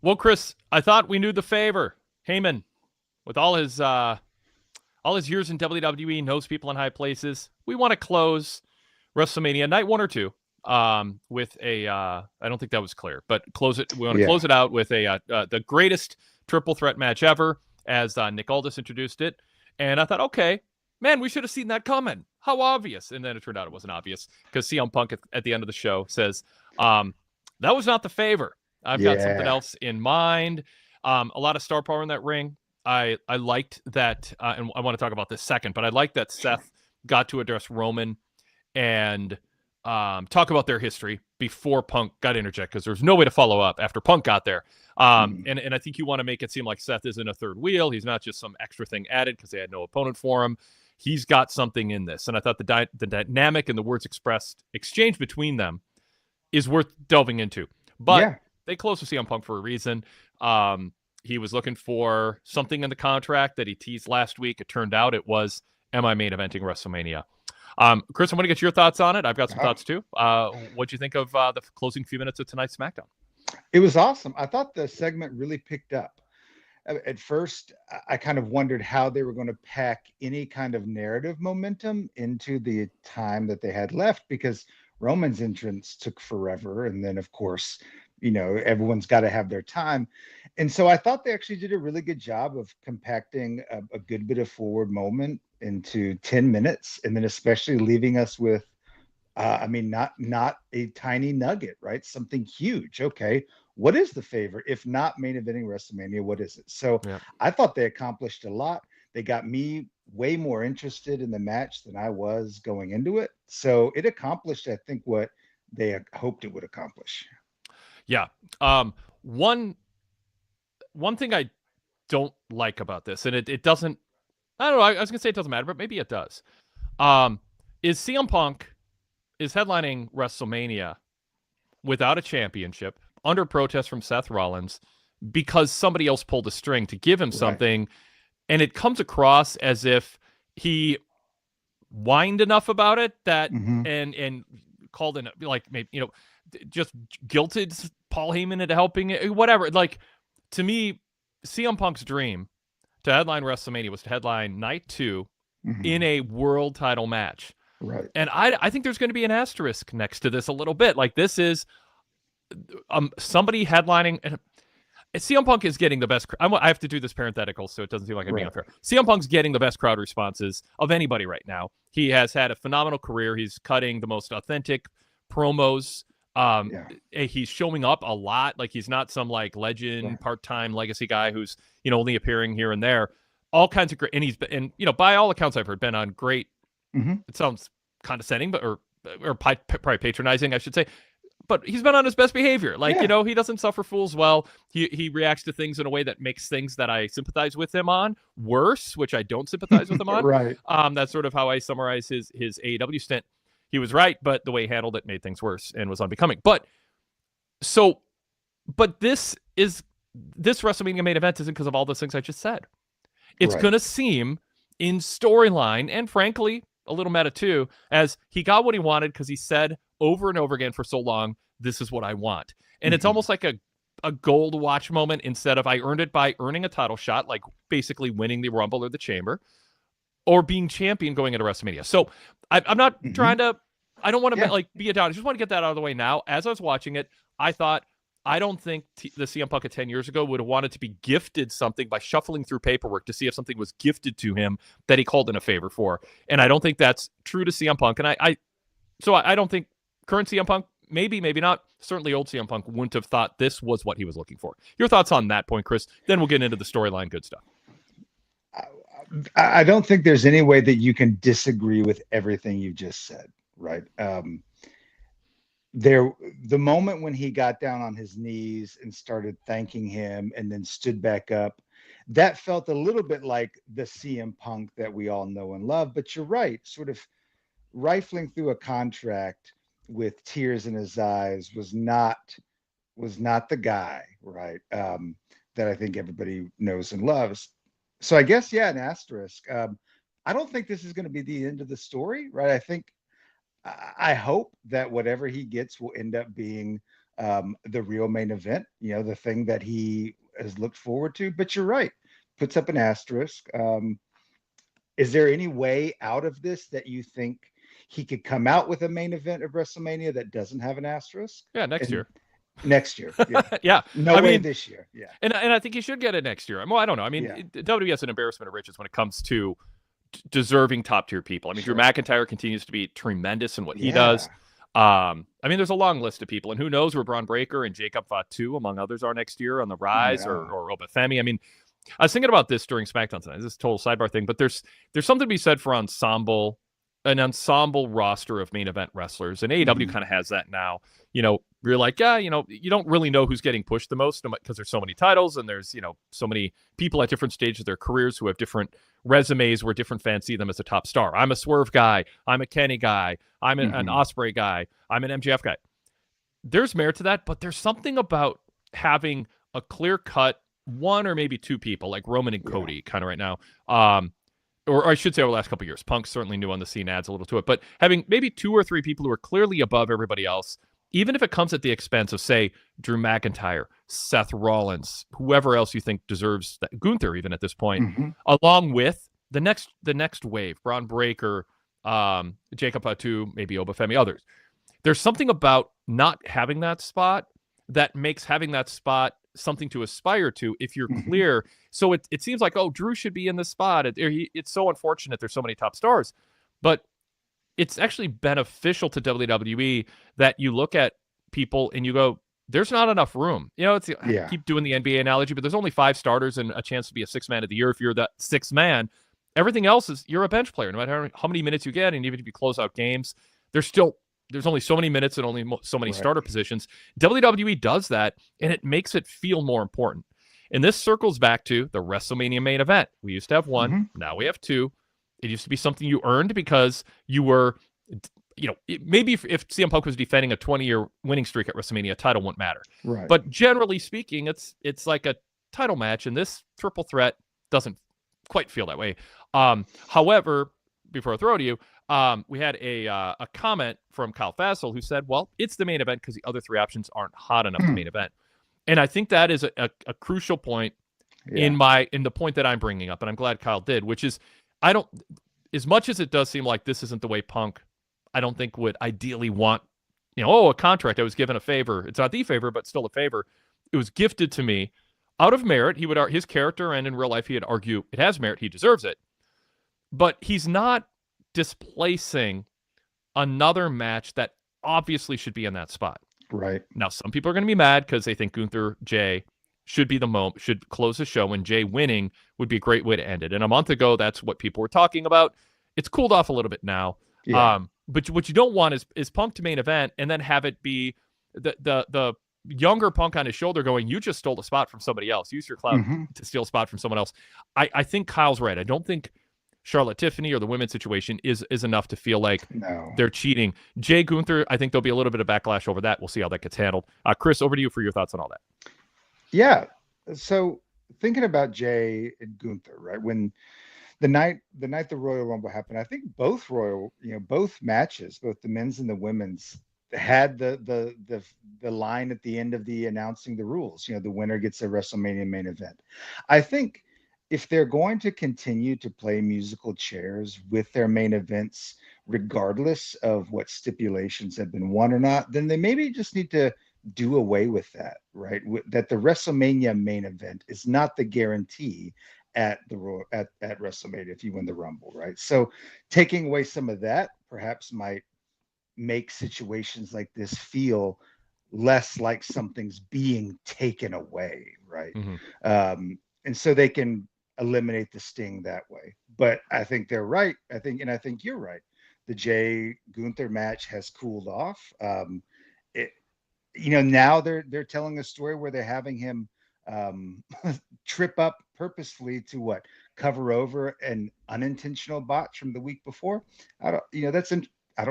Well, Chris, I thought we knew the favor. Heyman, with all his years in WWE, knows people in high places. We want to close WrestleMania night 1 or 2 with a I don't think that was clear, but close it. We want to close it out with the greatest triple threat match ever, as Nick Aldis introduced it. And I thought, okay, man, we should have seen that coming. How obvious. And then it turned out it wasn't obvious, because CM Punk at the end of the show says, that was not the favor. I've got something else in mind. A lot of star power in that ring. I liked that, and I want to talk about this second, but I liked that Seth got to address Roman and talk about their history before Punk got interjected, because there's no way to follow up after Punk got there. And I think you want to make it seem like Seth isn't a third wheel. He's not just some extra thing added because they had no opponent for him. He's got something in this. And I thought the dynamic and the words exchanged between them is worth delving into. But they closed with CM Punk for a reason. He was looking for something in the contract that he teased last week. It turned out it was, am I main eventing WrestleMania? Chris, I want to get your thoughts on it. I've got some thoughts too. What'd you think of the closing few minutes of tonight's SmackDown? It was awesome. I thought the segment really picked up. At first, I kind of wondered how they were going to pack any kind of narrative momentum into the time that they had left, because Roman's entrance took forever. And then, of course, everyone's got to have their time. And so I thought they actually did a really good job of compacting a good bit of forward moment into 10 minutes. And then especially leaving us with, not a tiny nugget, right? Something huge. Okay, what is the favor? If not main eventing WrestleMania, what is it? So I thought they accomplished a lot. They got me way more interested in the match than I was going into it. So it accomplished, I think, what they had hoped it would accomplish. Yeah. One thing I don't like about this, and it doesn't, I don't know, I was going to say it doesn't matter, but maybe it does, is CM Punk is headlining WrestleMania without a championship, under protest from Seth Rollins, because somebody else pulled a string to give him something, and it comes across as if he whined enough about it that, and called in, like, maybe, just guilted Paul Heyman into helping it, whatever. Like, to me, CM Punk's dream to headline WrestleMania was to headline night 2 in a world title match. Right. And I think there's going to be an asterisk next to this a little bit. Like, this is somebody headlining, and CM Punk is getting the best. I have to do this parenthetical so it doesn't seem like I'm being unfair. CM Punk's getting the best crowd responses of anybody right now. He has had a phenomenal career. He's cutting the most authentic promos. He's showing up a lot. Like, he's not some like legend part-time legacy guy who's only appearing here and there. All kinds of great, and he's been, by all accounts I've heard, been on great. It sounds condescending, but or probably patronizing, I should say. But he's been on his best behavior. Like, he doesn't suffer fools well. He reacts to things in a way that makes things that I sympathize with him on worse, which I don't sympathize with him on. Right. That's sort of how I summarize his AEW stint. He was right, but the way he handled it made things worse and was unbecoming. But this WrestleMania main event isn't because of all those things I just said. It's going to seem, in storyline, and frankly, a little meta too, as he got what he wanted because he said over and over again for so long, this is what I want. And it's almost like a gold watch moment, instead of I earned it by earning a title shot, like basically winning the Rumble or the Chamber, or being champion going into WrestleMania. So I'm not trying to, I don't want to be a down. I just want to get that out of the way now. As I was watching it, I thought, I don't think the CM Punk of 10 years ago would have wanted to be gifted something by shuffling through paperwork to see if something was gifted to him that he called in a favor for. And I don't think that's true to CM Punk. And I don't think current CM Punk, maybe not, certainly old CM Punk wouldn't have thought this was what he was looking for. Your thoughts on that point, Chris? Then we'll get into the storyline good stuff. I don't think there's any way that you can disagree with everything you just said, right? The moment when he got down on his knees and started thanking him and then stood back up, that felt a little bit like the CM Punk that we all know and love. But you're right, sort of rifling through a contract with tears in his eyes was not the guy, right? That I think everybody knows and loves. So I guess, an asterisk. I don't think this is going to be the end of the story, right? I hope that whatever he gets will end up being the real main event, the thing that he has looked forward to. But you're right, puts up an asterisk. Is there any way out of this that you think he could come out with a main event of WrestleMania that doesn't have an asterisk? Yeah, next year. Next year, yeah. Yeah. No way this year, yeah. And I think he should get it next year. Well, I don't know. I mean, WWE has an embarrassment of riches when it comes to deserving top tier people. I mean, Drew McIntyre continues to be tremendous in what he does. I mean, there's a long list of people, and who knows where Braun Breaker and Jacob Fatu, among others, are next year on the rise, or Obafemi. I mean, I was thinking about this during SmackDown tonight. This is a total sidebar thing, but there's something to be said for an ensemble roster of main event wrestlers, and AEW kind of has that now. You're like, you don't really know who's getting pushed the most because there's so many titles, and there's, so many people at different stages of their careers who have different resumes where different fans see them as a top star. I'm a Swerve guy. I'm a Kenny guy. I'm an Ospreay guy. I'm an MJF guy. There's merit to that, but there's something about having a clear-cut one or maybe two people like Roman and Cody kind of right now. Or I should say over the last couple of years. Punk's certainly new on the scene, adds a little to it. But having maybe two or three people who are clearly above everybody else, even if it comes at the expense of, say, Drew McIntyre, Seth Rollins, whoever else you think deserves that, Gunther even at this point, along with the next wave, Braun Breaker, Jacob Fatu, maybe Obafemi, others. There's something about not having that spot that makes having that spot something to aspire to if you're clear. So it seems like, Drew should be in this spot. It's so unfortunate there's so many top stars. But it's actually beneficial to WWE that you look at people and you go, there's not enough room. I keep doing the NBA analogy, but there's only 5 starters and a chance to be a 6th man of the year if you're that 6th man. Everything else is you're a bench player, no matter how many minutes you get, and even if you close out games, there's only so many minutes and only so many starter positions. WWE does that, and it makes it feel more important. And this circles back to the WrestleMania main event. We used to have one, now we have 2. It used to be something you earned because you were, maybe if CM Punk was defending a 20-year winning streak at WrestleMania, a title wouldn't matter. Right. But generally speaking, it's like a title match, and this triple threat doesn't quite feel that way. However, before I throw it to you, we had a comment from Kyle Fassel who said, well, it's the main event because the other 3 options aren't hot enough to main event. And I think that is a crucial point in the point that I'm bringing up, and I'm glad Kyle did, which is as much as it does seem like this isn't the way Punk, I don't think would ideally want, a contract. I was given a favor. It's not the favor, but still a favor. It was gifted to me out of merit. His character, and in real life, he'd argue it has merit. He deserves it. But he's not displacing another match that obviously should be in that spot. Right. Now, some people are going to be mad because they think Gunther Jay should close the show, and Jay winning would be a great way to end it. And a month ago, that's what people were talking about. It's cooled off a little bit now. Yeah. But what you don't want is Punk to main event and then have it be the younger Punk on his shoulder going, you just stole a spot from somebody else. Use your clout to steal a spot from someone else. I think Kyle's right. I don't think Charlotte Tiffany or the women's situation is enough to feel like they're cheating. Jay Gunther, I think there'll be a little bit of backlash over that. We'll see how that gets handled. Chris, over to you for your thoughts on all that. Yeah. So thinking about Jay and Gunther, right? When the night the Royal Rumble happened, I think both matches, both the men's and the women's, had the line at the end of the announcing the rules. The winner gets a WrestleMania main event. I think if they're going to continue to play musical chairs with their main events, regardless of what stipulations have been won or not, then they maybe just need to do away with that, right? That the WrestleMania main event is not the guarantee at WrestleMania if you win the Rumble, right? So taking away some of that perhaps might make situations like this feel less like something's being taken away, right? And so they can eliminate the sting that way. But I think they're right. I think you're right. The Jay Gunther match has cooled off. Now they're telling a story where they're having him trip up purposefully to cover over an unintentional botch from the week before. I don't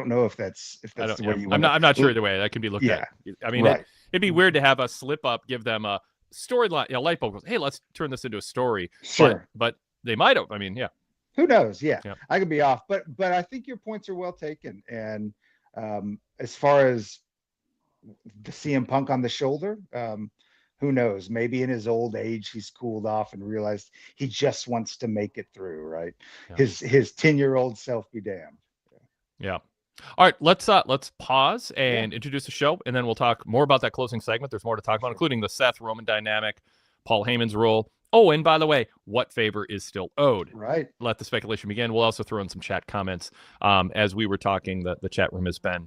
know if that's the way you want. I'm not sure either way that can be looked at. I mean, it'd be weird to have a slip up, give them a storyline, light bulb goes, hey, let's turn this into a story. Sure. But they might have. I mean, yeah. Who knows? Yeah. I could be off, but I think your points are well taken. And as far as the CM Punk on the shoulder. Who knows? Maybe in his old age, he's cooled off and realized he just wants to make it through. Right? Yeah. His 10-year-old self be damned. Yeah. All right, let's pause and introduce the show, and then we'll talk more about that closing segment. There's more to talk about, including the Seth Roman dynamic, Paul Heyman's role. Oh, and by the way, what favor is still owed? Right. Let the speculation begin. We'll also throw in some chat comments as we were talking. The chat room has been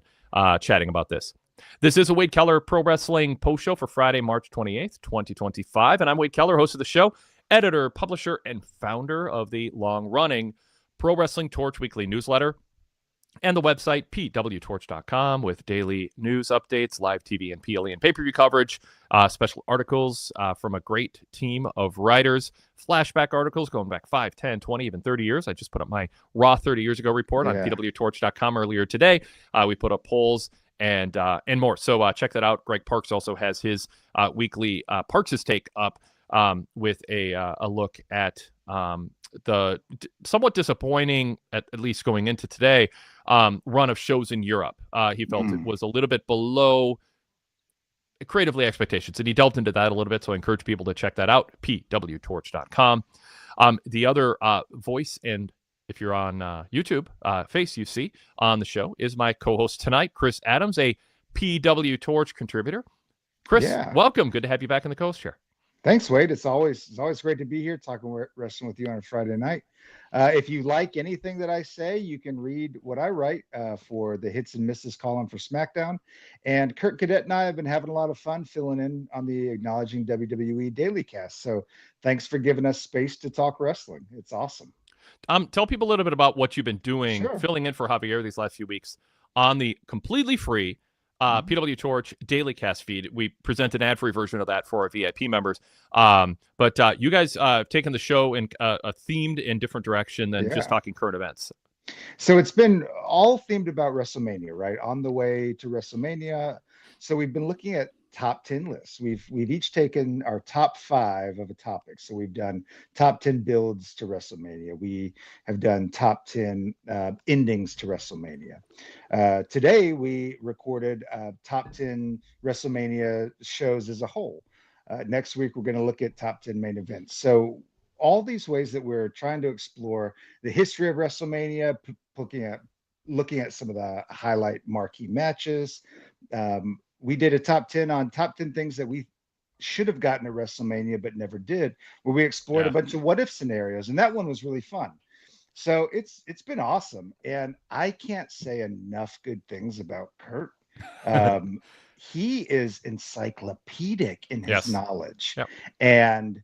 chatting about this. This is a Wade Keller Pro Wrestling post show for Friday, March 28th, 2025, and I'm Wade Keller, host of the show, editor, publisher, and founder of the long-running Pro Wrestling Torch weekly newsletter, and the website, PWTorch.com, with daily news updates, live TV and PLE and pay-per-view coverage, special articles from a great team of writers, flashback articles going back 5, 10, 20, even 30 years. I just put up my Raw 30 years ago report on PWTorch.com earlier today. We put up polls and more. So check that out. Greg Parks also has his weekly Parks' Take up with a look at the somewhat disappointing, at least going into today, run of shows in Europe. He felt it was a little bit below creatively expectations, and he delved into that a little bit, so I encourage people to check that out, pwtorch.com. The other voice, and if you're on YouTube, face you see on the show, is my co-host tonight, Chris Adams, a PW Torch contributor. Chris, welcome. Good to have you back in the co-host chair. Thanks, Wade. It's always great to be here talking wrestling with you on a Friday night. If you like anything that I say, you can read what I write for the Hits and Misses column for Smackdown. And Kurt Cadet and I have been having a lot of fun filling in on the Acknowledging WWE Daily Cast. So thanks for giving us space to talk wrestling. It's awesome. Tell people a little bit about what you've been doing, filling in for Javier these last few weeks on the completely free PW Torch Daily Cast feed. We present an ad-free version of that for our VIP members. But you guys taken the show in a themed and different direction than just talking current events. So it's been all themed about WrestleMania, right? On the way to WrestleMania. So we've been looking at top 10 lists. We've each taken our top 5 of a topic. So we've done top 10 builds to WrestleMania. We have done top 10 endings to WrestleMania. Today we recorded top 10 WrestleMania shows as a whole. Next week we're going to look at top 10 main events. So all these ways that we're trying to explore the history of WrestleMania, looking at some of the highlight marquee matches. We did a top 10 on top 10 things that we should have gotten at WrestleMania but never did, where we explored a bunch of what if scenarios, and that one was really fun. So it's been awesome, and I can't say enough good things about Kurt. He is encyclopedic in his knowledge, and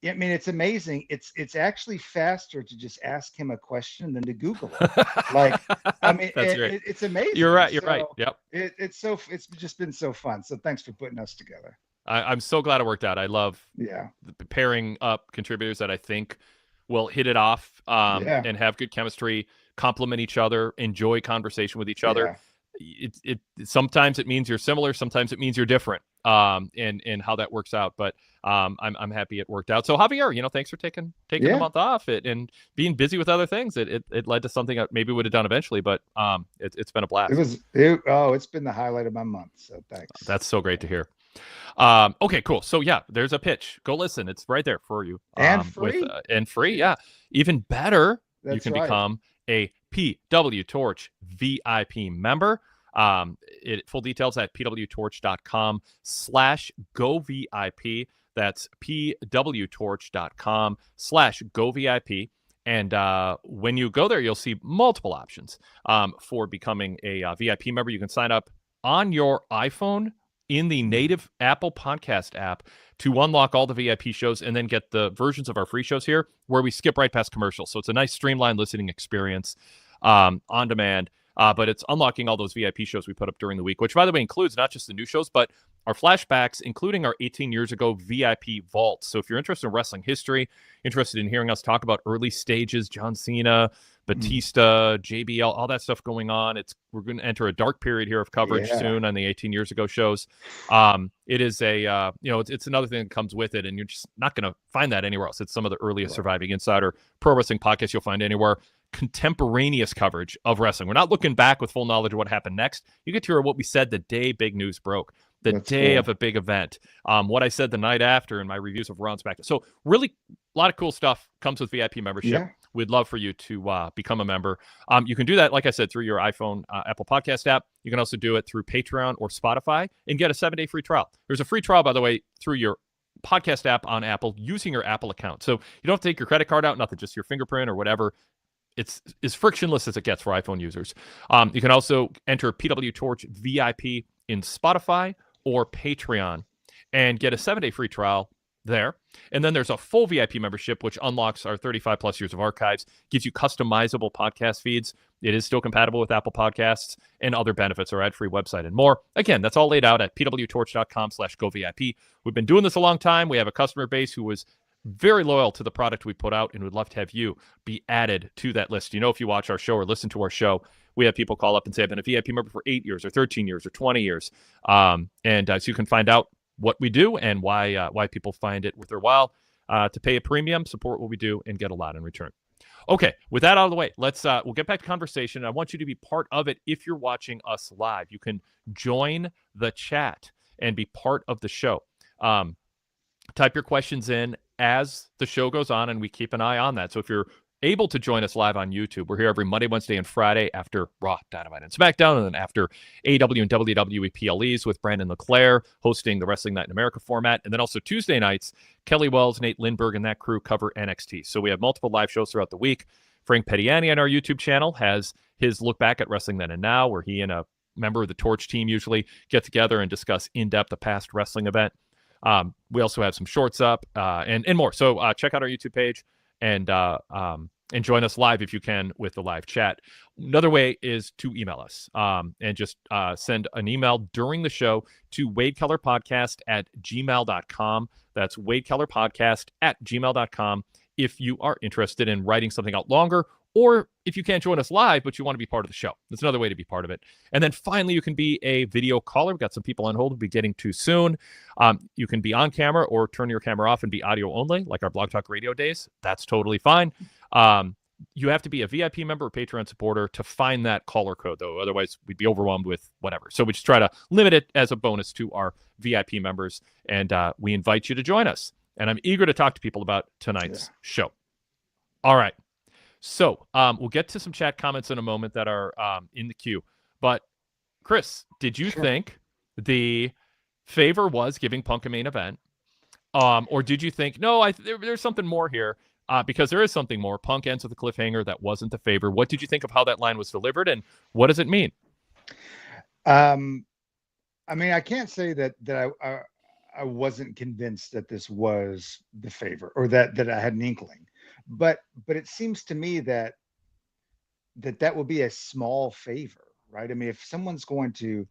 I mean, it's amazing. It's actually faster to just ask him a question than to Google it. Like, I mean, it's amazing. You're right. You're right. Yep. It's just been so fun. So thanks for putting us together. I'm so glad it worked out. I love pairing up contributors that I think will hit it off and have good chemistry, complement each other, enjoy conversation with each other. It sometimes it means you're similar, sometimes it means you're different. And how that works out, but I'm happy it worked out. So Javier, thanks for taking a month off and being busy with other things. It led to something I maybe would have done eventually, but it's been a blast. It's been the highlight of my month. So thanks. That's so great to hear. Okay, cool. So there's a pitch. Go listen. It's right there for you. And free. And free. Yeah. Even better, you can become a PW Torch VIP member. Full details at pwtorch.com/govip. That's pwtorch.com/govip. And when you go there, you'll see multiple options for becoming a VIP member. You can sign up on your iPhone in the native Apple podcast app to unlock all the VIP shows and then get the versions of our free shows here where we skip right past commercials. So it's a nice streamlined listening experience on demand. But it's unlocking all those VIP shows we put up during the week, which, by the way, includes not just the new shows, but our flashbacks, including our 18 years ago VIP vault. So if you're interested in wrestling history, interested in hearing us talk about early stages, John Cena, Batista, JBL, all that stuff going on, we're going to enter a dark period here of coverage soon on the 18 years ago shows. It is it's another thing that comes with it, and you're just not going to find that anywhere else. It's some of the earliest surviving insider pro wrestling podcasts you'll find anywhere. contemporaneous coverage of wrestling. We're not looking back with full knowledge of what happened next. You get to hear what we said the day big news broke, the That's day cool. of a big event, what I said the night after in my reviews of Raw and SmackDown. So really, a lot of cool stuff comes with VIP membership. Yeah. We'd love for you to become a member. You can do that, like I said, through your iPhone Apple Podcast app. You can also do it through Patreon or Spotify and get a 7-day free trial. There's a free trial, by the way, through your podcast app on Apple using your Apple account. So you don't have to take your credit card out, nothing, just your fingerprint or whatever. It's as frictionless as it gets for iPhone users. You can also enter PWTorch VIP in Spotify or Patreon and get a 7-day free trial there. And then there's a full VIP membership, which unlocks our 35 plus years of archives, gives you customizable podcast feeds. It is still compatible with Apple Podcasts and other benefits, our ad-free website and more. Again, that's all laid out at pwtorch.com/govip. We've been doing this a long time. We have a customer base who was very loyal to the product we put out and would love to have you be added to that list. You know, if you watch our show or listen to our show, we have people call up and say, I've been a VIP member for 8 years or 13 years or 20 years. So you can find out what we do and why people find it worth their while to pay a premium, support what we do, and get a lot in return. Okay, with that out of the way, we'll get back to conversation. I want you to be part of it if you're watching us live. You can join the chat and be part of the show. Type your questions in as the show goes on, and we keep an eye on that. So if you're able to join us live on YouTube, we're here every Monday, Wednesday, and Friday after Raw, Dynamite, and SmackDown, and then after AEW and WWE PLEs with Brandon LeClaire hosting the Wrestling Night in America format. And then also Tuesday nights, Kelly Wells, Nate Lindbergh, and that crew cover NXT. So we have multiple live shows throughout the week. Frank Pettiani on our YouTube channel has his look back at Wrestling Then and Now, where he and a member of the Torch team usually get together and discuss in-depth a past wrestling event. We also have some shorts up and more. So check out our YouTube page and join us live if you can with the live chat. Another way is to email us and just send an email during the show to wadekellerpodcast@gmail.com. That's wadekellerpodcast@gmail.com if you are interested in writing something out longer, or if you can't join us live, but you want to be part of the show. That's another way to be part of it. And then finally, you can be a video caller. We've got some people on hold we'll be getting to soon. You can be on camera or turn your camera off and be audio only, like our Blog Talk Radio days. That's totally fine. You have to be a VIP member or Patreon supporter to find that caller code, though. Otherwise, we'd be overwhelmed with whatever. So we just try to limit it as a bonus to our VIP members, and we invite you to join us. And I'm eager to talk to people about tonight's show. All right. So we'll get to some chat comments in a moment that are in the queue. But, Chris, did you think the favor was giving Punk a main event? Or did you think, no, there's something more here? Because there is something more. Punk ends with a cliffhanger. That wasn't the favor. What did you think of how that line was delivered, and what does it mean? I mean, I can't say that I wasn't convinced that this was the favor, or that I had an inkling. But it seems to me that would be a small favor, right? I mean, if someone's going to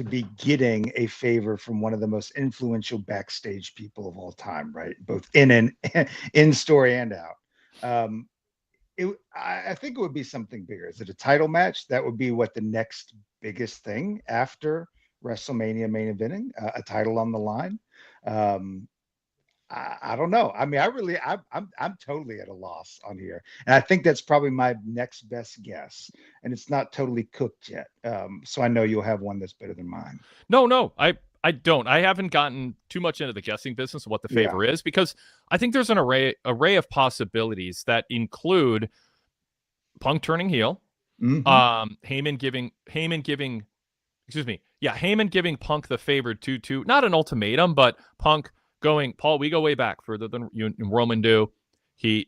be getting a favor from one of the most influential backstage people of all time, right? Both in story and out. I think it would be something bigger. Is it a title match? That would be what the next biggest thing after WrestleMania main eventing, a title on the line. I don't know. I mean, I'm totally at a loss on here, and I think that's probably my next best guess. And it's not totally cooked yet, so I know you'll have one that's better than mine. No, I don't. I haven't gotten too much into the guessing business of what the favor is, because I think there's an array of possibilities that include Punk turning heel, Heyman giving Punk the favor to not an ultimatum, but Punk going, Paul, we go way back, further than you and Roman do. He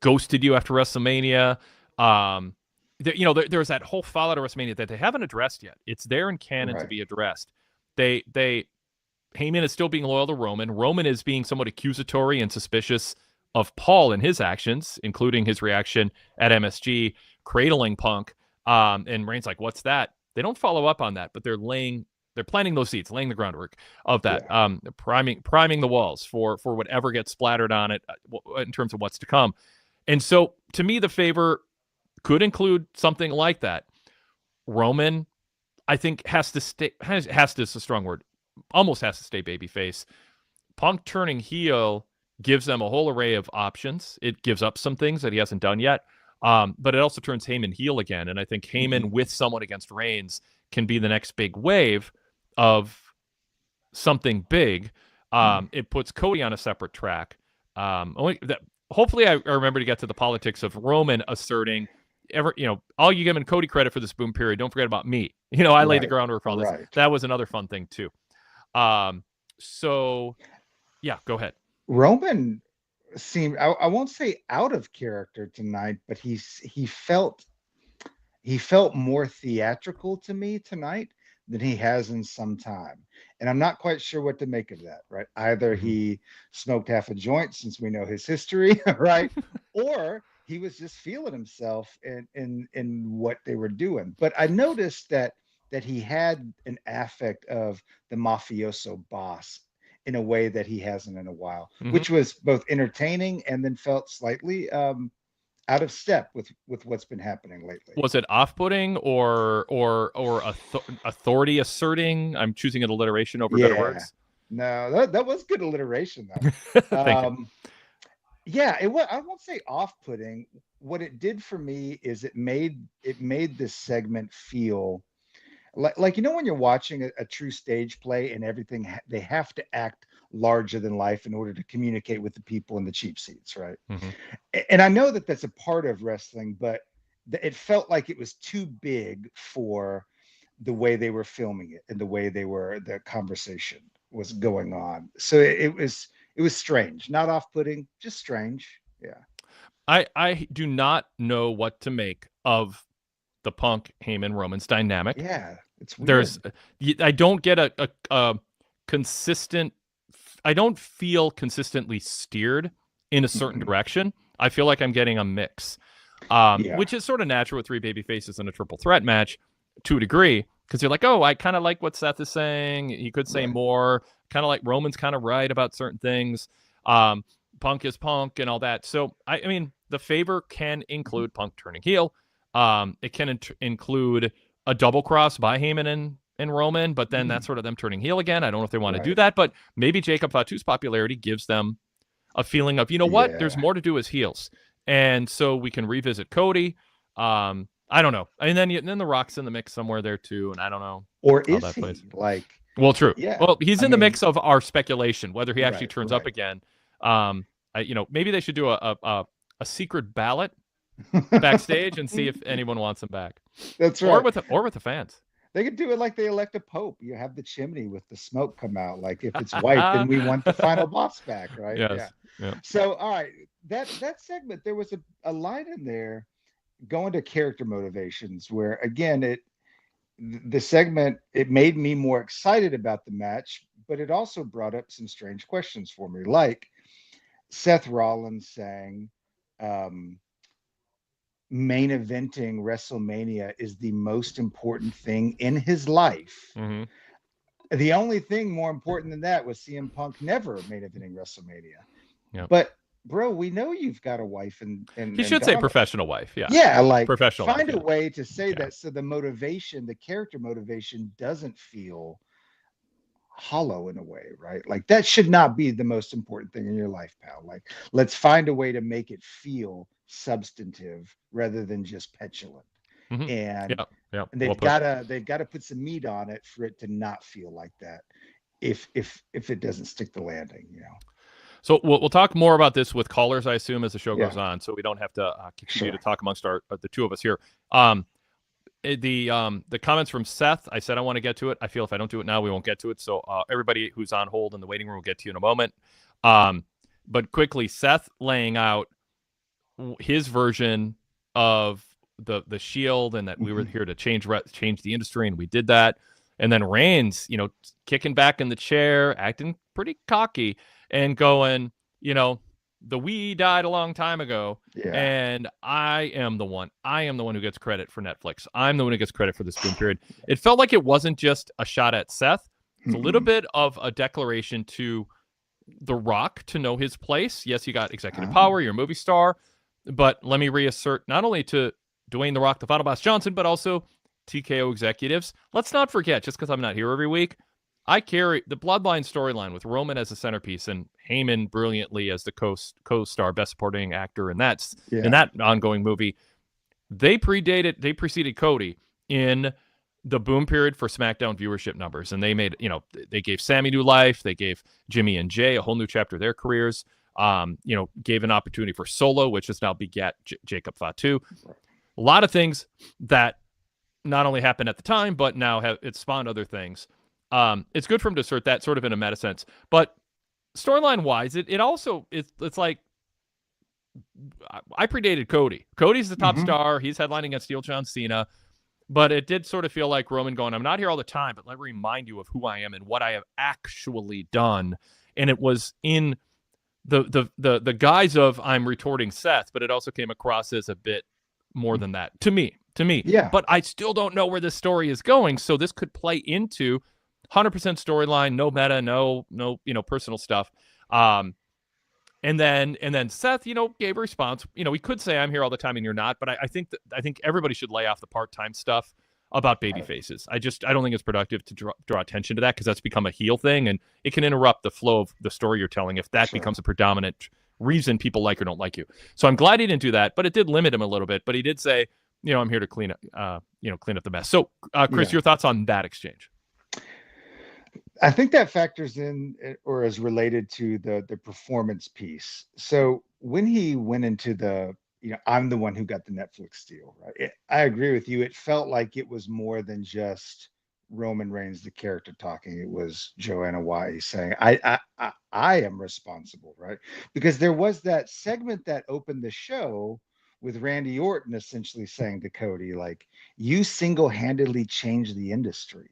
ghosted you after WrestleMania. There's that whole fallout of WrestleMania that they haven't addressed yet. It's there in canon to be addressed. Heyman is still being loyal to Roman. Roman is being somewhat accusatory and suspicious of Paul and his actions, including his reaction at MSG, cradling Punk. And Reigns like, what's that? They don't follow up on that, but they're planting those seeds, laying the groundwork of that, priming the walls for whatever gets splattered on it in terms of what's to come. And so, to me, the favor could include something like that. Roman, I think, has to stay. Has to is a strong word. Almost has to stay babyface. Punk turning heel gives them a whole array of options. It gives up some things that he hasn't done yet. But it also turns Heyman heel again. And I think Heyman with someone against Reigns can be the next big wave of something big. It puts Cody on a separate track. Hopefully I remember to get to the politics of Roman asserting I'll give him Cody credit for this boom period. Don't forget about me. I laid the groundwork for all this. Right. That was another fun thing too. So yeah, go ahead. Roman seemed, I won't say out of character tonight, but he felt more theatrical to me tonight than he has in some time. And I'm not quite sure what to make of that, right? Either he smoked half a joint, since we know his history, right? Or he was just feeling himself in what they were doing. But I noticed that he had an affect of the mafioso boss in a way that he hasn't in a while, which was both entertaining and then felt slightly out of step with what's been happening lately. Was it off-putting or authority asserting? I'm choosing an alliteration over better words. No, that was good alliteration though. Thank you. Yeah, it was. I won't say off-putting. What it did for me is it made this segment feel like when you're watching a true stage play and everything, they have to act larger than life in order to communicate with the people in the cheap seats, right? And I know that that's a part of wrestling, but it felt like it was too big for the way they were filming it and the way the conversation was going on. So it was strange, not off-putting, just strange. Yeah. I do not know what to make of the Punk Heyman Romans dynamic. Yeah, it's weird. I don't get a consistent. I don't feel consistently steered in a certain direction. I feel like I'm getting a mix, which is sort of natural with three baby faces in a triple threat match to a degree, because you're like, oh, I kind of like what Seth is saying. He could say more. Kind of like Roman's kind of right about certain things. Punk is Punk and all that. So I mean, the favor can include Punk turning heel. It can include a double cross by Heyman and Roman, but then that's sort of them turning heel again. I don't know if they want to do that, but maybe Jacob Fatu's popularity gives them a feeling of, what, there's more to do as heels. And so we can revisit Cody. I don't know. And then The Rock's in the mix somewhere there too. And I don't know. Or is that he plays. Well, true. Yeah. Well, he's in the mix of our speculation, whether he actually turns up again. Maybe they should do a secret ballot backstage and see if anyone wants him back. That's right. Or with the fans. They could do it like they elect a pope. You have the chimney with the smoke come out. Like if it's white, then we want the final boss back, right? Yes. Yeah. So, all right, that segment, there was a line in there going to character motivations where, again, the segment, it made me more excited about the match, but it also brought up some strange questions for me, like Seth Rollins saying, main eventing WrestleMania is the most important thing in his life. The only thing more important than that was CM Punk never main eventing WrestleMania. Yep. But bro, we know you've got a wife and he should say professional wife. Yeah, like professional. Find a way to say that so the motivation, the character motivation doesn't feel hollow in a way, right? Like that should not be the most important thing in your life, pal. Like let's find a way to make it feel substantive rather than just petulant. And they've got to put some meat on it for it to not feel like that if it doesn't stick the landing, So we'll talk more about this with callers, I assume, as the show goes on, so we don't have to continue to talk amongst the two of us here. The comments from Seth, I said I want to get to it. I feel if I don't do it now, we won't get to it. So everybody who's on hold in the waiting room will get to you in a moment. But quickly, Seth laying out his version of the Shield and that we were here to change the industry, and we did that. And then Reigns, kicking back in the chair, acting pretty cocky and going, the we died a long time ago, and I am the one who gets credit for Netflix. I'm the one who gets credit for this boom period. It felt like it wasn't just a shot at Seth. It's a little bit of a declaration to The Rock to know his place. Yes, you got executive power, you're a movie star, but let me reassert not only to Dwayne The Rock, the Final Boss Johnson, but also TKO executives. Let's not forget, just because I'm not here every week, I carry the Bloodline storyline with Roman as a centerpiece and Heyman brilliantly as the co-star, best supporting actor in that ongoing movie. They preceded Cody in the boom period for SmackDown viewership numbers, and they made, they gave Sammy new life, they gave Jimmy and Jay a whole new chapter of their careers. Gave an opportunity for Solo, which has now begat Jacob Fatu. A lot of things that not only happened at the time, but now it spawned other things. It's good for him to assert that sort of in a meta sense, but storyline wise, it's like, I predated Cody. Cody's the top star. He's headlining against Steel John Cena. But it did sort of feel like Roman going, I'm not here all the time, but let me remind you of who I am and what I have actually done. And it was in the guise of I'm retorting Seth, but it also came across as a bit more than that to me. Yeah. But I still don't know where this story is going. So this could play into 100% storyline, no meta, no personal stuff. And then Seth, gave a response. We could say I'm here all the time and you're not, but I think everybody should lay off the part-time stuff about baby faces. I don't think it's productive to draw attention to that, because that's become a heel thing, and it can interrupt the flow of the story you're telling if that becomes a predominant reason people like or don't like you. So I'm glad he didn't do that, but it did limit him a little bit. But he did say, I'm here to clean up the mess. So Chris, your thoughts on that exchange? I think that factors in or is related to the performance piece. So when he went into I'm the one who got the Netflix deal, right? I agree with you. It felt like it was more than just Roman Reigns, the character, talking. It was Joanna White saying, I am responsible, right? Because there was that segment that opened the show with Randy Orton essentially saying to Cody, like, you single-handedly changed the industry,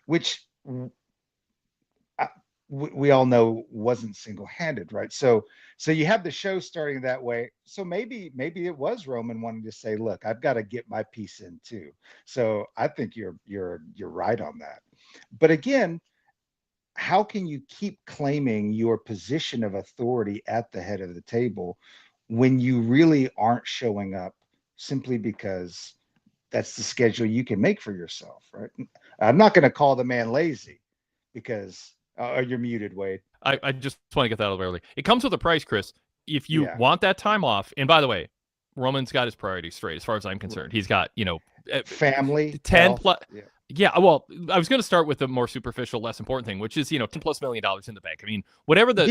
which we all know wasn't single-handed, right? So you have the show starting that way. So maybe it was Roman wanting to say, look, I've got to get my piece in too. So I think you're right on that. But again, how can you keep claiming your position of authority at the head of the table when you really aren't showing up simply because that's the schedule you can make for yourself, right? I'm not going to call the man lazy because you're muted, Wade. I just want to get that out of early. It comes with a price, Chris. If you want that time off, and by the way, Roman's got his priorities straight as far as I'm concerned. He's got, family, 10 plus. Yeah, well, I was going to start with the more superficial, less important thing, which is, $10+ million in the bank. I mean, whatever the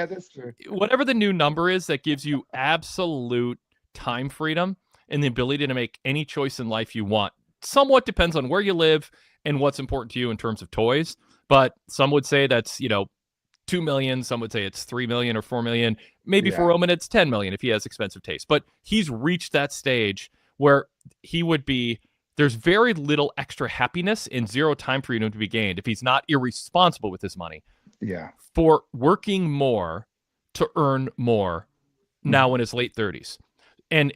that's true. Whatever the new number is that gives you absolute time freedom and the ability to make any choice in life you want. Somewhat depends on where you live and what's important to you in terms of toys. But some would say that's, 2 million. Some would say it's 3 million or 4 million. Maybe for Roman, it's 10 million if he has expensive taste. But he's reached that stage where there's very little extra happiness and zero time for him to be gained if he's not irresponsible with his money. Yeah. For working more to earn more now in his late 30s. And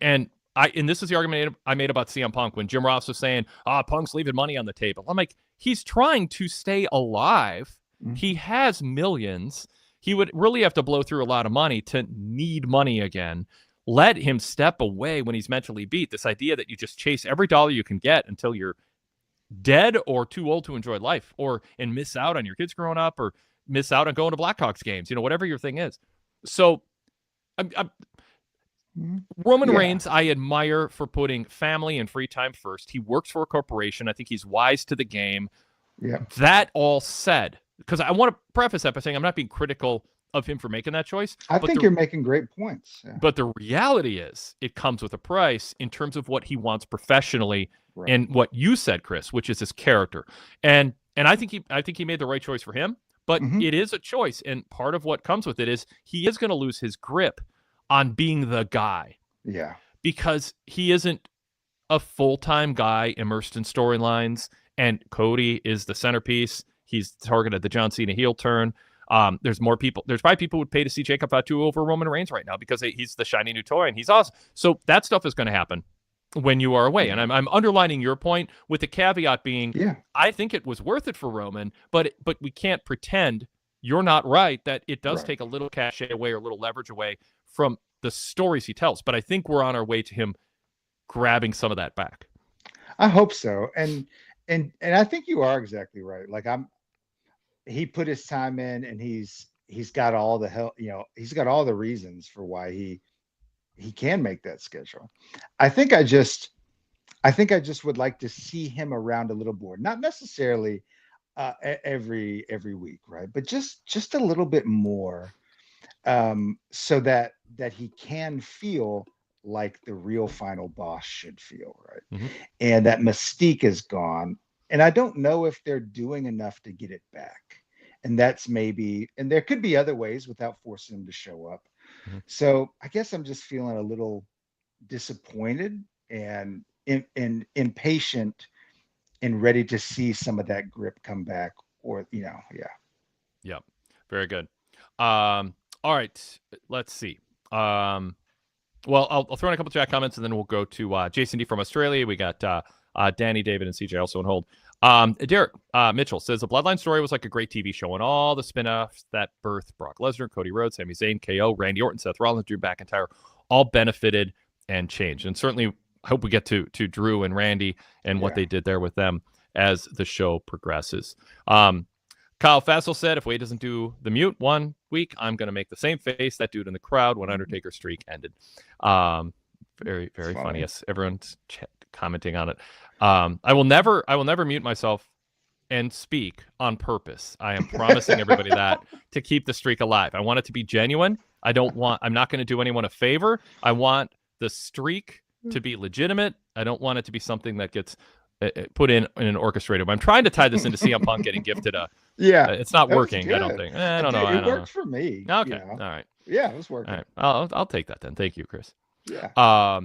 this is the argument I made about CM Punk when Jim Ross was saying, Punk's leaving money on the table. I'm like, he's trying to stay alive. He has millions. He would really have to blow through a lot of money to need money again. Let him step away when he's mentally beat. This idea that you just chase every dollar you can get until you're dead or too old to enjoy life, and miss out on your kids growing up, or miss out on going to Blackhawks games, whatever your thing is. So Roman Reigns, I admire for putting family and free time first. He works for a corporation. I think he's wise to the game. Yeah. That all said, because I want to preface that by saying I'm not being critical of him for making that choice. I think you're making great points. Yeah. But the reality is it comes with a price in terms of what he wants professionally, and what you said, Chris, which is his character. And I think he made the right choice for him, but it is a choice. And part of what comes with it is he is going to lose his grip on being the guy. Yeah. Because he isn't a full-time guy immersed in storylines, and Cody is the centerpiece. He's targeted the John Cena heel turn. There's more people. There's probably people who would pay to see Jacob Fatu over Roman Reigns right now because he's the shiny new toy and he's awesome. So that stuff is going to happen when you are away. And I'm underlining your point with the caveat being, I think it was worth it for Roman, but we can't pretend you're not right that it does take a little cachet away or a little leverage away from the stories he tells. But I think we're on our way to him grabbing some of that back. I hope so. And I think you are exactly right. Like he put his time in, and he's got all the help, he's got all the reasons for why he he can make that schedule. I think I just would like to see him around a little more, not necessarily every week, right? But just a little bit more, so that he can feel like the real final boss should feel, right? Mm-hmm. And that mystique is gone. And I don't know if they're doing enough to get it back. And that's maybe, and there could be other ways without forcing him to show up. Mm-hmm. So I guess I'm just feeling a little disappointed and impatient and ready to see some of that grip come back, or yeah. Yep. Very good. All right, let's see. Well, I'll throw in a couple chat comments, and then we'll go to Jason D from Australia. We got Danny, David, and CJ also on hold. Derek Mitchell says the Bloodline story was like a great TV show, and all the spin-offs that birthed Brock Lesnar, Cody Rhodes, Sami Zayn, KO, Randy Orton, Seth Rollins, Drew McIntyre, all benefited and changed. And certainly, I hope we get to Drew and Randy and what they did there with them as the show progresses. Kyle Fassel said, if Wade doesn't do the mute 1 week, I'm going to make the same face that dude in the crowd when Undertaker's streak ended. Very, very funny. Yes, everyone's commenting on it. I will never mute myself and speak on purpose. I am promising everybody that, to keep the streak alive. I want it to be genuine. I'm not going to do anyone a favor. I want the streak to be legitimate. I don't want it to be something that gets put in an orchestrated. I'm trying to tie this into CM Punk getting gifted a. It's not working. I don't think. I don't know. It worked for me. Okay. All right. Yeah, it was working. All right. I'll take that then. Thank you, Chris. Yeah.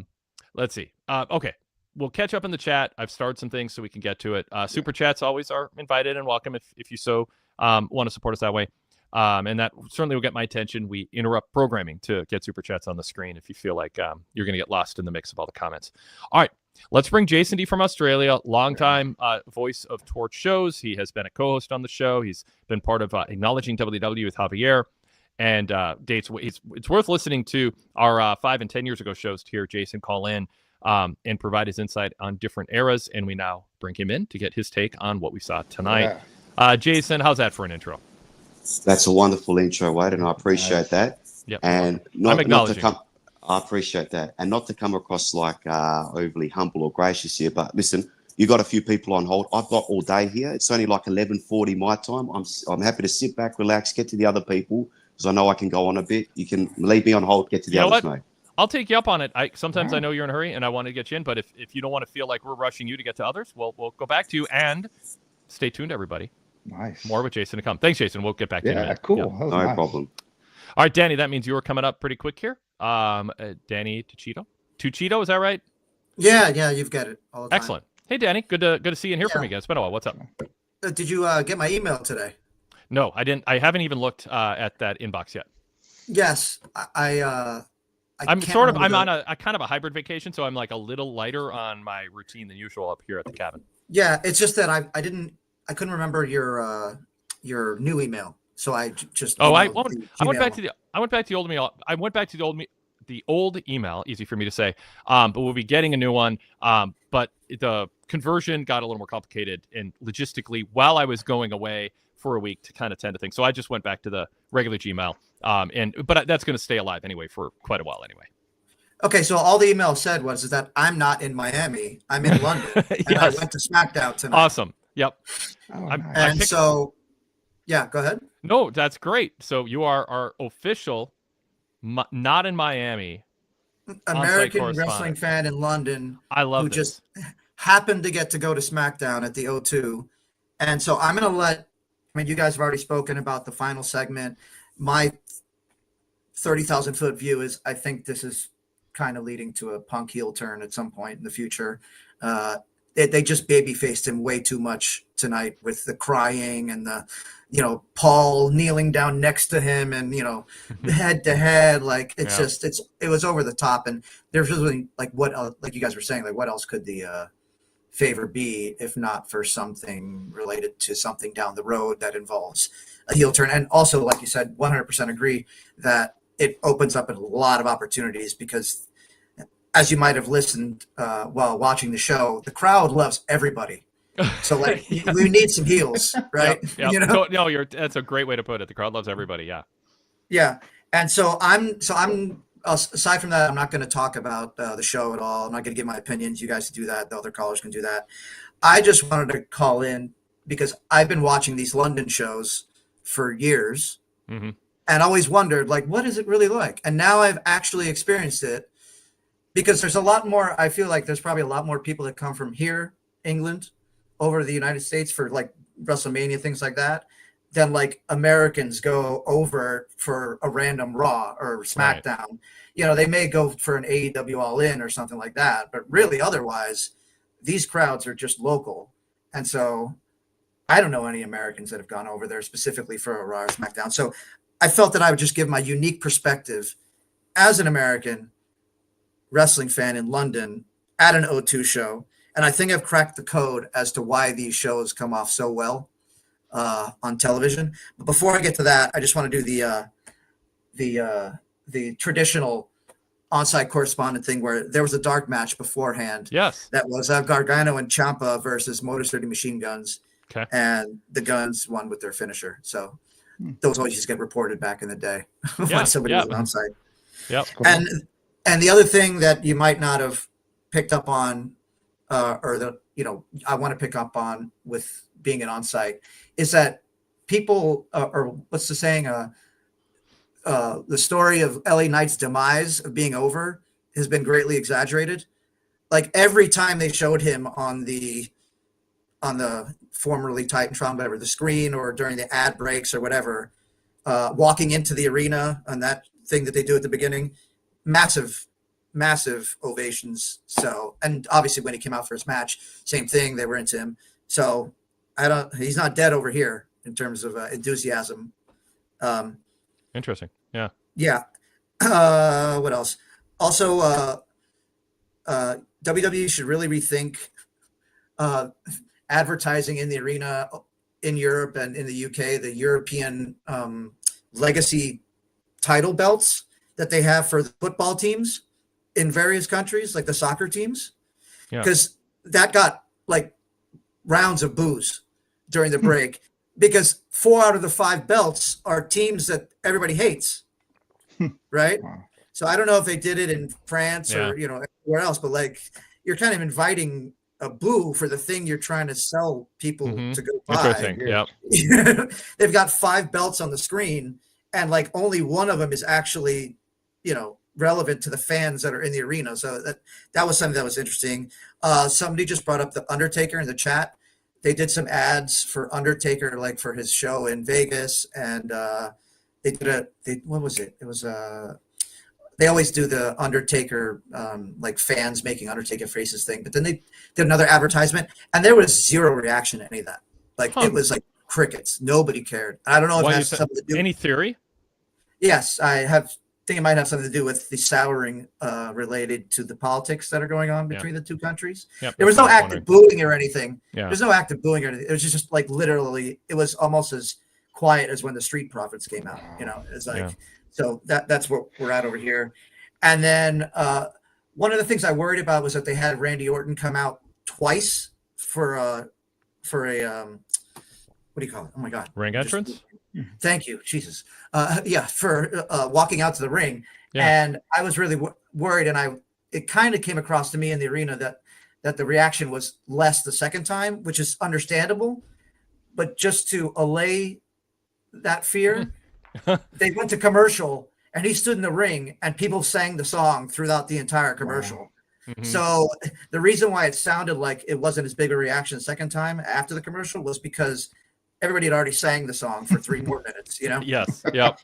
Let's see. Okay. We'll catch up in the chat. I've started some things so we can get to it. Super chats always are invited and welcome if you so want to support us that way. And that certainly will get my attention. We interrupt programming to get super chats on the screen if you feel like you're going to get lost in the mix of all the comments. All right. Let's bring Jason D from Australia, longtime voice of Torch shows. He has been a co-host on the show. He's been part of Acknowledging WWE with Javier. And dates. It's worth listening to our 5 and 10 years ago shows to hear Jason call in and provide his insight on different eras. And we now bring him in to get his take on what we saw tonight. Jason, how's that for an intro? That's a wonderful intro, Wade, and I appreciate that. Yep. And I'm acknowledging. I appreciate that. And not to come across like overly humble or gracious here, but listen, you got a few people on hold. I've got all day here. It's only like 11:40 my time. I'm happy to sit back, relax, get to the other people, because I know I can go on a bit. You can leave me on hold, get to the others, mate. I'll take you up on it. Sometimes I know you're in a hurry, and I want to get you in, but if you don't want to feel like we're rushing you to get to others, we'll go back to you, and stay tuned, everybody. Nice. More with Jason to come. Thanks, Jason. We'll get back to you in a minute. Cool. Yep. No problem. All right, Danny, that means you were coming up pretty quick here. Danny Tuchito, is that right? Yeah, you've got it all the time. Excellent. Hey, Danny, good to see you and hear from you again. It's been a while. What's up? Did you get my email today? No, I didn't. I haven't even looked at that inbox yet. Yes, I'm on a kind of a hybrid vacation, so I'm like a little lighter on my routine than usual up here at the cabin. Yeah, it's just that I couldn't remember your new email, so I just. I went back to the old email. I went back to the old email. Easy for me to say. But we'll be getting a new one. But the conversion got a little more complicated and logistically while I was going away for a week to kind of tend to things. So I just went back to the regular Gmail. But that's going to stay alive anyway for quite a while anyway. Okay, so all the email said was that I'm not in Miami. I'm in London. And Yes. I went to Smackdown tonight. Awesome. Yep. Nice. Go ahead. No, that's great. So you are our official, not in Miami, American on-site wrestling fan in London. I love who this. just happened to get to go to Smackdown at the O2. And so I'm going to you guys have already spoken about the final segment. My 30,000 foot view is I think this is kind of leading to a Punk heel turn at some point in the future. They just baby-faced him way too much tonight with the crying and the, Paul kneeling down next to him and, head to head. Like it was over the top. And there's really like like you guys were saying, like what else could the favor be if not for something related to something down the road that involves a heel turn? And also, like you said, 100% agree that it opens up a lot of opportunities because as you might have listened while watching the show, the crowd loves everybody. So we need some heels, right? Yep. That's a great way to put it. The crowd loves everybody. Yeah. Yeah. And so I'm aside from that, I'm not going to talk about the show at all. I'm not going to give my opinions. You guys can do that. The other callers can do that. I just wanted to call in because I've been watching these London shows for years Mm-hmm. and always wondered, like, what is it really like? And now I've actually experienced it because there's a lot more. I feel like there's probably a lot more people that come from here, England, over to the United States for like WrestleMania, things like that, than like Americans go over for a random Raw or SmackDown. Right. You know, they may go for an AEW All In or something like that, but really otherwise, these crowds are just local. And so I don't know any Americans that have gone over there specifically for a Raw or SmackDown. So I felt that I would just give my unique perspective as an American wrestling fan in London at an O2 show. And I think I've cracked the code as to why these shows come off so well on television. But before I get to that, I just want to do the traditional on-site correspondent thing where there was a dark match beforehand. Yes. That was Gargano and Ciampa versus Motor City Machine Guns. Okay. And the Guns won with their finisher. So those always just get reported back in the day when somebody was on site. Yep. Cool. And the other thing that you might not have picked up on, I want to pick up on with being an on-site, is that people, or what's the saying, the story of LA Knight's demise of being over has been greatly exaggerated. Like every time they showed him on the formerly Titantron, whatever, the screen or during the ad breaks or whatever, walking into the arena on that thing that they do at the beginning, massive ovations. So, and obviously when he came out for his match, same thing, they were into him. So he's not dead over here in terms of enthusiasm. Interesting. Yeah. Yeah. What else? Also, WWE should really rethink advertising in the arena in Europe and in the UK, the European legacy title belts that they have for the football teams in various countries, like the soccer teams, because that got like rounds of boos during the break because 4 out of the 5 belts are teams that everybody hates. Right. Wow. So I don't know if they did it in France or, anywhere else, but like you're kind of inviting a boo for the thing you're trying to sell people to go buy. Interesting. Yeah. They've got 5 belts on the screen and like only one of them is actually, relevant to the fans that are in the arena. So that was something that was interesting. Somebody just brought up the Undertaker in the chat. They did some ads for Undertaker, like for his show in Vegas. And what was it? It was they always do the Undertaker, like fans making Undertaker faces thing. But then they did another advertisement and there was zero reaction to any of that. Like it was like crickets. Nobody cared. I don't know if it has something to do. Any theory? Yes, I think it might have something to do with the souring related to the politics that are going on between the two countries. Yep, there was no active booing or anything. Yeah. There's no active booing or anything. It was just like literally, it was almost as quiet as when the Street Profits came out. It's like so that's what we're at over here. And then one of the things I worried about was that they had Randy Orton come out twice for a what do you call it? Oh my God, ring entrance. Thank you, Jesus. For walking out to the ring, and I was really worried, and it kind of came across to me in the arena that the reaction was less the second time, which is understandable, but just to allay that fear, they went to commercial, and he stood in the ring, and people sang the song throughout the entire commercial. Wow. Mm-hmm. So the reason why it sounded like it wasn't as big a reaction the second time after the commercial was because everybody had already sang the song for 3 more minutes, Yes. Yep.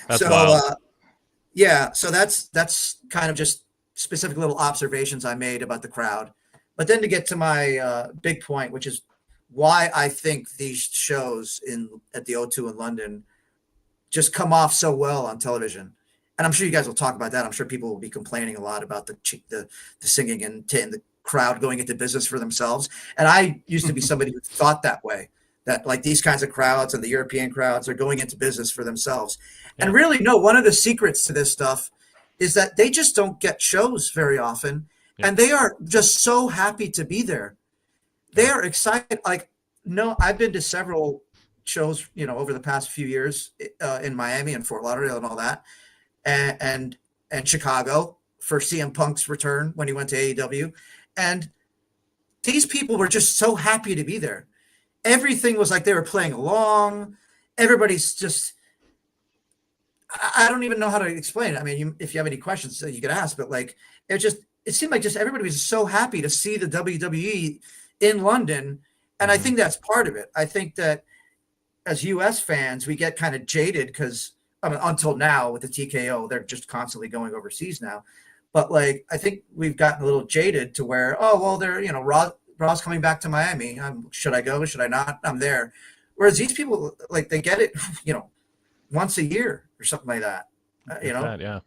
That's so, wild. So that's kind of just specific little observations I made about the crowd. But then to get to my big point, which is why I think these shows at the O2 in London just come off so well on television. And I'm sure you guys will talk about that. I'm sure people will be complaining a lot about the singing and the crowd going into business for themselves. And I used to be somebody who thought that way. That like these kinds of crowds and the European crowds are going into business for themselves. And really, no, one of the secrets to this stuff is that they just don't get shows very often. Yeah. And they are just so happy to be there. They are excited. Like, no, I've been to several shows, over the past few years in Miami and Fort Lauderdale and all that. And and Chicago for CM Punk's return when he went to AEW. And these people were just so happy to be there. Everything was like they were playing along. Everybody's just, I don't even know how to explain it. I mean, if you have any questions, you could ask, but like, it seemed like just everybody was so happy to see the WWE in London. And I think that's part of it. I think that as US fans, we get kind of jaded because until now with the TKO, they're just constantly going overseas now. But like, I think we've gotten a little jaded to where, oh, well, they're, Raw's coming back to Miami. Should I go? Should I not? I'm there. Whereas these people, like, they get it, once a year or something like that, Yeah.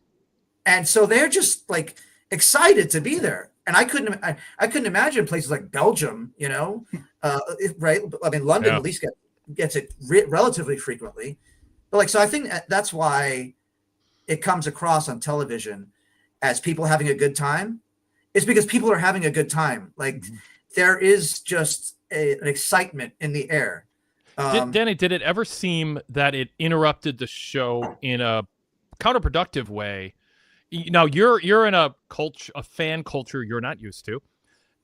And so they're just like excited to be there. And I couldn't imagine places like Belgium, right? I mean, London at least gets it relatively frequently. But like, so I think that's why it comes across on television as people having a good time. It's because people are having a good time. Like there is just an excitement in the air. Danny, did it ever seem that it interrupted the show in a counterproductive way? Now you're in a fan culture you're not used to,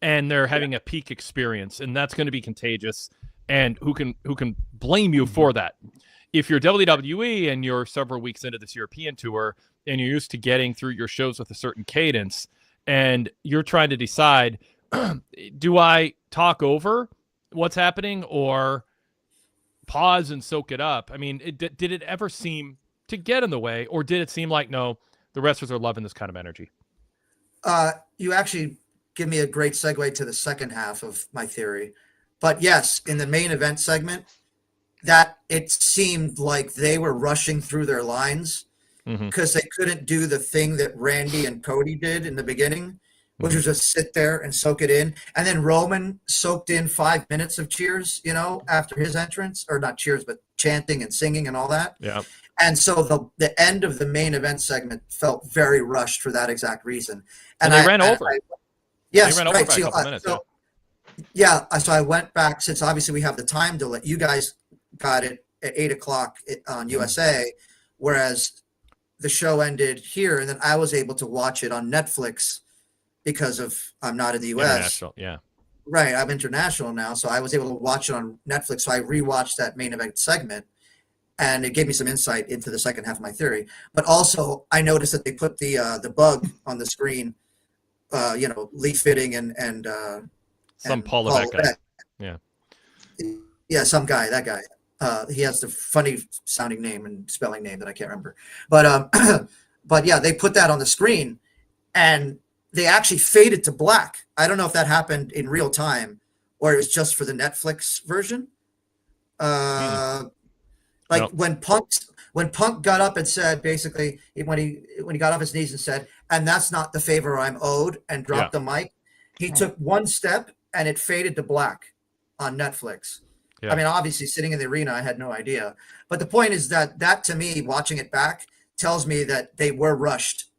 and they're having a peak experience, and that's going to be contagious. And who can blame you for that? If you're WWE and you're several weeks into this European tour and you're used to getting through your shows with a certain cadence, and you're trying to decide, do I talk over what's happening or pause and soak it up? I mean, did it ever seem to get in the way, or did it seem like, no, the wrestlers are loving this kind of energy? You actually give me a great segue to the second half of my theory. But yes, in the main event segment, that it seemed like they were rushing through their lines because they couldn't do the thing that Randy and Cody did in the beginning, which was just sit there and soak it in. And then Roman soaked in 5 minutes of cheers, after his entrance, or not cheers, but chanting and singing and all that. Yeah. And so the end of the main event segment felt very rushed for that exact reason. And they ran over. Yes, they ran over by a couple minutes. So I went back, since obviously we have the time delay. You guys got it at 8:00 on USA, whereas the show ended here, and then I was able to watch it on Netflix because I'm not in the US. International, yeah. Right, I'm international now, so I was able to watch it on Netflix. So I rewatched that main event segment, and it gave me some insight into the second half of my theory. But also, I noticed that they put the bug on the screen, Lee Fitting and some Paul Levesque guy. Yeah, that guy. He has the funny sounding name and spelling name that I can't remember. But but yeah, they put that on the screen, and they actually faded to black. I don't know if that happened in real time or it was just for the Netflix version. When Punk got up and said, basically, when he got off his knees and said, "And that's not the favor I'm owed," and dropped the mic, he took one step and it faded to black on Netflix. Yeah. I mean, obviously, sitting in the arena, I had no idea. But the point is that to me, watching it back, tells me that they were rushed.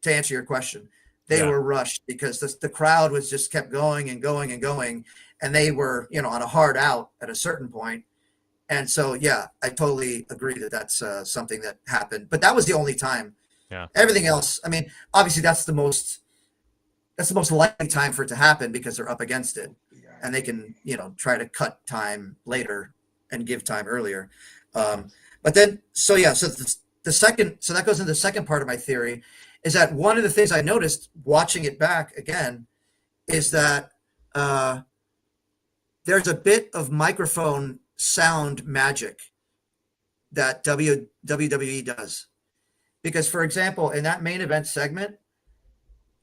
To answer your question, they were rushed because the crowd was just kept going and going and going, and they were, on a hard out at a certain point. And so, yeah, I totally agree that that's something that happened. But that was the only time. Yeah. Everything else, I mean, obviously, that's the most likely time for it to happen because they're up against it. And they can, try to cut time later and give time earlier. But then, so that goes into the second part of my theory, is that one of the things I noticed watching it back again is that there's a bit of microphone sound magic that WWE does. Because, for example, in that main event segment,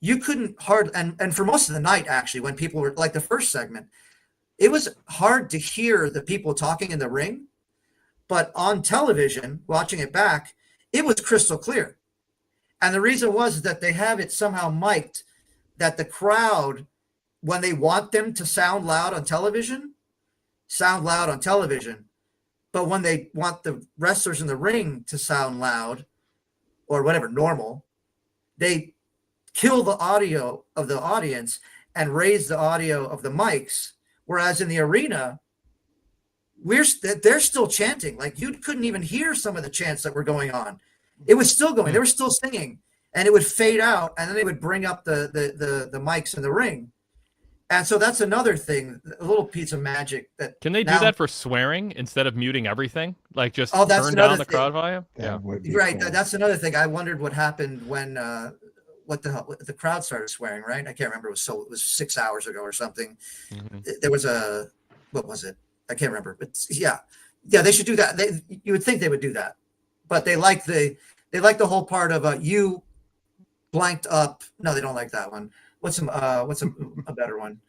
you couldn't and for most of the night, actually, when people were like the first segment, it was hard to hear the people talking in the ring. But on television, watching it back, it was crystal clear. And the reason was that they have it somehow mic'd that the crowd, when they want them to sound loud on television. But when they want the wrestlers in the ring to sound loud or whatever, normal, they kill the audio of the audience and raise the audio of the mics. Whereas in the arena, they're still chanting. Like, you couldn't even hear some of the chants that were going on. It was still going. They were still singing. and it would fade out, and then they would bring up the mics in the ring. And so that's another thing, a little piece of magic that Can they do that for swearing instead of muting everything? Like just turn down the crowd volume? That would be right. cool. That's another thing. I wondered what happened when what the hell, the crowd started swearing, right? I can't remember. It was 6 hours ago or something. There was what was it? I can't remember. But yeah, they should do that. You would think they would do that, but they like the whole part of you blanked up. No, they don't like that one. What's a better one?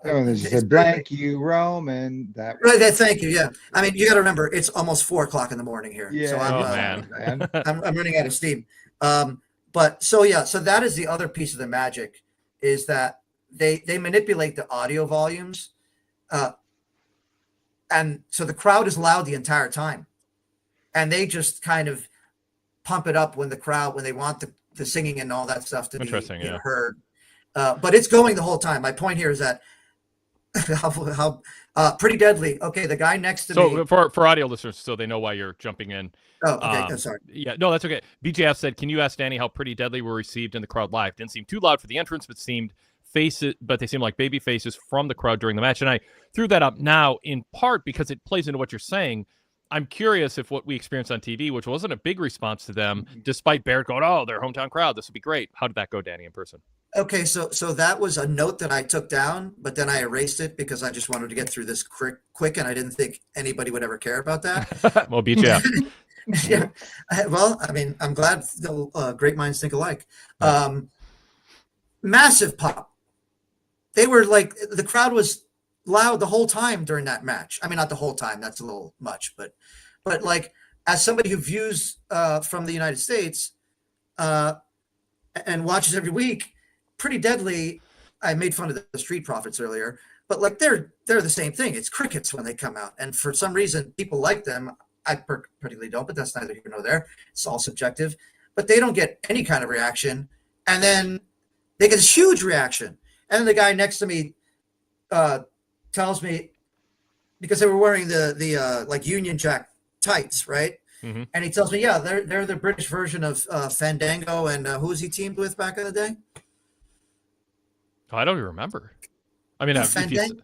There's a blank you Roman. That right. Thank you. Yeah. I mean, you got to remember, it's almost 4 o'clock in the morning here. Yeah. So Man. I'm running out of steam. But so that is the other piece of the magic, is that they manipulate the audio volumes, and so the crowd is loud the entire time, and they just kind of pump it up when they want the singing and all that stuff to be heard. But it's going the whole time. My point here is that how Pretty Deadly. Okay, the guy next to me. So for audio listeners, so they know why you're jumping in. Oh, okay. Sorry. Yeah, no, that's okay. BJF said, "Can you ask Danny how Pretty Deadly were received in the crowd live? Didn't seem too loud for the entrance, but they seemed like baby faces from the crowd during the match." And I threw that up now in part because it plays into what you're saying. I'm curious if what we experienced on TV, which wasn't a big response to them, despite Barrett going, "Oh, their hometown crowd, this would be great." How did that go, Danny, in person? Okay, so that was a note that I took down, but then I erased it because I just wanted to get through this quick, and I didn't think anybody would ever care about that. Well, BJF. Yeah. Well, I mean, I'm glad great minds think alike. Massive pop. They were like, the crowd was loud the whole time during that match. I mean, not the whole time. That's a little much, but like, as somebody who views from the United States and watches every week, Pretty Deadly. I made fun of the Street Profits earlier, but like they're the same thing. It's crickets when they come out, and for some reason people like them. I particularly don't, but that's neither here nor there. It's all subjective. But they don't get any kind of reaction, and then they get this huge reaction. And then the guy next to me tells me, because they were wearing the like Union Jack tights, right? Mm-hmm. And he tells me, yeah, they're the British version of Fandango, and who was he teamed with back in the day? Oh, I don't even remember. I mean, Fandango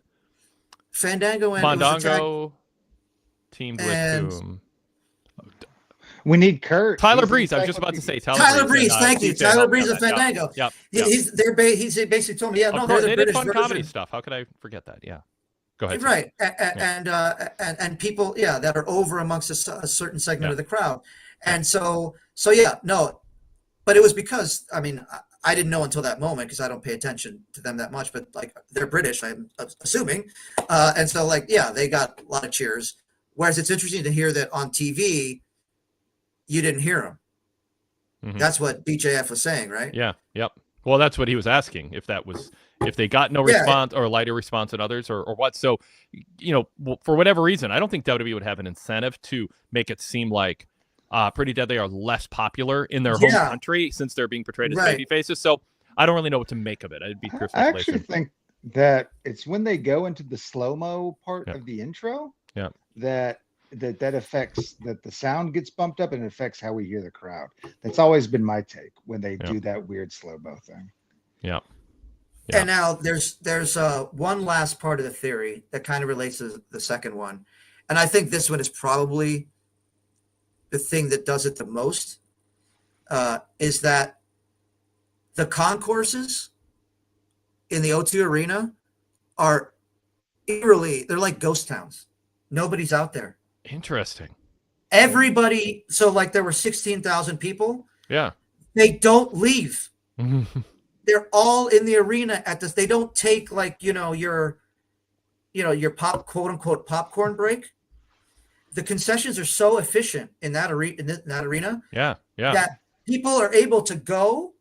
and Fandango teamed with whom? We need Kurt. Tyler Breeze. I was just about to say Tyler Breeze. Thank you, Tyler Breeze of Fandango. Yep. He's basically told me, yeah, no, they're the they British did fun version. comedy stuff. How could I forget that? Yeah. Go ahead. Right, and people, that are over amongst a certain segment of the crowd, and so no, but it was because, I mean, I didn't know until that moment because I don't pay attention to them that much, but like they're British, I'm assuming, and so like they got a lot of cheers. Whereas it's interesting to hear that on TV, you didn't hear them. Mm-hmm. That's what BJF was saying, right? Yeah. Yep. Well, that's what he was asking. If they got no response or a lighter response than others or what. So, for whatever reason, I don't think WWE would have an incentive to make it seem like Pretty Deadly are less popular in their home country since they're being portrayed as baby faces. So I don't really know what to make of it. I'd be pure I speculation. actually think that it's when they go into the slow-mo part of the intro that affects, that the sound gets bumped up and it affects how we hear the crowd. That's always been my take when they do that weird slow-mo thing. Yeah. And now there's one last part of the theory that kind of relates to the second one. And I think this one is probably the thing that does it the most, is that the concourses in the O2 Arena are eerily, they're like ghost towns. Nobody's out there. Interesting. Everybody, so like there were 16,000 people. Yeah. They don't leave. They're all in the arena at this. They don't take like, your quote unquote popcorn break. The concessions are so efficient in that arena. Yeah. That people are able to go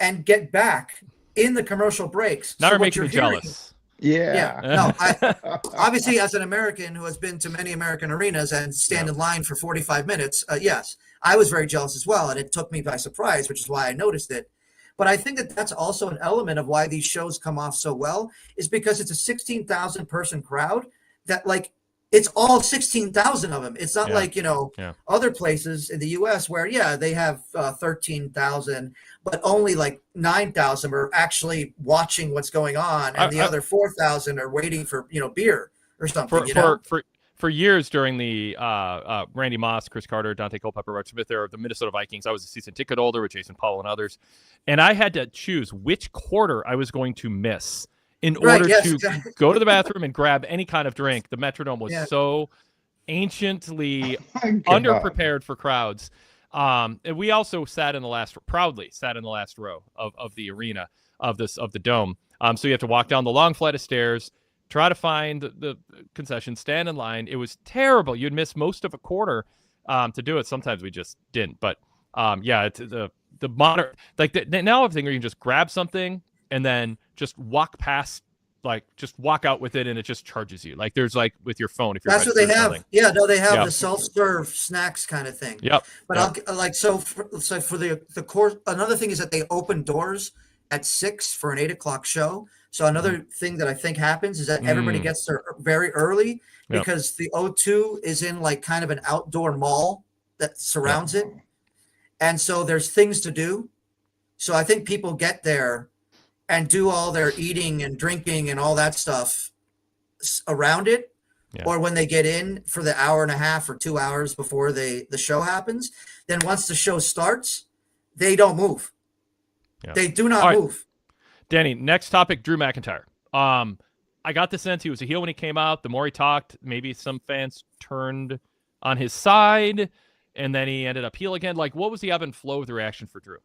and get back in the commercial breaks. Now you're making me jealous. Yeah. No, obviously, as an American who has been to many American arenas and stand in line for 45 minutes, yes, I was very jealous as well. And it took me by surprise, which is why I noticed it. But I think that that's also an element of why these shows come off so well, is because it's a 16,000 person crowd that, like, it's all 16,000 of them. It's not Yeah. like, Yeah. other places in the US where, they have 13,000, but only like 9,000 are actually watching what's going on. And the other 4,000 are waiting for, beer or something, For years during the Randy Moss, Chris Carter, Dante Culpepper, Rex Smith era of the Minnesota Vikings, I was a season ticket holder with Jason Powell and others, and I had to choose which quarter I was going to miss in order to go to the bathroom and grab any kind of drink. The Metrodome was so anciently underprepared for crowds. And we also proudly sat in the last row of the arena of the dome. So you have to walk down the long flight of stairs, try to find the concession, stand in line. It was terrible. You'd miss most of a quarter to do it. Sometimes we just didn't. But it's the modern, like now everything where you can just grab something and then just walk past, like just walk out with it, and it just charges you. Like there's like with your phone if you're. That's what they have. Something. Yeah, no, they have the self-serve snacks kind of thing. Yep. But so for the course, another thing is that they open doors at 6 for an 8 o'clock show. So another thing that I think happens is that everybody gets there very early because the O2 is in like kind of an outdoor mall that surrounds it. And so there's things to do. So I think people get there and do all their eating and drinking and all that stuff around it. Yeah. Or when they get in for the hour and a half or 2 hours before the show happens, then once the show starts, they don't move. Yeah. They do not move. Danny, next topic, Drew McIntyre. I got the sense he was a heel when he came out. The more he talked, maybe some fans turned on his side, and then he ended up heel again. Like, what was the ebb and flow of the reaction for Drew?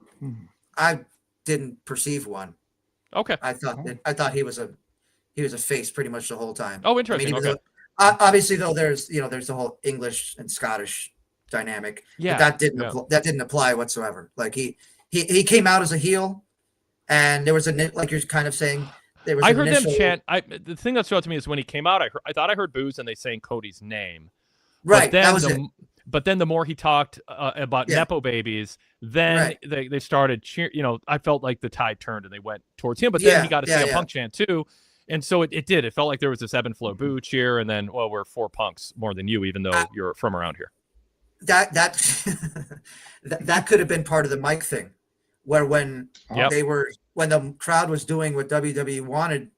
I didn't perceive one. Okay. I thought he was a face pretty much the whole time. Oh, interesting. I mean, obviously, though, there's the whole English and Scottish dynamic. Yeah. But that didn't apply whatsoever. Like he came out as a heel. And there was like you're kind of saying, there was. I heard them chant. The thing that stood out to me is when he came out, I thought I heard boos and they saying Cody's name. Right. But then that was it. But then the more he talked about Nepo babies, then they started cheer. I felt like the tide turned and they went towards him. But then he got a CM Punk chant too, and so it did. It felt like there was this ebb and flow boo cheer, and then we're 4 punks more than you, even though you're from around here. That could have been part of the mic thing. Where when the crowd was doing what WWE wanted,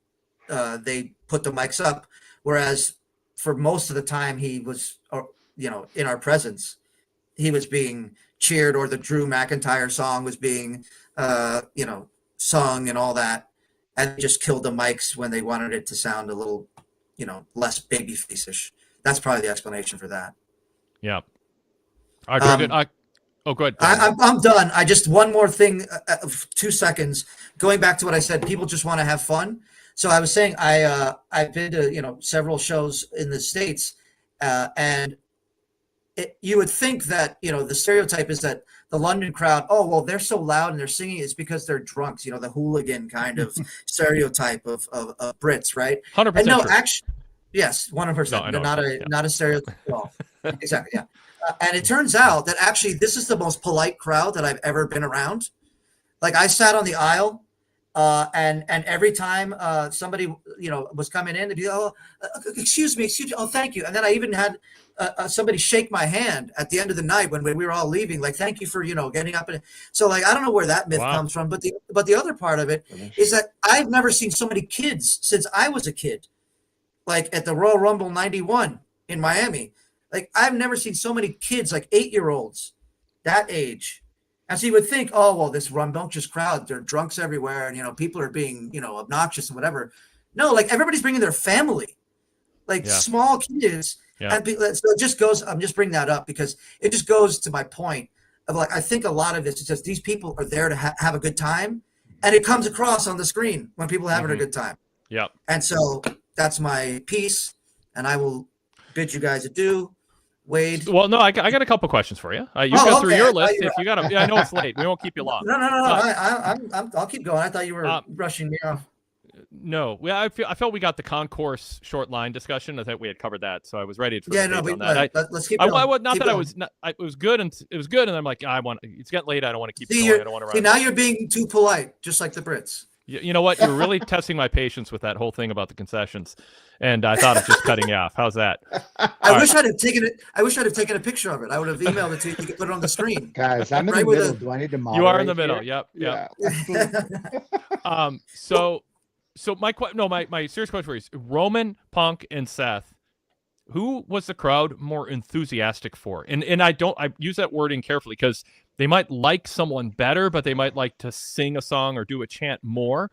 they put the mics up. Whereas for most of the time he was, in our presence, he was being cheered, or the Drew McIntyre song was being, sung and all that. And they just killed the mics when they wanted it to sound a little, less babyface-ish. That's probably the explanation for that. Yeah. All right, very good. Oh, go ahead. I'm done. I just one more thing, 2 seconds. Going back to what I said, people just want to have fun. So I was saying I've been to several shows in the States, and you would think that the stereotype is that the London crowd, oh well, they're so loud and they're singing, it's because they're drunks. The hooligan kind of stereotype of Brits, right? 100%. And no, actually, yes, 100%. No, not a stereotype at all. Exactly. Yeah. And it turns out that actually this is the most polite crowd that I've ever been around. Like I sat on the aisle, and every time somebody was coming in, they'd be, excuse me, oh thank you. And then I even had somebody shake my hand at the end of the night when we were all leaving, like thank you for getting up. And so like I don't know where that myth comes from, but the other part of it is that I've never seen so many kids since I was a kid, like at the Royal Rumble '91 in Miami. Like I've never seen so many kids, like 8-year-olds, that age. And so you would think, oh, well, this rambunctious crowd, they're drunks everywhere. And, people are being, obnoxious and whatever. No, like everybody's bringing their family, like small kids. Yeah. And so it just goes, I'm just bringing that up because it just goes to my point of like, I think a lot of this is just these people are there to have a good time. And it comes across on the screen when people are having a good time. Yeah. And so that's my piece. And I will bid you guys adieu. Wade. Well, no, I got a couple questions for you. You go through your list. If you got I know it's late. We won't keep you long. No. I'll keep going. I thought you were rushing me off. No, I felt we got the concourse short line discussion. I thought we had covered that, so I was ready for on that. Let's keep going. It was good, and and I'm like, it's getting late. I don't want to keep going. I don't want to run. See, now you're being too polite, just like the Brits. You know what? You're really testing my patience with that whole thing about the concessions, and I thought of just cutting you off. How's that? I wish I'd have taken it. I wish I'd have taken a picture of it. I would have emailed it to you. You could put it on the screen. Guys, I'm in Right the with middle. the- Do I need to moderate? You are in the middle. here? Yep. Yeah. So my serious question for you is Roman, Punk, and Seth. Who was the crowd more enthusiastic for? And I use that wording carefully because they might like someone better, but they might like to sing a song or do a chant more.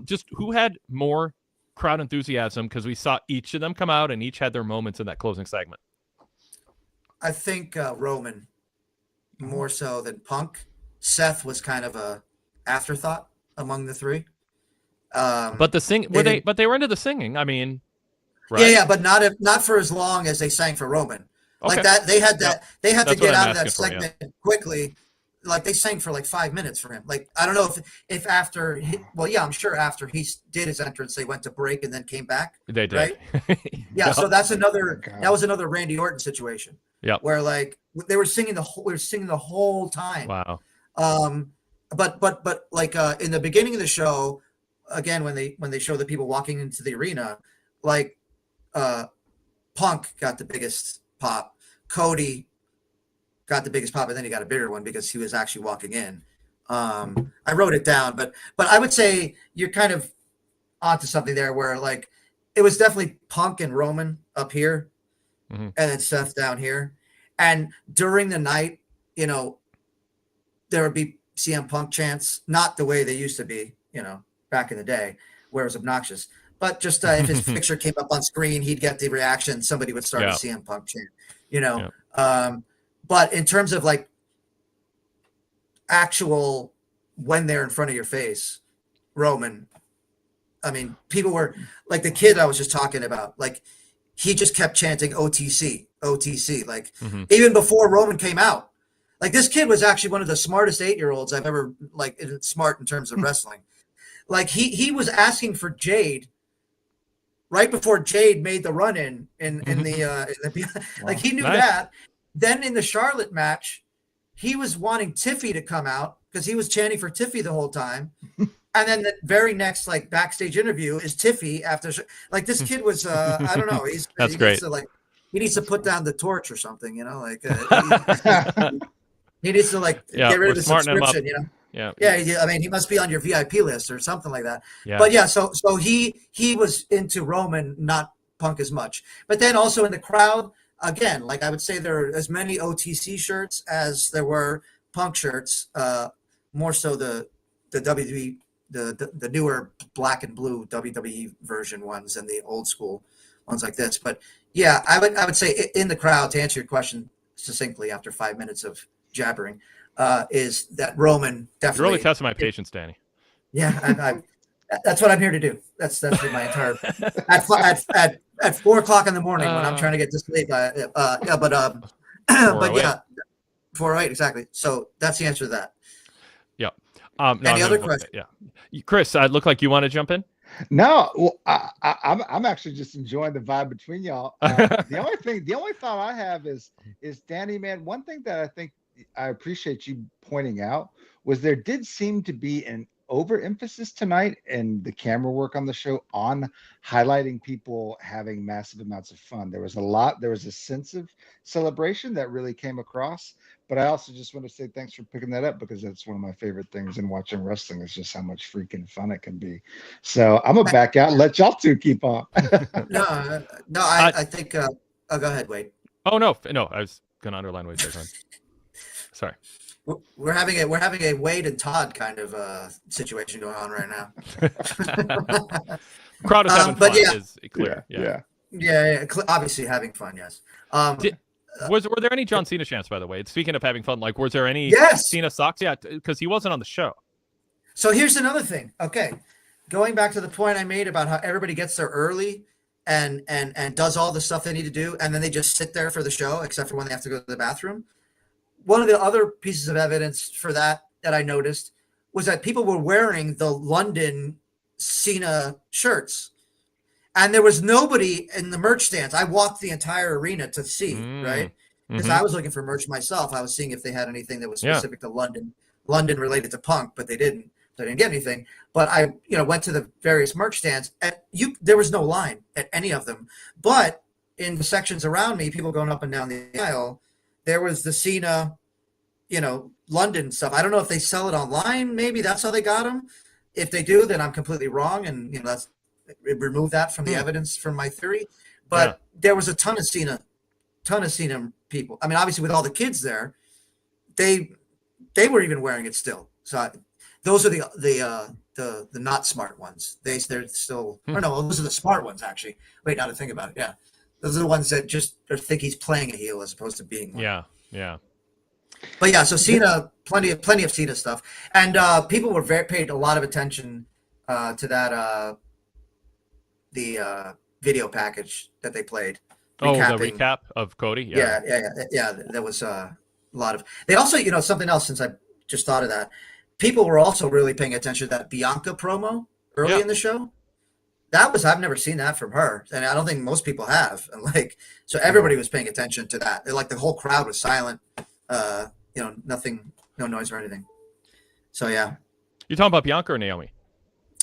Just who had more crowd enthusiasm, because we saw each of them come out and each had their moments in that closing segment. I think Roman more so than Punk. Seth was kind of a afterthought among the three. But they were into the singing. I mean, right? Yeah, but not for as long as they sang for Roman. Okay. Like that, they had that. They had to That's what get I'm out of that asking for, yeah. segment quickly. Like they sang for like 5 minutes for him. Like I don't know if after, I'm sure after he did his entrance, they went to break and then came back. They did. Right? Yeah. So that's another. God. That was another Randy Orton situation. Yeah. Where like they were singing the whole time. Wow. But like in the beginning of the show, again when they show the people walking into the arena, like Punk got the biggest pop, Cody got the biggest pop, and then he got a bigger one because he was actually walking in. I wrote it down, but I would say you're kind of onto something there where like it was definitely Punk and Roman up here, mm-hmm. and then Seth down here. And during the night, you know, there would be CM Punk chants, not the way they used to be, you know, back in the day, where it was obnoxious. But just if his picture came up on screen, he'd get the reaction. Somebody would start a CM Punk chant, you know. Yeah. But in terms of like actual when they're in front of your face, Roman, I mean, people were like the kid I was just talking about, like he just kept chanting OTC, like even before Roman came out. Like this kid was actually one of the smartest 8-year-olds I've ever smart in terms of wrestling. Like he was asking for Jade right before Jade made the run in the like he knew that. Then in the Charlotte match, he was wanting Tiffy to come out because he was chanting for Tiffy the whole time. And then the very next like backstage interview is Tiffy after like this kid was I don't know, That's great. He needs to put down the torch or something, you know, like he needs to like get rid of the subscription, you know. Yeah. I mean, he must be on your VIP list or something like that. Yeah. But yeah, so he was into Roman, not Punk as much. But then also in the crowd, again, like I would say there are as many OTC shirts as there were Punk shirts. More so the WWE, the newer black and blue WWE version ones and the old school ones like this. But yeah, I would say in the crowd, to answer your question succinctly after 5 minutes of jabbering, is that Roman definitely. You're really testing my patience, Danny. Yeah, that's what I'm here to do. That's my entire at 4 o'clock in the morning when I'm trying to get to sleep. But yeah, 4:08 exactly. So that's the answer to that. Yeah. Any other question? Yeah, Chris, I look like you want to jump in. No, well, I'm actually just enjoying the vibe between y'all. The only thought I have is Danny, man. One thing that I think I appreciate you pointing out was there did seem to be an overemphasis tonight and the camera work on the show on highlighting people having massive amounts of fun. There was a sense of celebration that really came across. But I also just want to say thanks for picking that up because that's one of my favorite things in watching wrestling is just how much freaking fun it can be. So I'm gonna back out and let y'all two keep on. I think. Go ahead, Wade. Oh no, I was gonna underline what you said. Sorry. We're having a Wade and Todd kind of situation going on right now. Crowd is having fun. Is clear. Yeah. Obviously having fun. Yes. Were there any John Cena chants, by the way? Speaking of having fun, like was there any Cena socks? Yeah, because he wasn't on the show. So here's another thing. Okay, going back to the point I made about how everybody gets there early and does all the stuff they need to do, and then they just sit there for the show, except for when they have to go to the bathroom. One of the other pieces of evidence for that I noticed was that people were wearing the London Cena shirts. And there was nobody in the merch stands. I walked the entire arena to see, right? Because I was looking for merch myself. I was seeing if they had anything that was specific to London related to Punk, but they didn't. so I didn't get anything. But I, went to the various merch stands, and there was no line at any of them. But in the sections around me, people going up and down the aisle, there was the Cena, London stuff. I don't know if they sell it online. Maybe that's how they got them. If they do, then I'm completely wrong, and let's remove that from the evidence from my theory. But there was a ton of Cena people. I mean, obviously with all the kids there, they were even wearing it still. So those are the not smart ones. They're still, or no, those are the smart ones actually. Wait, now to think about it, yeah, those are the ones that just think he's playing a heel as opposed to being one. Yeah. But yeah, so Cena, plenty of Cena stuff, and people were paid a lot of attention to that the video package that they played. The recap of Cody. Yeah. That was a lot of. They also, something else. Since I just thought of that, people were also really paying attention to that Bianca promo early in the show. I've never seen that from her, and I don't think most people have. And so everybody was paying attention to that. The whole crowd was silent. Nothing, no noise or anything. So yeah. You're talking about Bianca or Naomi?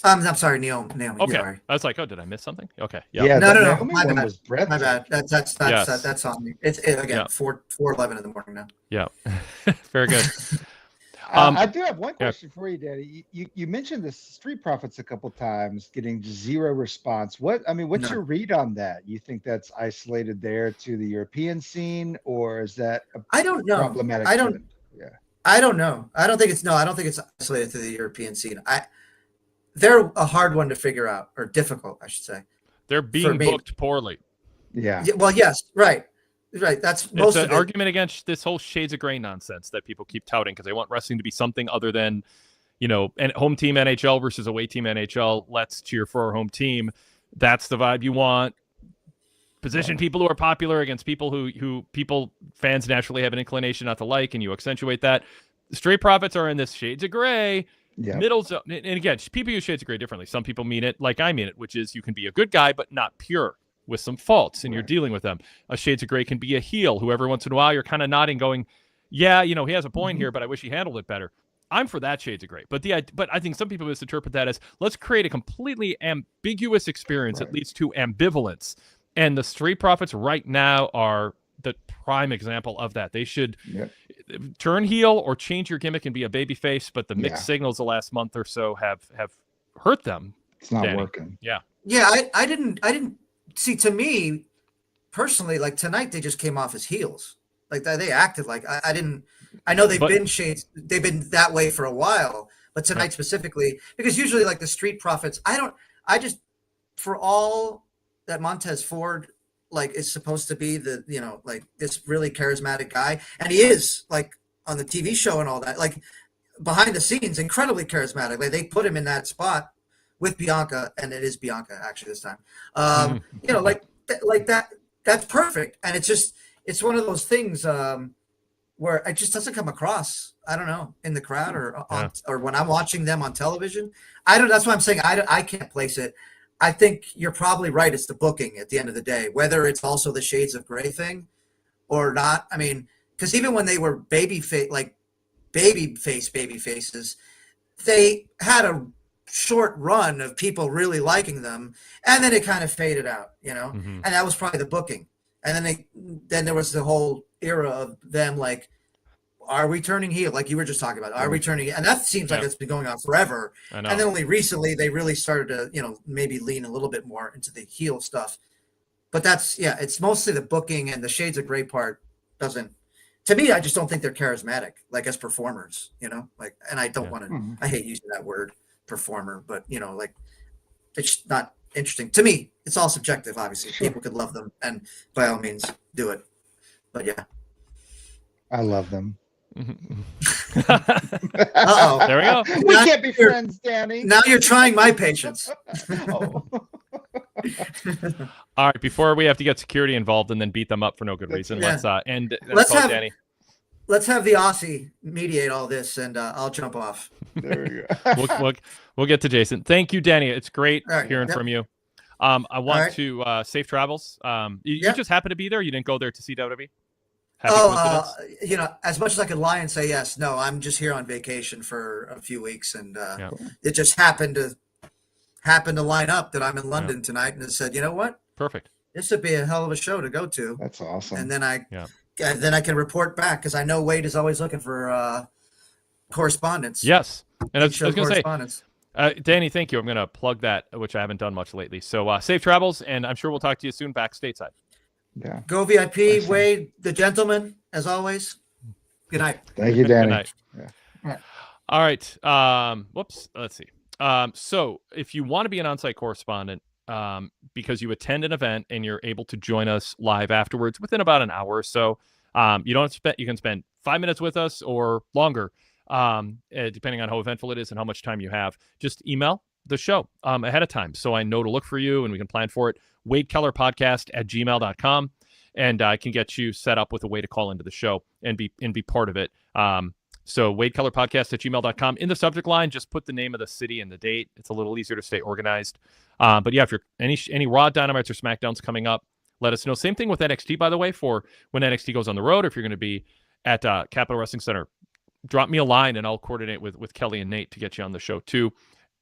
I'm sorry, Naomi. Okay. Sorry. I was like, oh, did I miss something? Okay. Yeah. No. My bad. My bad. That's on me. It's again 4:11 in the morning now. Yeah. Very good. I do have one question for you, Danny. You mentioned the Street Profits a couple times, getting zero response. What's your read on that? You think that's isolated there to the European scene, or is that I don't know. Problematic? I don't know. I don't think it's isolated to the European scene. They're a hard one to figure out, or difficult, I should say. They're being booked poorly. Yeah. Well, yes, right. That's most it's of an argument against this whole shades of gray nonsense that people keep touting because they want wrestling to be something other than, and home team NHL versus away team NHL. Let's cheer for our home team. That's the vibe you want. Position people who are popular against people who fans naturally have an inclination not to like, and you accentuate that. The Street Profits are in this shades of gray. Yeah. Middle zone. And again, people use shades of gray differently. Some people mean it like I mean it, which is you can be a good guy but not pure, with some faults, and you're dealing with them. A shades of gray can be a heel who every once in a while you're kind of nodding going, yeah, he has a point here, but I wish he handled it better. I'm for that shades of gray. But I think some people misinterpret that as let's create a completely ambiguous experience that leads to ambivalence. And the Street Profits right now are the prime example of that. They should turn heel or change your gimmick and be a babyface, but the mixed signals the last month or so have hurt them. It's not working. Yeah, I didn't see. To me personally, tonight they just came off as heels. They acted like I know they've been that way for a while, but tonight specifically, because usually the Street Profits, for all that Montez Ford is supposed to be the this really charismatic guy, and he is on the TV show and all that, behind the scenes incredibly charismatic. They put him in that spot with Bianca, and it is Bianca actually this time. That's perfect, and it's one of those things where it just doesn't come across. I don't know, in the crowd or when I'm watching them on television. That's why I'm saying I can't place it. I think you're probably right. It's the booking at the end of the day, whether it's also the shades of gray thing or not. I mean, because even when they were baby faces, they had a short run of people really liking them, and then it kind of faded out, and that was probably the booking. And then there was the whole era of them are we turning heel? Like you were just talking about, are we turning? And that seems like it's been going on forever. And then only recently they really started to, maybe lean a little bit more into the heel stuff. But it's mostly the booking, and the shades of gray part doesn't. To me, I just don't think they're charismatic, as performers, and I don't want to. I hate using that word, performer, but it's not interesting to me. It's all subjective, obviously. People could love them, and by all means, do it. But yeah, I love them. Uh-oh. There we go. We can't be friends, Danny. Now you're trying my patience. All right, before we have to get security involved and then beat them up for no good reason, let's end. Let's have Danny. Let's have the Aussie mediate all this, and I'll jump off. There we go. We'll get to Jason. Thank you, Danny. It's great hearing from you. I want to safe travels. You just happen to be there. You didn't go there to see WWE. Happy coincidence? You know, as much as I could lie and say yes, no, I'm just here on vacation for a few weeks, and Yeah. it just happened to line up that I'm in London tonight, and it said, you know what, Perfect. this would be a hell of a show to go to, That's awesome. and then I Yeah. then I can report back because I know Wade is always looking for correspondence. Yes. And I was Show going to say, correspondence. Danny, thank you. I'm going to plug that, which I haven't done much lately. So safe travels, and I'm sure we'll talk to you soon back stateside. Yeah. Go VIP, Excellent. Wade, the gentleman, as always. Good night. Thank you, Danny. Good night. Yeah. All right. Whoops. Let's see. So if you want to be an on-site correspondent, because you attend an event and you're able to join us live afterwards within about an hour or so, you can spend 5 minutes with us or longer, depending on how eventful it is and how much time you have. Just email the show ahead of time so I know to look for you and we can plan for it. WadeKellerPodcast@gmail.com, and I can get you set up with a way to call into the show and be part of it. So WadeKellerPodcast@gmail.com. In the subject line, just put the name of the city and the date. It's a little easier to stay organized. But yeah, if you're any Raw, Dynamites, or Smackdowns coming up, let us know. Same thing with NXT, by the way, for when NXT goes on the road. If you're going to be at Capital Wrestling Center, drop me a line and I'll coordinate with Kelly and Nate to get you on the show too.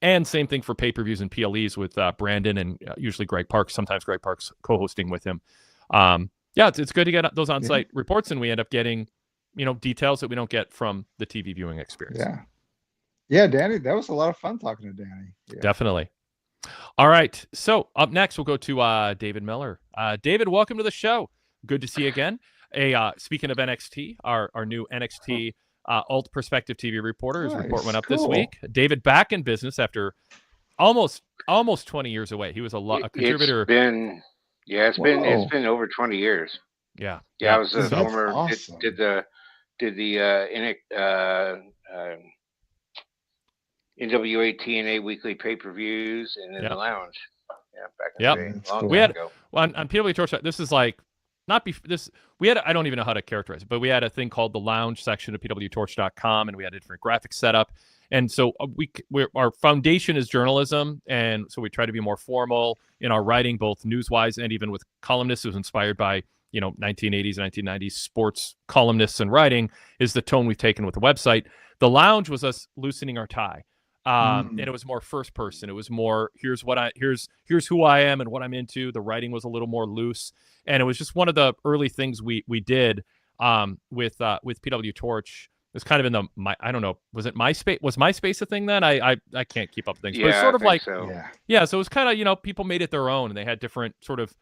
And same thing for pay-per-views and PLEs with Brandon and usually Greg Parks. Sometimes Greg Parks co-hosting with him. Yeah, it's good to get those on-site reports, and we end up getting, details that we don't get from the TV viewing experience. Yeah, Danny, that was a lot of fun talking to Danny. Yeah. Definitely. All right. So up next, we'll go to David Miller. David, welcome to the show. Good to see you again. Speaking of NXT, our new NXT Alt Perspective TV reporter. His report went up this week. David back in business after almost 20 years away. He was a contributor. It's been over 20 years. Yeah. I was a That's former awesome. did the NWA TNA weekly pay-per-views and in the lounge. Yeah, back in the day. Long time ago. On PWTorch, this is like we had, I don't even know how to characterize it, but we had a thing called the lounge section of PWTorch.com, and we had a different graphic setup. And so our foundation is journalism, and so we try to be more formal in our writing, both news-wise and even with columnists. It was inspired by 1980s, 1990s sports columnists and writing is the tone we've taken with the website. The lounge was us loosening our tie, and it was more first person. It was more here's who I am and what I'm into. The writing was a little more loose, and it was just one of the early things we did with PWTorch. It was kind of in I don't know, was it MySpace? Was MySpace a thing then? I can't keep up with things. But it's sort of like so. So it was kind of, people made it their own, and they had different sort of,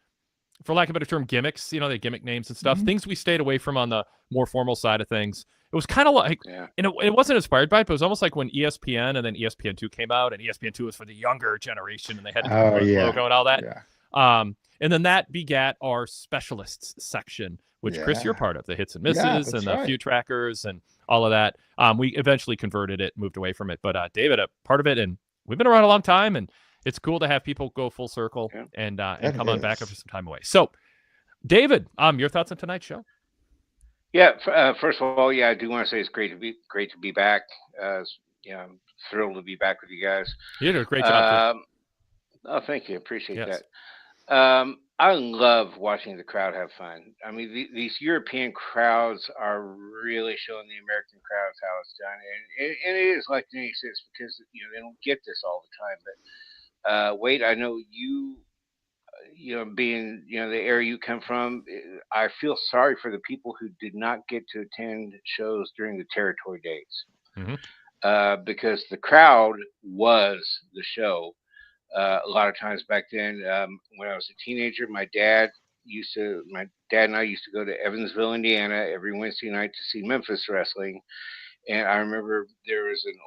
for lack of a better term, gimmicks, they gimmick names and stuff, things we stayed away from on the more formal side of things. It was kind of like, and it wasn't inspired by it, but it was almost like when ESPN and then ESPN2 came out, and ESPN2 was for the younger generation, and they had a logo and all that. And then that begat our specialists section, which Chris, you're part of, the hits and misses and the few trackers and all of that. We eventually converted it, moved away from it, but David, a part of it, and we've been around a long time, and it's cool to have people go full circle and come on back after some time away. So, David, your thoughts on tonight's show? Yeah, first of all, I do want to say it's great to be back. I'm thrilled to be back with you guys. You did a great job. Oh, thank you. Appreciate that. I love watching the crowd have fun. I mean, these European crowds are really showing the American crowds how it's done, and it is like Denny says, because they don't get this all the time. But Wade, I know you being the area you come from, I feel sorry for the people who did not get to attend shows during the territory dates, because the crowd was the show. A lot of times back then, when I was a teenager, my dad and I used to go to Evansville, Indiana, every Wednesday night to see Memphis wrestling. And I remember there was and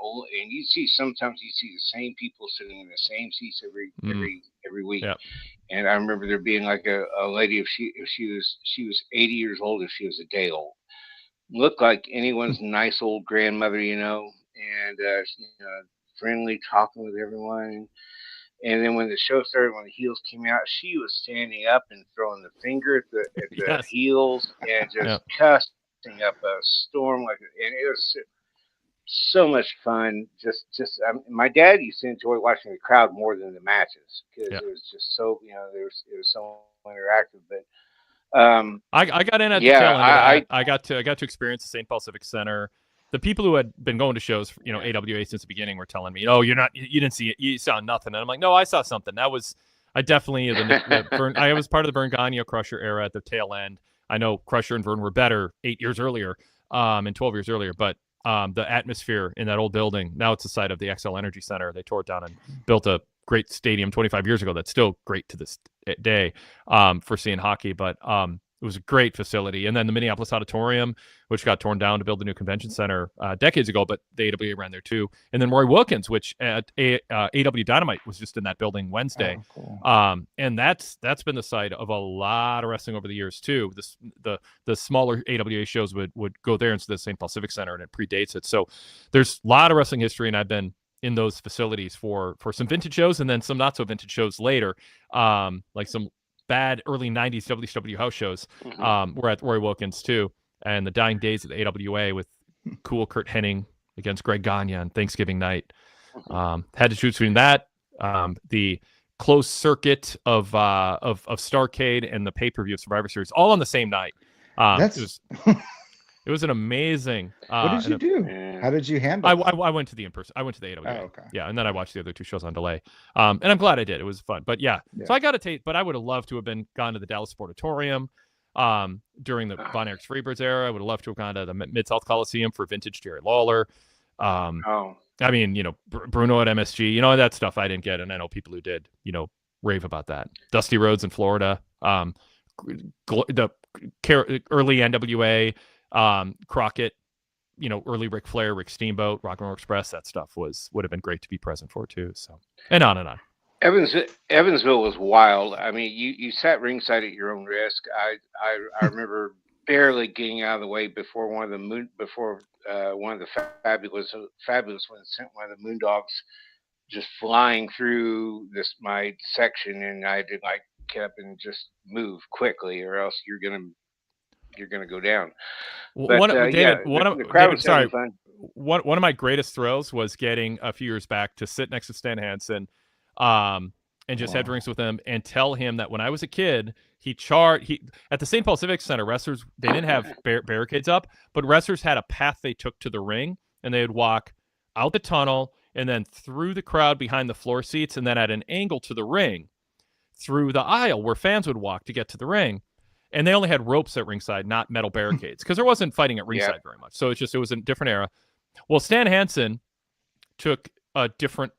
sometimes you see the same people sitting in the same seats every week. Yep. And I remember there being like a lady, if she was 80 years old, if she was a day old, looked like anyone's nice old grandmother, and friendly, talking with everyone. And then when the show started, when the heels came out, she was standing up and throwing the finger at the heels and just cussing up a storm and it was so much fun. My dad used to enjoy watching the crowd more than the matches because it was just so it was so interactive. But I got in at the Yeah, tail end of that. I got to experience the St. Paul Civic Center. The people who had been going to shows, AWA since the beginning were telling me, "Oh, you didn't see it. You saw nothing." And I'm like, "No, I saw something." I definitely I was part of the Vern Gagne Crusher era at the tail end. I know Crusher and Vern were better 8 years earlier, and 12 years earlier, but the atmosphere in that old building, now it's the site of the XL Energy Center. They tore it down and built a great stadium 25 years ago that's still great to this day for seeing hockey. But it was a great facility. And then the Minneapolis Auditorium, which got torn down to build a new convention center decades ago, but the AWA ran there too. And then Roy Wilkins, which at AW Dynamite was just in that building Wednesday. Oh, cool. And that's been the site of a lot of wrestling over the years too. The smaller AWA shows would go there into the St. Paul Civic Center, and it predates it. So there's a lot of wrestling history, and I've been in those facilities for some vintage shows and then some not so vintage shows later, like some bad early 90s WCW house shows. We're at Roy Wilkins too, and the dying days of the AWA with cool Kurt Hennig against Greg Gagne on Thanksgiving night. Had to choose between that, the closed circuit of Starrcade, and the pay-per-view of Survivor Series, all on the same night. It was an amazing. What did you do? How did you handle it? I went to the in-person. I went to the AWA. Oh, okay. Yeah, and then I watched the other two shows on delay. And I'm glad I did. It was fun. But yeah. So I got to take. But I would have loved to have gone to the Dallas Sportatorium during the Von Erichs Freebirds era. I would have loved to have gone to the Mid-South Coliseum for vintage Jerry Lawler. I mean, Bruno at MSG. That stuff I didn't get, and I know people who did. Rave about that. Dusty Rhodes in Florida. The early NWA. Crockett, early Ric Flair, Rick Steamboat, Rock and Roll Express, that stuff would have been great to be present for too. So, and on and on. Evansville was wild. I mean, you sat ringside at your own risk. I remember barely getting out of the way before one of the fabulous ones sent one of the Moondogs just flying through my section, and I had to get up and just move quickly, or else you're gonna go down. But, one of my greatest thrills was getting a few years back to sit next to Stan Hansen, and just have drinks with him and tell him that when I was a kid, at the St. Paul Civic Center, wrestlers, they didn't have barricades up, but wrestlers had a path they took to the ring, and they would walk out the tunnel and then through the crowd behind the floor seats, and then at an angle to the ring through the aisle where fans would walk to get to the ring. And they only had ropes at ringside, not metal barricades, because there wasn't fighting at ringside very much. So it was a different era. Well, Stan Hansen took a different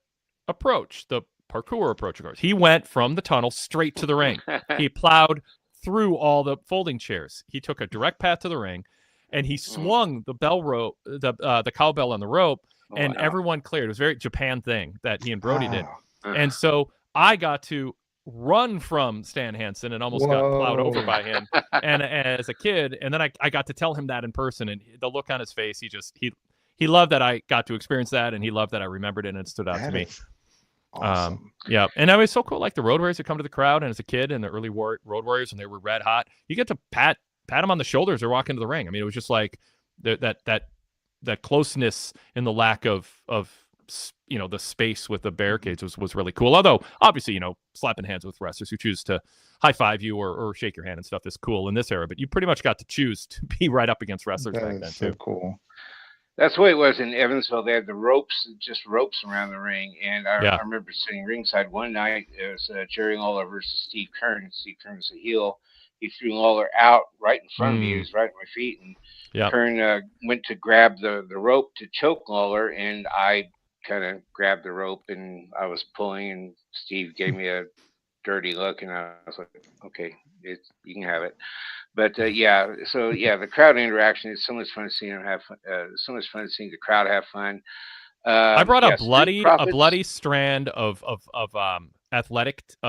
approach, the parkour approach, of course. He went from the tunnel straight to the ring. He plowed through all the folding chairs. He took a direct path to the ring, and he swung the bell rope, the cowbell on the rope, and everyone cleared. It was a very Japan thing that he and Brody did. And so I got to run from Stan Hansen and almost got plowed over by him and as a kid, and then I got to tell him that in person, and the look on his face, he loved that I got to experience that, and he loved that I remembered it, and it stood out to me. Awesome. And it was so cool, like the Road Warriors would come to the crowd, and as a kid, and the early Road Warriors, and they were red hot, you get to pat them on the shoulders or walk into the ring. I mean, it was just like that closeness and the lack of the space with the barricades was really cool. Although obviously, slapping hands with wrestlers who choose to high five you or shake your hand and stuff is cool in this era, but you pretty much got to choose to be right up against wrestlers back then too. Cool. That's the way it was in Evansville. They had the ropes around the ring, and I remember sitting ringside one night. It was Jerry Lawler versus Steve Keirn. Steve Keirn was a heel. He threw Lawler out right in front of me. He was right at my feet, and Keirn went to grab the rope to choke Lawler, and I kind of grabbed the rope, and I was pulling, and Steve gave me a dirty look, and I was like, okay, you can have it. But the crowd interaction is so much fun seeing them have fun. So much fun seeing the crowd have fun. I brought a bloody strand of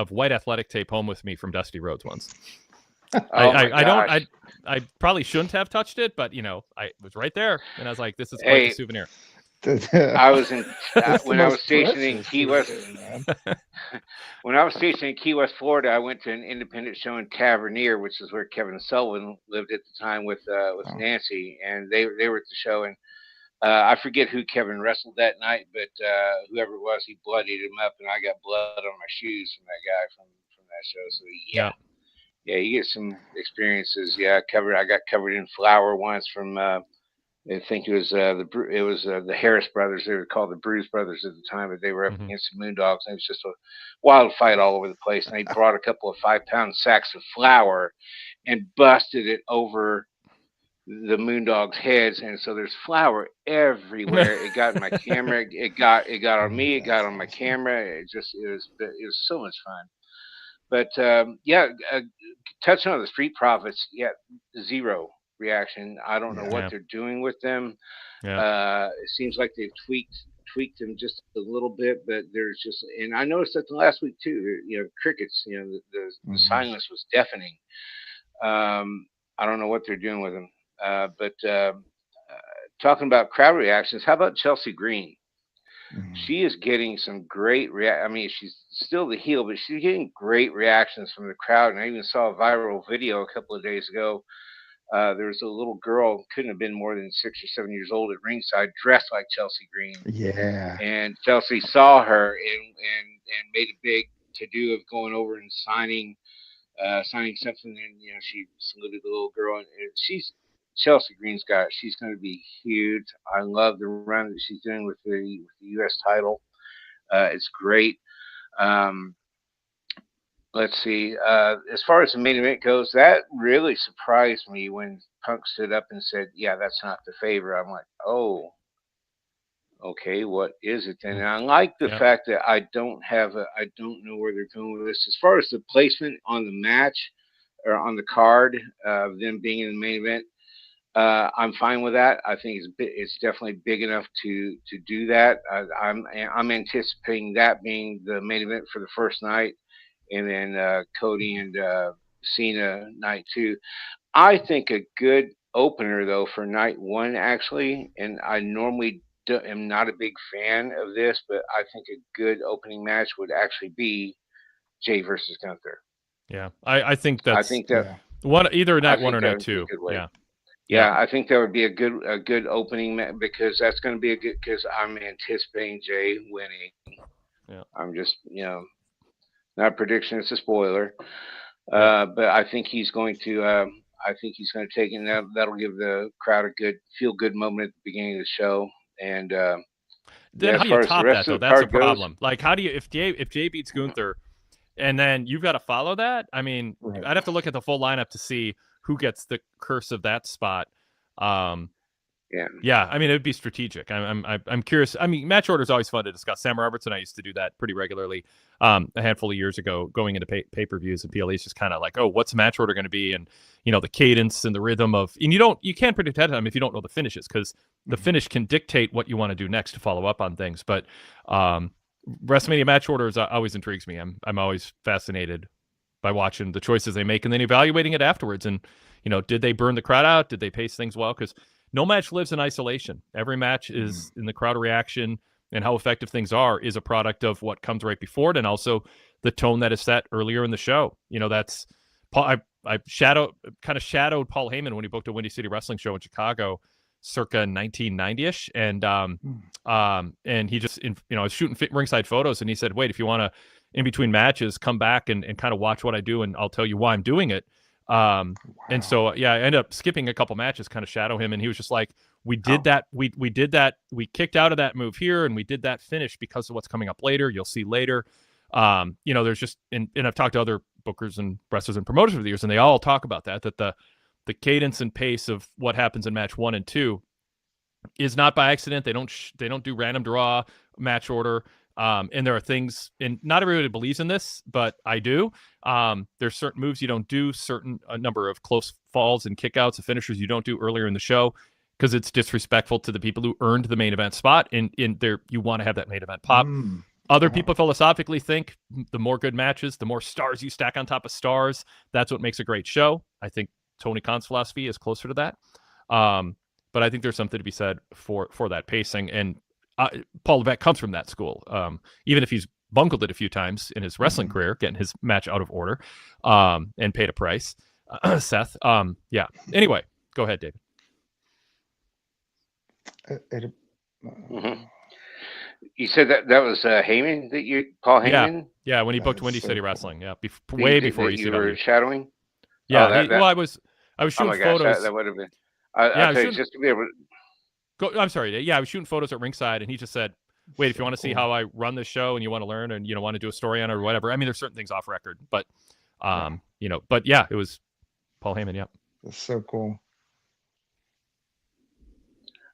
white athletic tape home with me from Dusty Rhodes once. I probably shouldn't have touched it, but I was right there, and I was like, this is quite a souvenir. I was when I was stationed in Key West. When I was stationed in Key West, Florida, I went to an independent show in Tavernier, which is where Kevin Sullivan lived at the time with Nancy, and they were at the show, and I forget who Kevin wrestled that night, but whoever it was, he bloodied him up, and I got blood on my shoes from that guy from that show. So Yeah, you get some experiences. Yeah, I got covered in flour once from. I think it was the Harris brothers. They were called the Bruise brothers at the time, but they were up against the Moondogs, and it was just a wild fight all over the place. And they brought a couple of 5-pound sacks of flour and busted it over the Moondogs' heads, and so there's flour everywhere. It got in my camera. It got on me. It got on my camera. It was so much fun. But touching on the Street Profits, zero reaction. I don't know what they're doing with them. It seems like they've tweaked them just a little bit, but there's just, and I noticed that the last week too. Crickets. The silence was deafening. I don't know what they're doing with them. But talking about crowd reactions, how about Chelsea Green? She is getting some great I mean, she's still the heel, but she's getting great reactions from the crowd. And I even saw a viral video a couple of days ago. There was a little girl, couldn't have been more than 6 or 7 years old, at ringside, dressed like Chelsea Green. Yeah. And Chelsea saw her and made a big to-do of going over and signing something. And she saluted the little girl, and Chelsea Green's she's going to be huge. I love the run that she's doing with the U.S. title. It's great. Let's see. As far as the main event goes, that really surprised me when Punk stood up and said, "Yeah, that's not the favorite." I'm like, "Oh, okay, what is it then?" And I like the fact that I don't know where they're going with this. As far as the placement on the match or on the card, them being in the main event, I'm fine with that. I think it's definitely big enough to do that. I'm anticipating that being the main event for the first night, and then Cody and Cena night 2. I think a good opener though for night 1 actually, and I normally am not a big fan of this, but I think a good opening match would actually be Jay versus Gunther. Yeah, I think that one, either night 1 or night 2. Yeah, I think that would be a good opening because that's going to be a good, because I'm anticipating Jay winning. Yeah, I'm just not a prediction; it's a spoiler. But I think he's going to. I think he's going to take it. That'll give the crowd a good feel-good moment at the beginning of the show. And then how do you top that though? That's a problem. Like, how do you if Jay beats Gunther, and then you've got to follow that? I mean, I'd have to look at the full lineup to see who gets the curse of that spot. Yeah. I mean, it would be strategic. I'm curious. I mean, match order is always fun to discuss. Sam Roberts and I used to do that pretty regularly a handful of years ago, going into pay-per-views, and PLE's just kind of like, oh, what's the match order going to be? And the cadence and the rhythm of, and you can't predict ahead of time if you don't know the finishes, because the finish can dictate what you want to do next to follow up on things. But WrestleMania match orders always intrigues me. I'm always fascinated by watching the choices they make and then evaluating it afterwards. And, did they burn the crowd out? Did they pace things well? Because no match lives in isolation. Every match is in the crowd reaction, and how effective things are is a product of what comes right before it, and also the tone that is set earlier in the show. That's Paul. I shadowed Paul Heyman when he booked a Windy City Wrestling show in Chicago circa 1990-ish. And he just, I was shooting ringside photos, and he said, "Wait, if you want to, in between matches, come back and kind of watch what I do, and I'll tell you why I'm doing it." And so, I ended up skipping a couple matches, kind of shadow him. And he was just like, we did that. We did that. We kicked out of that move here, and we did that finish because of what's coming up later. You'll see later. There's just, and I've talked to other bookers and wrestlers and promoters over the years, and they all talk about that the cadence and pace of what happens in match 1 and 2 is not by accident. They don't do random draw match order. And there are things, and not everybody believes in this, but I do. There's certain moves you don't do, a number of close falls and kickouts and finishers you don't do earlier in the show, because it's disrespectful to the people who earned the main event spot. And in there, you want to have that main event pop. Other people philosophically think the more good matches, the more stars you stack on top of stars, that's what makes a great show. I think Tony Khan's philosophy is closer to that. But I think there's something to be said for that pacing. And Paul Levesque comes from that school, even if he's bungled it a few times in his wrestling career, getting his match out of order, and paid a price. Seth, Anyway, go ahead, David. You said that was Heyman Paul Heyman? Yeah, when he booked Windy City Wrestling. Yeah, way before you were ECW. shadowing. Yeah. that, Well, I was oh shooting my gosh, photos. that would have been. Yeah, I I was tell you, shooting- just to be able to. I'm sorry. Yeah, I was shooting photos at ringside, and he just said, "Wait, if you want to see how I run this show and you want to learn and want to do a story on it or whatever." I mean, there's certain things off record, but but yeah, it was Paul Heyman. Yep. That's so cool.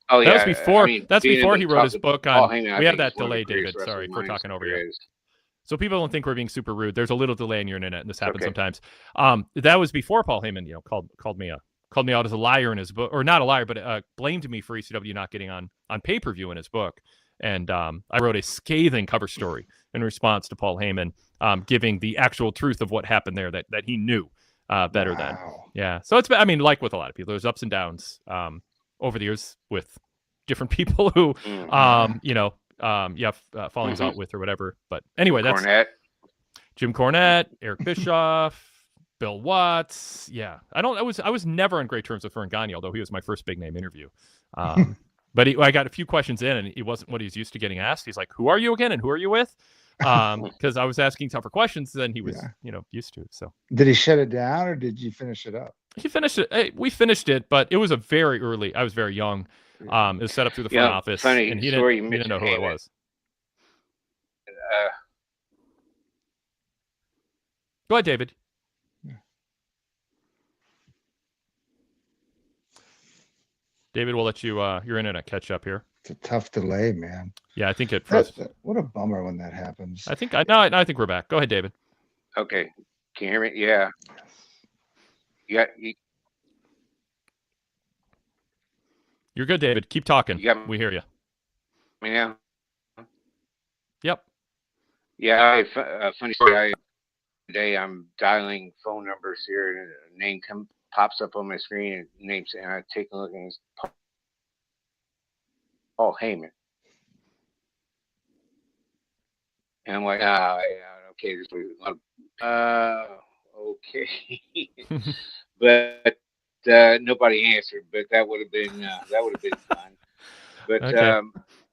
Oh yeah, That was before. I mean, that's being before able he to wrote talk his to book Paul on. Heyman, I We have think that he's one of the delay, greatest David. Sorry wrestling for minds talking over there you. is. So people don't think we're being super rude. There's a little delay in your internet, and this happens okay. sometimes. That was before Paul Heyman, called me out as a liar in his book, or not a liar, but blamed me for ECW not getting on pay-per-view in his book. And I wrote a scathing cover story in response to Paul Heyman, giving the actual truth of what happened there that he knew better than. Yeah. So it's, I mean, like with a lot of people, there's ups and downs over the years with different people who, fallings out with or whatever. But anyway, that's Jim Cornette, Eric Bischoff, Bill Watts. Yeah. I was never on great terms with Vern Gagne, although he was my first big name interview. But I got a few questions in, and he wasn't what he's used to getting asked. He's like, "Who are you again, and who are you with?" Because I was asking tougher questions than he was, used to. So, did he shut it down, or did you finish it up? He finished it. We finished it, but it was a very early. I was very young. It was set up through the front office, funny and he story, didn't know who I was. Go ahead, David. David, we'll let you your internet catch up here. It's a tough delay, man. Yeah, I think it. What a bummer when that happens. I think I think we're back. Go ahead, David. Okay, can you hear me? Yeah. You're good, David. Keep talking. We hear you. Yeah. Yep. Yeah. Funny story. Today I'm dialing phone numbers here, and a name pops up on my screen, and I take a look, and it's Paul Heyman. And I'm like, okay, okay. But nobody answered. But that would have been fun. But okay.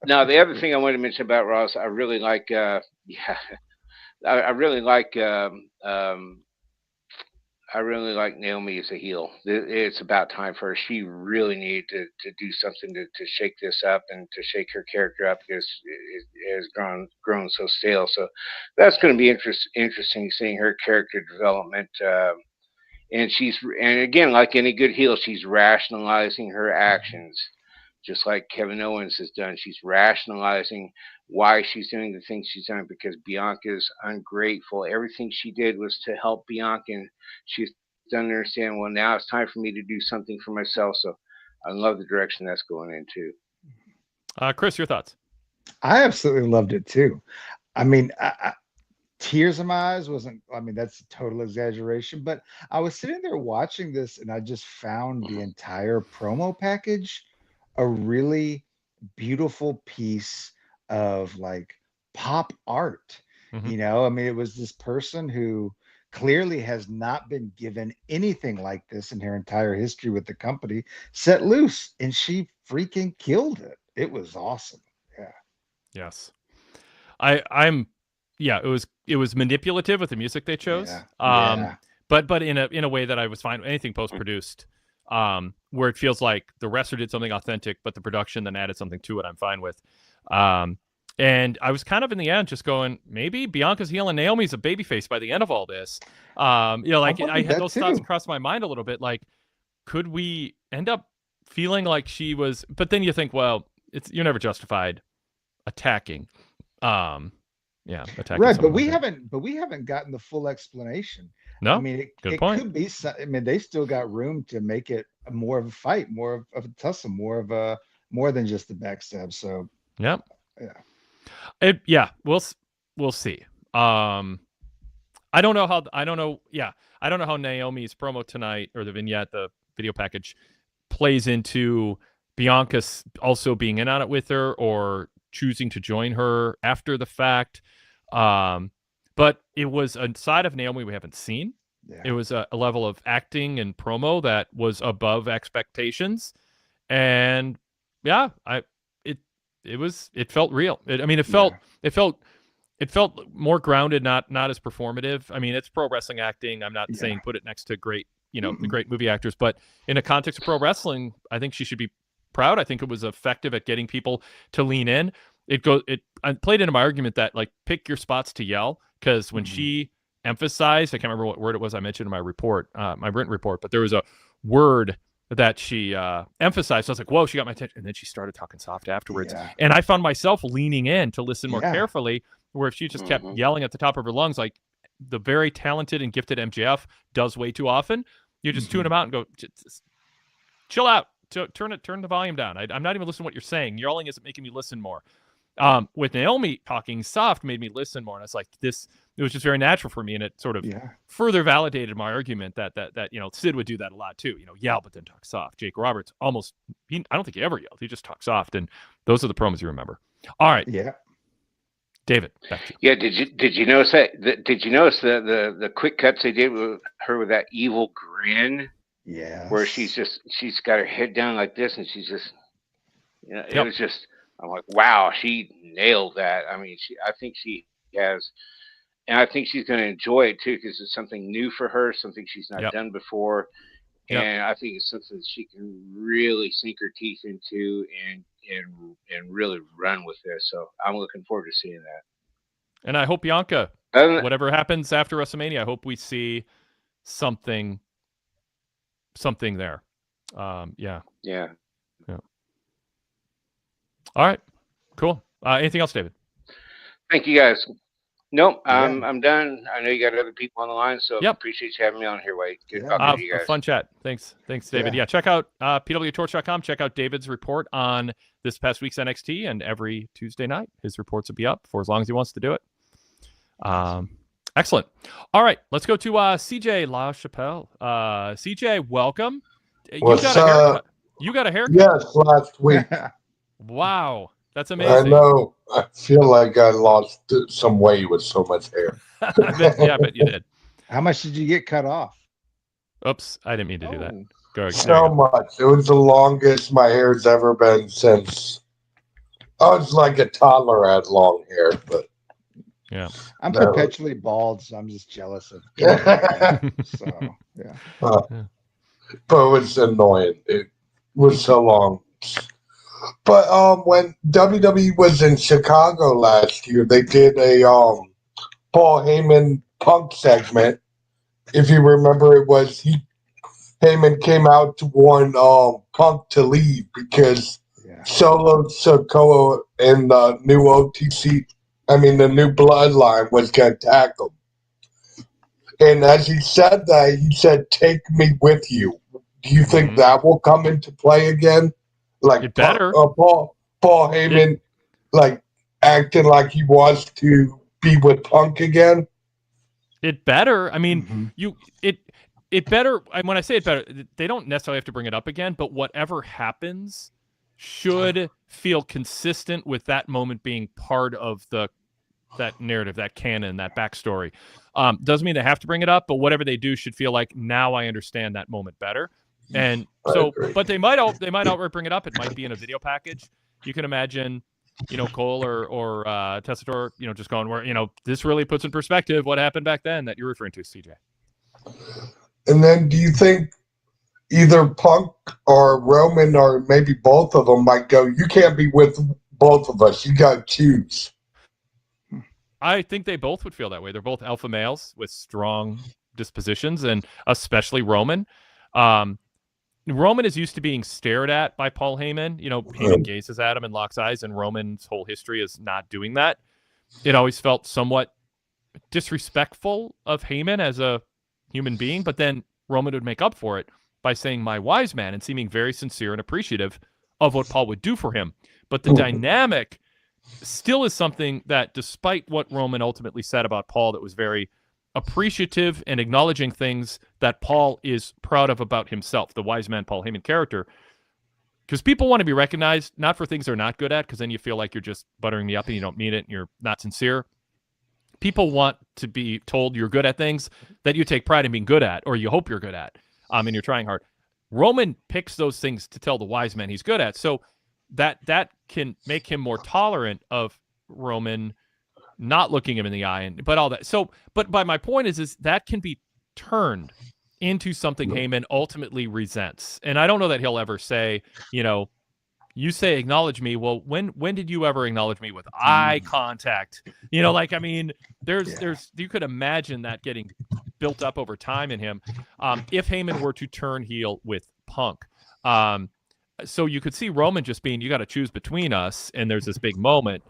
Now the other thing I wanted to mention about Ross, I really like. I really like. I really like Naomi as a heel. It's about time for her. She really needed to do something to shake this up and to shake her character up, because it has grown so stale. So that's going to be interesting seeing her character development. And again, like any good heel, she's rationalizing her actions, just like Kevin Owens has done. She's rationalizing why she's doing the things she's done, because Bianca's ungrateful. Everything she did was to help Bianca, and she's done to understand, well, now it's time for me to do something for myself. So I love the direction that's going into. Chris, your thoughts? I absolutely loved it too. I mean, tears in my eyes wasn't, I mean, that's a total exaggeration, but I was sitting there watching this, and I just found the entire promo package a really beautiful piece of like pop art. I mean, it was this person who clearly has not been given anything like this in her entire history with the company, set loose, and she freaking killed it. It was awesome. Yeah. Yes. It was manipulative with the music they chose. But in a way that I was fine. Anything post-produced, where it feels like the wrestler did something authentic, but the production then added something to it, I'm fine with. And I was kind of in the end just going, maybe Bianca's heel and Naomi's a babyface by the end of all this. I had those thoughts across my mind a little bit. Like, could we end up feeling like she was? But then you think, well, you're never justified attacking. Attacking. Right, but we haven't gotten the full explanation. No, I mean, it point. Could be. I mean, they still got room to make it more of a fight, more of a tussle, more than just the backstab. So yeah. We'll see. I don't know how Naomi's promo tonight, or the vignette, the video package, plays into Bianca also being in on it with her, or choosing to join her after the fact. But it was a side of Naomi we haven't seen. Yeah. It was a level of acting and promo that was above expectations. And yeah, it felt real. It felt more grounded, not as performative. I mean, it's pro wrestling acting. I'm not saying put it next to great, the great movie actors. But in a context of pro wrestling, I think she should be proud. I think it was effective at getting people to lean in. I played into my argument that like pick your spots to yell, because when she emphasized, I can't remember what word it was I mentioned in my report, my written report, but there was a word that she emphasized. So I was like, whoa, she got my attention. And then she started talking soft afterwards. Yeah. And I found myself leaning in to listen more carefully, where if she just kept yelling at the top of her lungs, like the very talented and gifted MJF does way too often, you just tune them out and go, just chill out, turn the volume down. I'm not even listening to what you're saying. Yelling isn't making me listen more. With Naomi talking soft made me listen more. And it's like it was just very natural for me. And it sort of further validated my argument that Sid would do that a lot too, yell, but then talk soft. Jake Roberts I don't think he ever yelled. He just talked soft. And those are the promos you remember. All right. Yeah. David, back to you. Yeah. Did you notice that? Did you notice the quick cuts they did with her with that evil grin? Yeah. Where she's got her head down like this, and she's just, it was just, I'm like, wow, she nailed that. I mean, I think she has, and I think she's going to enjoy it too, because it's something new for her, something she's not done before. And I think it's something she can really sink her teeth into and really run with this. So I'm looking forward to seeing that. And I hope Bianca, whatever happens after WrestleMania, I hope we see something there. Yeah. All right, cool. Anything else, David? Thank you, guys. Nope, I'm done. I know you got other people on the line, so appreciate you having me on here, Wade. Good talking to you guys. Fun chat. Thanks, David. Yeah, check out PWTorch.com. Check out David's report on this past week's NXT, and every Tuesday night, his reports will be up for as long as he wants to do it. Excellent. All right, let's go to CJ LaChapelle. CJ, welcome. What's up? You got a haircut? Yes, last week. Wow, that's amazing. I know. I feel like I lost some weight with so much hair. I bet you did. How much did you get cut off? Oops, I didn't mean to do that. Go so much. It was the longest my hair's ever been since I was like a toddler. I had long hair, but yeah, I'm perpetually bald, so I'm just jealous of it. So but it was annoying. It was so long. But when WWE was in Chicago last year, they did a Paul Heyman Punk segment. If you remember, it was Heyman came out to warn Punk to leave because Solo Sikoa and the new the new Bloodline was going to attack him. And as he said that, he said, "Take me with you." Do you think that will come into play again? Like it better. Paul Heyman, like acting like he wants to be with Punk again. It better. I mean, it better. And when I say it better, they don't necessarily have to bring it up again. But whatever happens should feel consistent with that moment being part of that narrative, that canon, that backstory. Doesn't mean they have to bring it up, but whatever they do should feel like, now I understand that moment better. And so, but they might outright bring it up. It might be in a video package. You can imagine, Cole or Tessitore, just going where, this really puts in perspective what happened back then that you're referring to, CJ. And then do you think either Punk or Roman or maybe both of them might go, you can't be with both of us. You got to choose. I think they both would feel that way. They're both alpha males with strong dispositions, and especially Roman. Roman is used to being stared at by Paul Heyman. Heyman gazes at him and locks eyes, and Roman's whole history is not doing that. It always felt somewhat disrespectful of Heyman as a human being, but then Roman would make up for it by saying, "my wise man," and seeming very sincere and appreciative of what Paul would do for him. But the dynamic still is something that, despite what Roman ultimately said about Paul, that was very appreciative and acknowledging things that Paul is proud of about himself, the wise man Paul Heyman character. Because people want to be recognized, not for things they're not good at, because then you feel like you're just buttering me up and you don't mean it and you're not sincere. People want to be told you're good at things that you take pride in being good at, or you hope you're good at, and you're trying hard. Roman picks those things to tell the wise man he's good at, so that can make him more tolerant of Roman not looking him in the eye, but all that. So, but my point is that can be turned into something Heyman ultimately resents. And I don't know that he'll ever say, you say acknowledge me. Well, when did you ever acknowledge me with eye contact? Like, I mean, there's you could imagine that getting built up over time in him. If Heyman were to turn heel with Punk. So you could see Roman just being, you got to choose between us, and there's this big moment.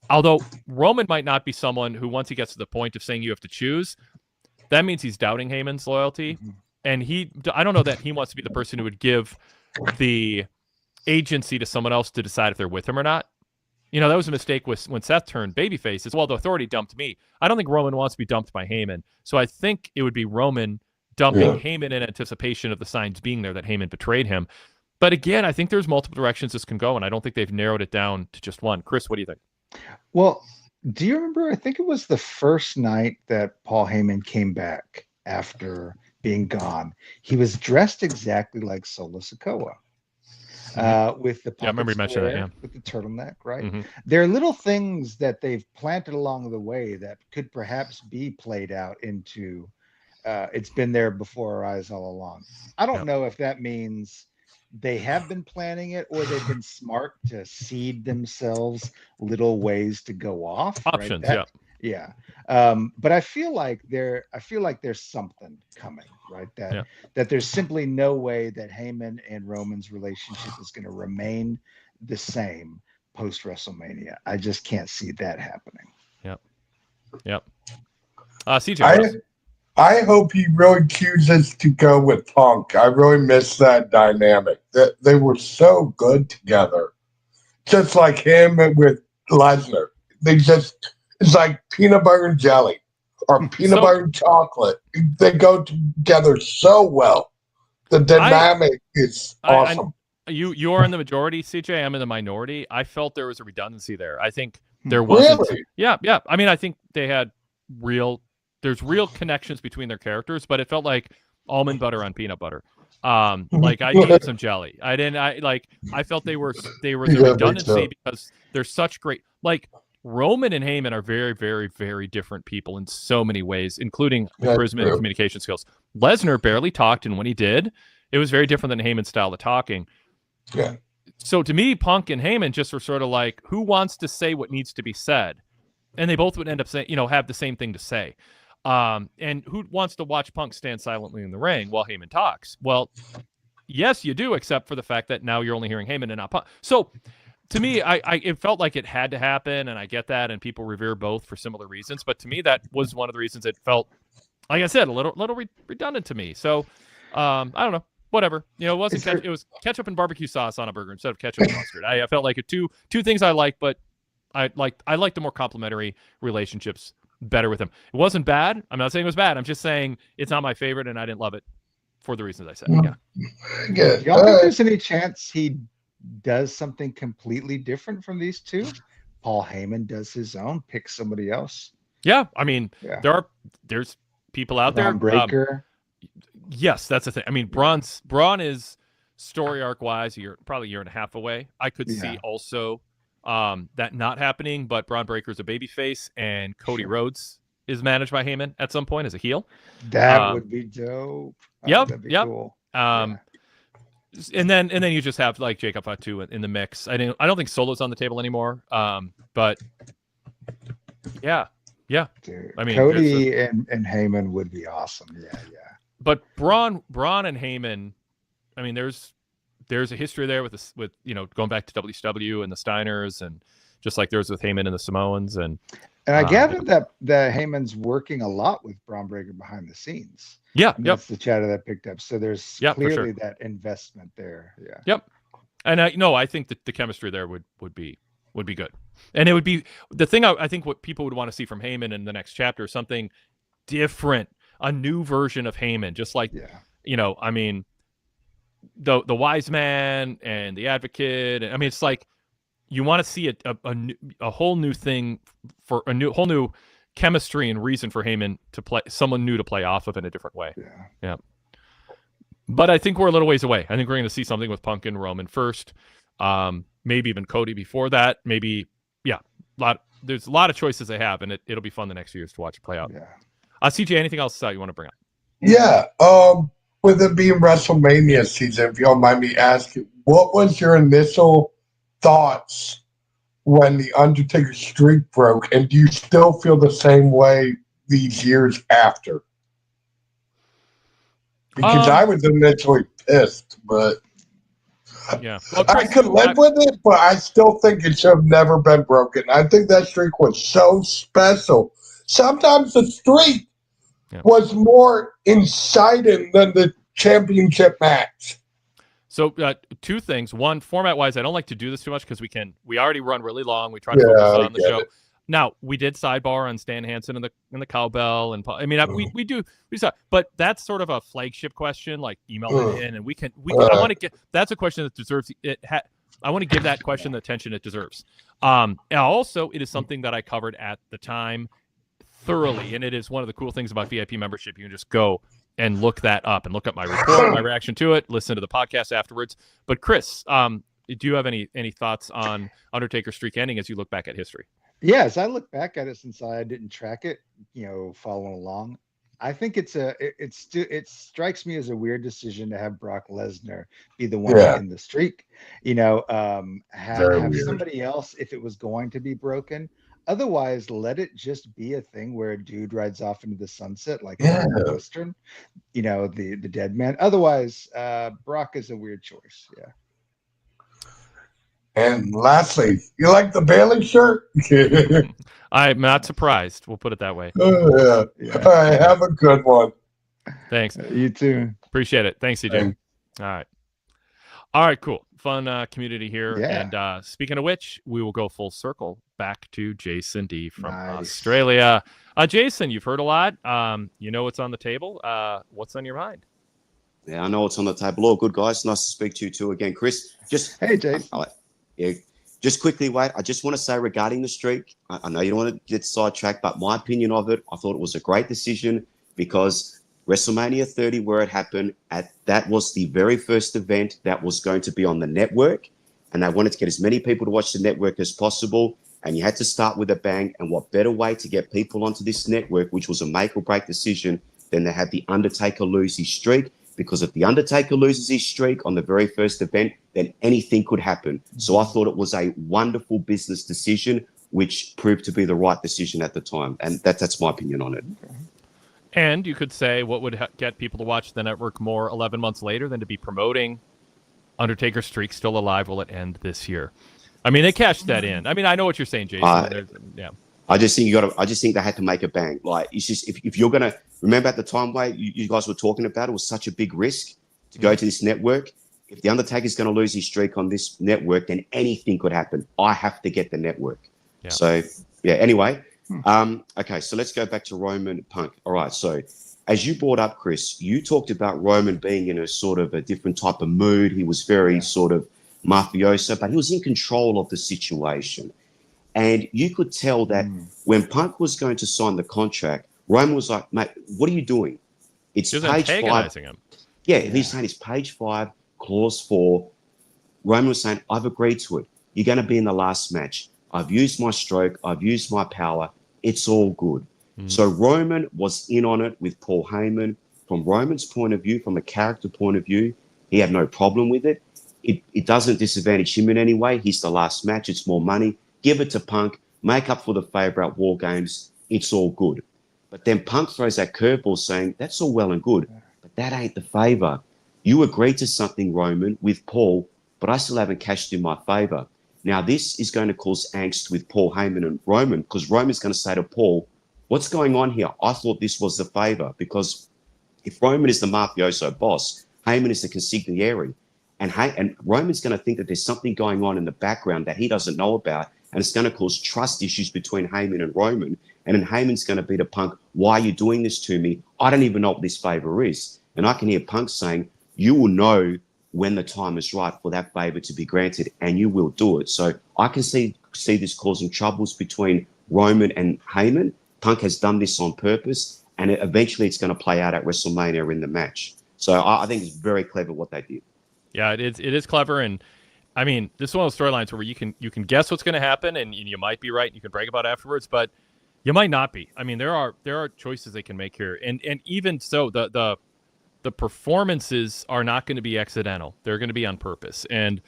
Although Roman might not be someone who, once he gets to the point of saying you have to choose, that means he's doubting Heyman's loyalty. Mm-hmm. And I don't know that he wants to be the person who would give the agency to someone else to decide if they're with him or not. That was a mistake when Seth turned babyface. It's, well, the authority dumped me. I don't think Roman wants to be dumped by Heyman. So I think it would be Roman dumping Heyman in anticipation of the signs being there that Heyman betrayed him. But again, I think there's multiple directions this can go, and I don't think they've narrowed it down to just one. Chris, what do you think? Well, do you remember, I think it was the first night that Paul Heyman came back after being gone. He was dressed exactly like Solo Sikoa. With the I remember you mentioned that, with the turtleneck, right? Mm-hmm. There are little things that they've planted along the way that could perhaps be played out into it's been there before our eyes all along. I don't know if that means they have been planning it or they've been smart to seed themselves little ways to go off. Options, right? But I feel like there's something coming, right? That there's simply no way that Heyman and Roman's relationship is going to remain the same post WrestleMania. I just can't see that happening. Yep. CJ. I hope he really chooses to go with Punk. I really miss that dynamic. That they were so good together. Just like him with Lesnar. It's like peanut butter and jelly or peanut butter and chocolate. They go together so well. The dynamic is awesome. You are in the majority, CJ. I'm in the minority. I felt there was a redundancy there. I think there wasn't. Really? Yeah. I mean, I think they had there's real connections between their characters, but it felt like almond butter on peanut butter. Like I needed some jelly. I felt they were the redundancy because they're such great, like Roman and Heyman are very, very, very different people in so many ways, including charisma and communication skills. Lesnar barely talked, and when he did, it was very different than Heyman's style of talking. Yeah. So to me, Punk and Heyman just were sort of like, who wants to say what needs to be said? And they both would end up saying, have the same thing to say. And who wants to watch Punk stand silently in the ring while Heyman talks? Well, yes, you do, except for the fact that now you're only hearing Heyman and not Punk. So to me, it felt like it had to happen, and I get that, and people revere both for similar reasons. But to me, that was one of the reasons it felt, like I said, a little redundant to me. So I don't know. Whatever. It wasn't. It was ketchup and barbecue sauce on a burger instead of ketchup and mustard. I felt like two things I like, but I like the more complimentary relationships better with him. It wasn't bad. I'm not saying it was bad. I'm just saying it's not my favorite, and I didn't love it for the reasons I said. Yeah. Do y'all think there's any chance he does something completely different from these two? Paul Heyman does his own, picks somebody else. Yeah, I mean, there's people out there. Breaker. Yes, that's the thing. I mean, Braun is story arc wise, probably a year and a half away. I could see also that not happening, but Braun Breaker's a babyface, and Cody Rhodes is managed by Heyman at some point as a heel. That would be dope. That'd be cool. And then you just have like Jacob Fatu in the mix. I don't think Solo's on the table anymore. But yeah. Dude, I mean, Cody and Heyman would be awesome. Yeah. But Braun and Heyman, I mean, there's a history there with going back to WCW and the Steiners, and just like there's with Heyman and the Samoans, and I gather that Heyman's working a lot with Braun Breaker behind the scenes. Yeah, that's the chatter that picked up. So there's clearly that investment there. Yeah. Yep. And I think that the chemistry there would be good, and it would be the thing. I think what people would want to see from Heyman in the next chapter is something different, a new version of Heyman, just like I mean, the wise man and the advocate. I mean, it's like you want to see a whole new thing for whole new chemistry and reason for Heyman to play someone new to play off of in a different way. Yeah. But I think we're a little ways away. I think we're going to see something with Punk and Roman first. Maybe even Cody before that. Maybe, there's a lot of choices they have, and it'll be fun the next few years to watch it play out. Yeah. CJ, anything else you want to bring up? Yeah. with it being WrestleMania season, if you don't mind me asking, what was your initial thoughts when the Undertaker streak broke, and do you still feel the same way these years after? Because I was initially pissed, but yeah, well, I Chris, could live with it, but I still think it should have never been broken. I think that streak was so special. Sometimes the streak was more inciting than the championship match. So two things. One, format-wise, I don't like to do this too much because we already run really long. We try to focus on the show. Now, we did sidebar on Stan Hansen and the cowbell, and I mean, we do, but that's sort of a flagship question. Like, email it in, and I want to get. That's a question that deserves it. I want to give that question the attention it deserves. And also, it is something that I covered at the time thoroughly, and it is one of the cool things about VIP membership. You can just go and look that up and look up my report, my reaction to it, listen to the podcast afterwards. But Chris, do you have any thoughts on Undertaker streak ending as you look back at history? Yeah, as I look back at it, since I didn't track it, following along, I think it strikes me as a weird decision to have Brock Lesnar be the one to end the streak. Have somebody else if it was going to be broken. Otherwise, let it just be a thing where a dude rides off into the sunset like Western, the dead man. Otherwise, Brock is a weird choice. Yeah. And lastly, you like the Bailey shirt? I'm not surprised. We'll put it that way. All right, have a good one. Thanks. You too. Appreciate it. Thanks, CJ. All right, cool. Fun community here. Yeah. And speaking of which, we will go full circle back to Jason D from Australia. Jason, you've heard a lot. You know what's on the table. What's on your mind? Yeah, I know what's on the table. All good, guys. Nice to speak to you too again, Chris. Hey, Jason. Just quickly, Wade, I just want to say regarding the streak, I know you don't want to get sidetracked, but my opinion of it, I thought it was a great decision because WrestleMania 30, where it happened, that was the very first event that was going to be on the network, and they wanted to get as many people to watch the network as possible, and you had to start with a bang, and what better way to get people onto this network, which was a make-or-break decision, than to have The Undertaker lose his streak, because if The Undertaker loses his streak on the very first event, then anything could happen. So I thought it was a wonderful business decision, which proved to be the right decision at the time. And that's my opinion on it. And you could say what would get people to watch the network more 11 months later than to be promoting Undertaker's streak still alive. Will it end this year? I mean, they cashed that in. I mean, I know what you're saying, Jason. I just think they had to make a bang. Like, it's just, if you're going to remember at the time, Wade, you guys were talking about, it was such a big risk to go to this network. If The Undertaker's going to lose his streak on this network, then anything could happen. I have to get the network. Yeah. So, anyway. Okay, so let's go back to Roman Punk. All right, so as you brought up, Chris, you talked about Roman being in a sort of a different type of mood. He was very sort of mafioso, but he was in control of the situation. And you could tell that when Punk was going to sign the contract, Roman was like, mate, what are you doing? It's page 5. Him. Yeah, he's saying it's page 5, clause 4. Roman was saying, I've agreed to it. You're going to be in the last match. I've used my stroke. I've used my power. It's all good. So Roman was in on it with Paul Heyman. From Roman's point of view, from a character point of view, he had no problem with it. It doesn't disadvantage him in any way. He's the last match. It's more money. Give it to Punk. Make up for the favor at War Games. It's all good. But then Punk throws that curveball saying, that's all well and good, but that ain't the favor. You agreed to something, Roman, with Paul, but I still haven't cashed in my favor. Now, this is going to cause angst with Paul Heyman and Roman, because Roman's going to say to Paul, what's going on here? I thought this was the favor, because if Roman is the mafioso boss, Heyman is the consigliere, and Roman's going to think that there's something going on in the background that he doesn't know about, and it's going to cause trust issues between Heyman and Roman, and then Heyman's going to be to Punk, why are you doing this to me? I don't even know what this favor is. And I can hear Punk saying, you will know when the time is right for that favor to be granted, and you will do it. So I can see this causing troubles between Roman and Heyman. Punk has done this on purpose, and eventually it's going to play out at WrestleMania in the match. So I think it's very clever what they did. Yeah, it is clever, and I mean, this is one of those storylines where you can guess what's going to happen, and you might be right, and you can brag about it afterwards, but you might not be. I mean, there are choices they can make here, and even so, the the performances are not going to be accidental. They're going to be on purpose. And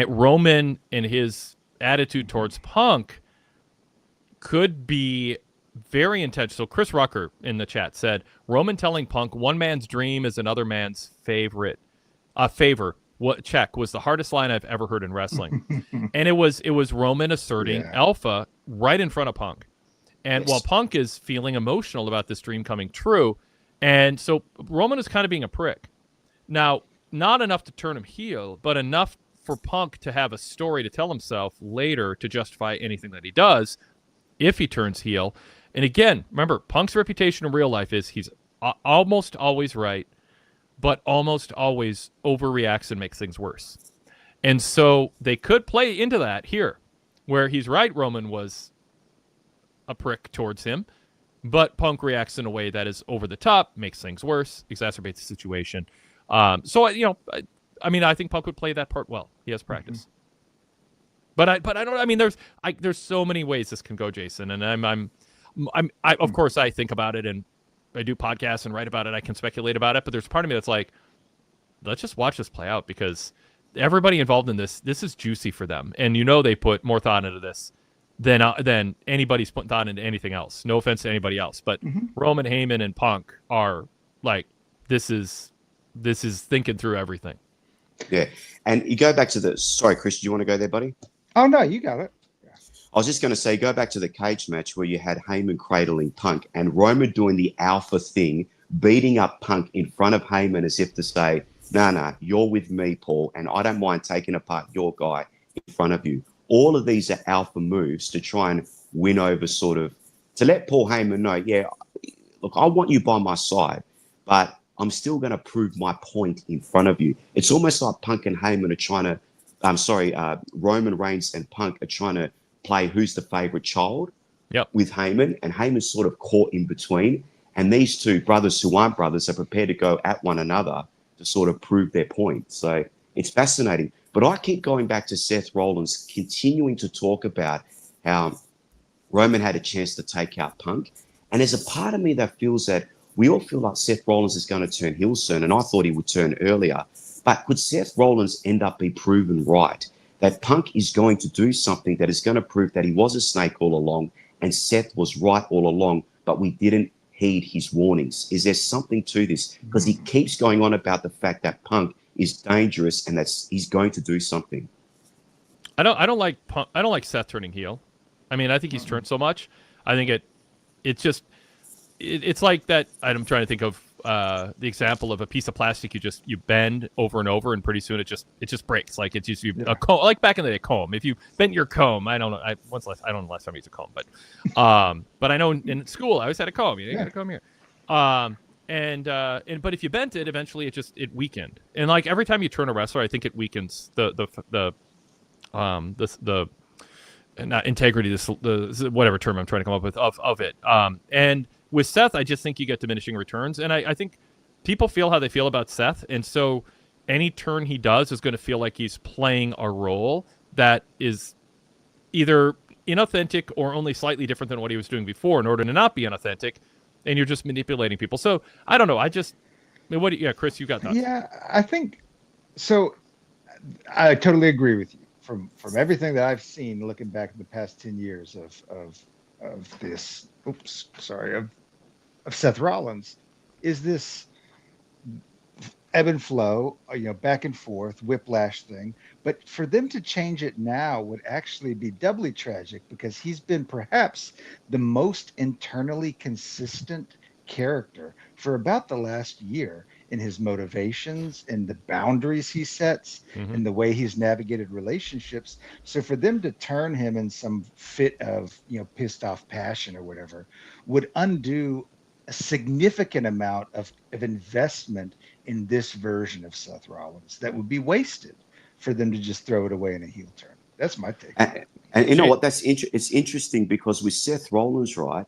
Roman and his attitude towards Punk could be very intense. So Chris Rucker in the chat said, Roman telling Punk one man's dream is another man's favor. What check was the hardest line I've ever heard in wrestling. And it was Roman asserting alpha right in front of Punk. And while Punk is feeling emotional about this dream coming true, and so Roman is kind of being a prick. Now, not enough to turn him heel, but enough for Punk to have a story to tell himself later to justify anything that he does if he turns heel. And again, remember, Punk's reputation in real life is he's almost always right, but almost always overreacts and makes things worse. And so they could play into that here, where he's right, Roman was a prick towards him, but Punk reacts in a way that is over the top, makes things worse, exacerbates the situation. So I mean, I think Punk would play that part well. He has practice. But I don't. I mean, there's so many ways this can go, Jason. And I'm of course I think about it and I do podcasts and write about it. I can speculate about it, but there's part of me that's like, let's just watch this play out because everybody involved in this is juicy for them, and they put more thought into this than anybody's putting thought into anything else. No offense to anybody else, but Roman, Heyman, and Punk are like, this is thinking through everything. Yeah, and you go back to sorry, Chris, do you want to go there, buddy? Oh no, you got it. I was just going to say, go back to the cage match where you had Heyman cradling Punk and Roman doing the alpha thing, beating up Punk in front of Heyman as if to say, nah, you're with me, Paul, and I don't mind taking apart your guy in front of you. All of these are alpha moves to try and win over to let Paul Heyman know, look, I want you by my side, but I'm still going to prove my point in front of you. It's almost like Punk and Heyman are trying to, Roman Reigns and Punk are trying to play who's the favorite child with Heyman, and Heyman's sort of caught in between. And these two brothers who aren't brothers are prepared to go at one another to sort of prove their point. So it's fascinating. But I keep going back to Seth Rollins continuing to talk about how Roman had a chance to take out Punk. And there's a part of me that feels that we all feel like Seth Rollins is going to turn heel soon, and I thought he would turn earlier. But could Seth Rollins end up being proven right? That Punk is going to do something that is going to prove that he was a snake all along and Seth was right all along, but we didn't heed his warnings. Is there something to this? Because he keeps going on about the fact that Punk is dangerous and that he's going to do something. I don't like Punk. I don't like Seth turning heel. I mean, I think he's turned so much. I think it's like that. I'm trying to think of the example of a piece of plastic you bend over and over, and pretty soon it just breaks. Like it's just a comb, like back in the day, comb. If you bent your comb, I don't know. I don't know the last time I used a comb, but I know in school I always had a comb. You got a comb here. But if you bent it, eventually it weakened. And like every time you turn a wrestler, I think it weakens the not integrity, the whatever term I'm trying to come up with of it. And with Seth, I just think you get diminishing returns. And I think people feel how they feel about Seth. And so any turn he does is going to feel like he's playing a role that is either inauthentic or only slightly different than what he was doing before in order to not be inauthentic. And you're just manipulating people. So I don't know. Chris, you got that. Yeah, I think so. I totally agree with you. From everything that I've seen, looking back at the past 10 years of this, of Seth Rollins, is this ebb and flow, back and forth, whiplash thing. But for them to change it now would actually be doubly tragic because he's been perhaps the most internally consistent character for about the last year in his motivations and the boundaries he sets and the way he's navigated relationships. So for them to turn him in some fit of, pissed off passion or whatever would undo a significant amount of investment in this version of Seth Rollins that would be wasted for them to just throw it away in a heel turn. That's my take. And you know what? It's interesting because with Seth Rollins, right,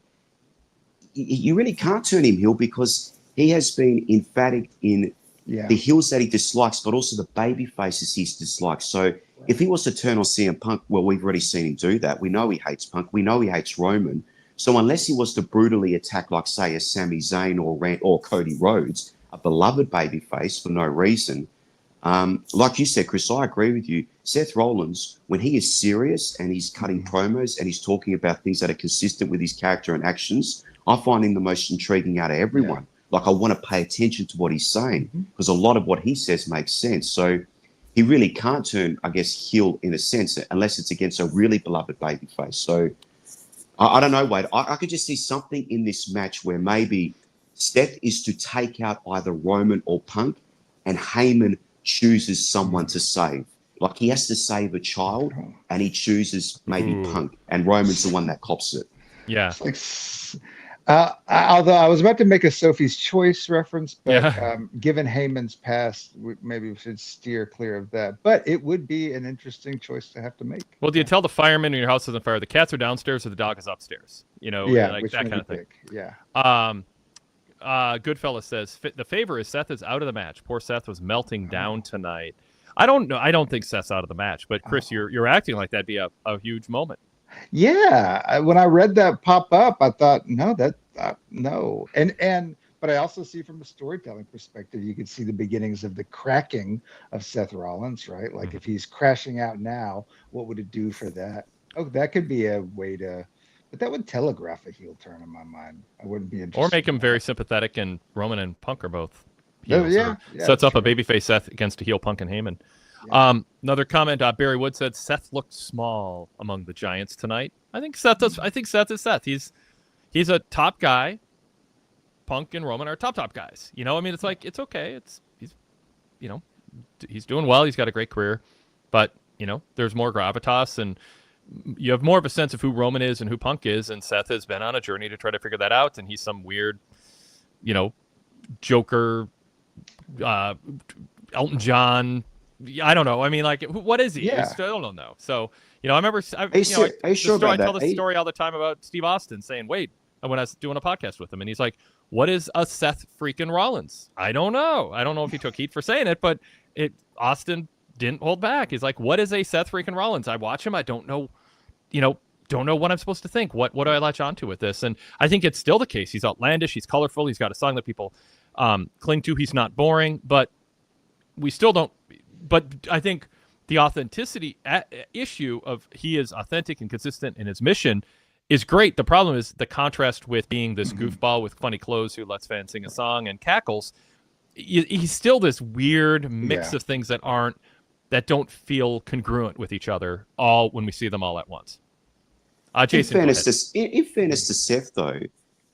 you really can't turn him heel because he has been emphatic in the heels that he dislikes, but also the baby faces he dislikes. So if he was to turn on CM Punk, well, we've already seen him do that. We know he hates Punk. We know he hates Roman. So unless he was to brutally attack, like, say, a Sami Zayn or Cody Rhodes, a beloved babyface for no reason. Like you said, Chris, I agree with you. Seth Rollins, when he is serious and he's cutting promos and he's talking about things that are consistent with his character and actions, I find him the most intriguing out of everyone. Like, I want to pay attention to what he's saying because a lot of what he says makes sense. So he really can't turn, I guess, heel in a sense unless it's against a really beloved babyface. So I don't know, Wade. I could just see something in this match where maybe Seth is to take out either Roman or Punk, and Heyman chooses someone to save. Like, he has to save a child, and he chooses maybe Punk, and Roman's the one that cops it. Yeah. Although I was about to make a Sophie's Choice reference, but given Heyman's past, maybe we should steer clear of that. But it would be an interesting choice to have to make. Well, do you tell the firemen in your house is on fire, the cats are downstairs or the dog is upstairs? You know, like that kind of thing. Yeah. Goodfellas says the favor is Seth is out of the match. Poor Seth was melting down tonight. I don't know. I don't think Seth's out of the match, but Chris, you're acting like that'd be a huge moment. Yeah, when I read that pop up, I thought, no, no. But I also see from a storytelling perspective, you could see the beginnings of the cracking of Seth Rollins, right? Like, if he's crashing out now, what would it do for that? Oh, that could be a way to, but that would telegraph a heel turn in my mind. I wouldn't be interested. Or make him very sympathetic, and Roman and Punk are both heels. Sets up a babyface Seth against a heel Punk and Heyman. Yeah. Another comment. Barry Wood said Seth looked small among the Giants tonight. I think Seth is Seth. He's a top guy. Punk and Roman are top guys. You know, I mean, it's like, it's okay. He's doing well. He's got a great career, but there's more gravitas, and you have more of a sense of who Roman is and who Punk is. And Seth has been on a journey to try to figure that out. And he's some weird, Joker, Elton John. I don't know. I mean, like, what is he? I still don't know. So, I remember. I tell the story all the time about Steve Austin saying, "Wait," when I was doing a podcast with him, and he's like, "What is a Seth freaking Rollins?" I don't know. I don't know if he took heat for saying it, but Austin didn't hold back. He's like, "What is a Seth freaking Rollins?" I watch him. I don't know. Don't know what I'm supposed to think. What do I latch onto with this? And I think it's still the case. He's outlandish. He's colorful. He's got a song that people cling to. He's not boring, but we still don't. But I think the authenticity issue of he is authentic and consistent in his mission is great. The problem is the contrast with being this goofball with funny clothes who lets fans sing a song and cackles. He's still this weird mix of things that don't feel congruent with each other all when we see them all at once. Jason, in fairness to Seth, though,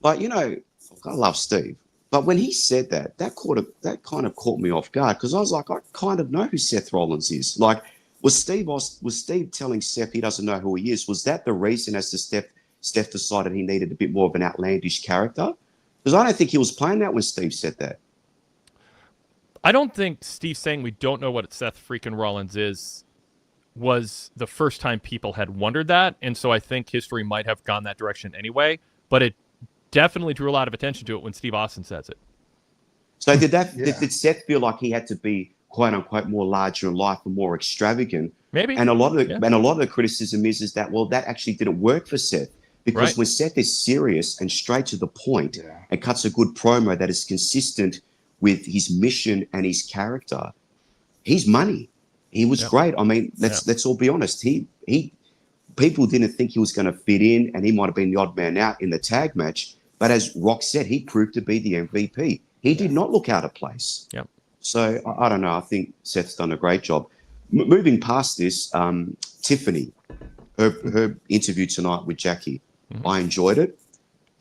like, I love Steve. But when he said that kind of caught me off guard, because I was like, I kind of know who Seth Rollins is. Like, was Steve telling Seth he doesn't know who he is? Was that the reason as to Steph decided he needed a bit more of an outlandish character? Because I don't think he was playing that when Steve said that. I don't think Steve saying we don't know what Seth freaking Rollins is was the first time people had wondered that. And so I think history might have gone that direction anyway. But it definitely drew a lot of attention to it when Steve Austin says it. So did Seth feel like he had to be quote unquote more larger in life and more extravagant? Maybe. And a lot of the criticism is that, well, that actually didn't work for Seth, because when Seth is serious and straight to the point and cuts a good promo that is consistent with his mission and his character, he's money. He was great. I mean, let's all be honest. People didn't think he was going to fit in, and he might have been the odd man out in the tag match. But as Rock said, he proved to be the MVP. He did not look out of place. Yep. So I don't know. I think Seth's done a great job. Moving past this, Tiffany, her interview tonight with Jackie, I enjoyed it.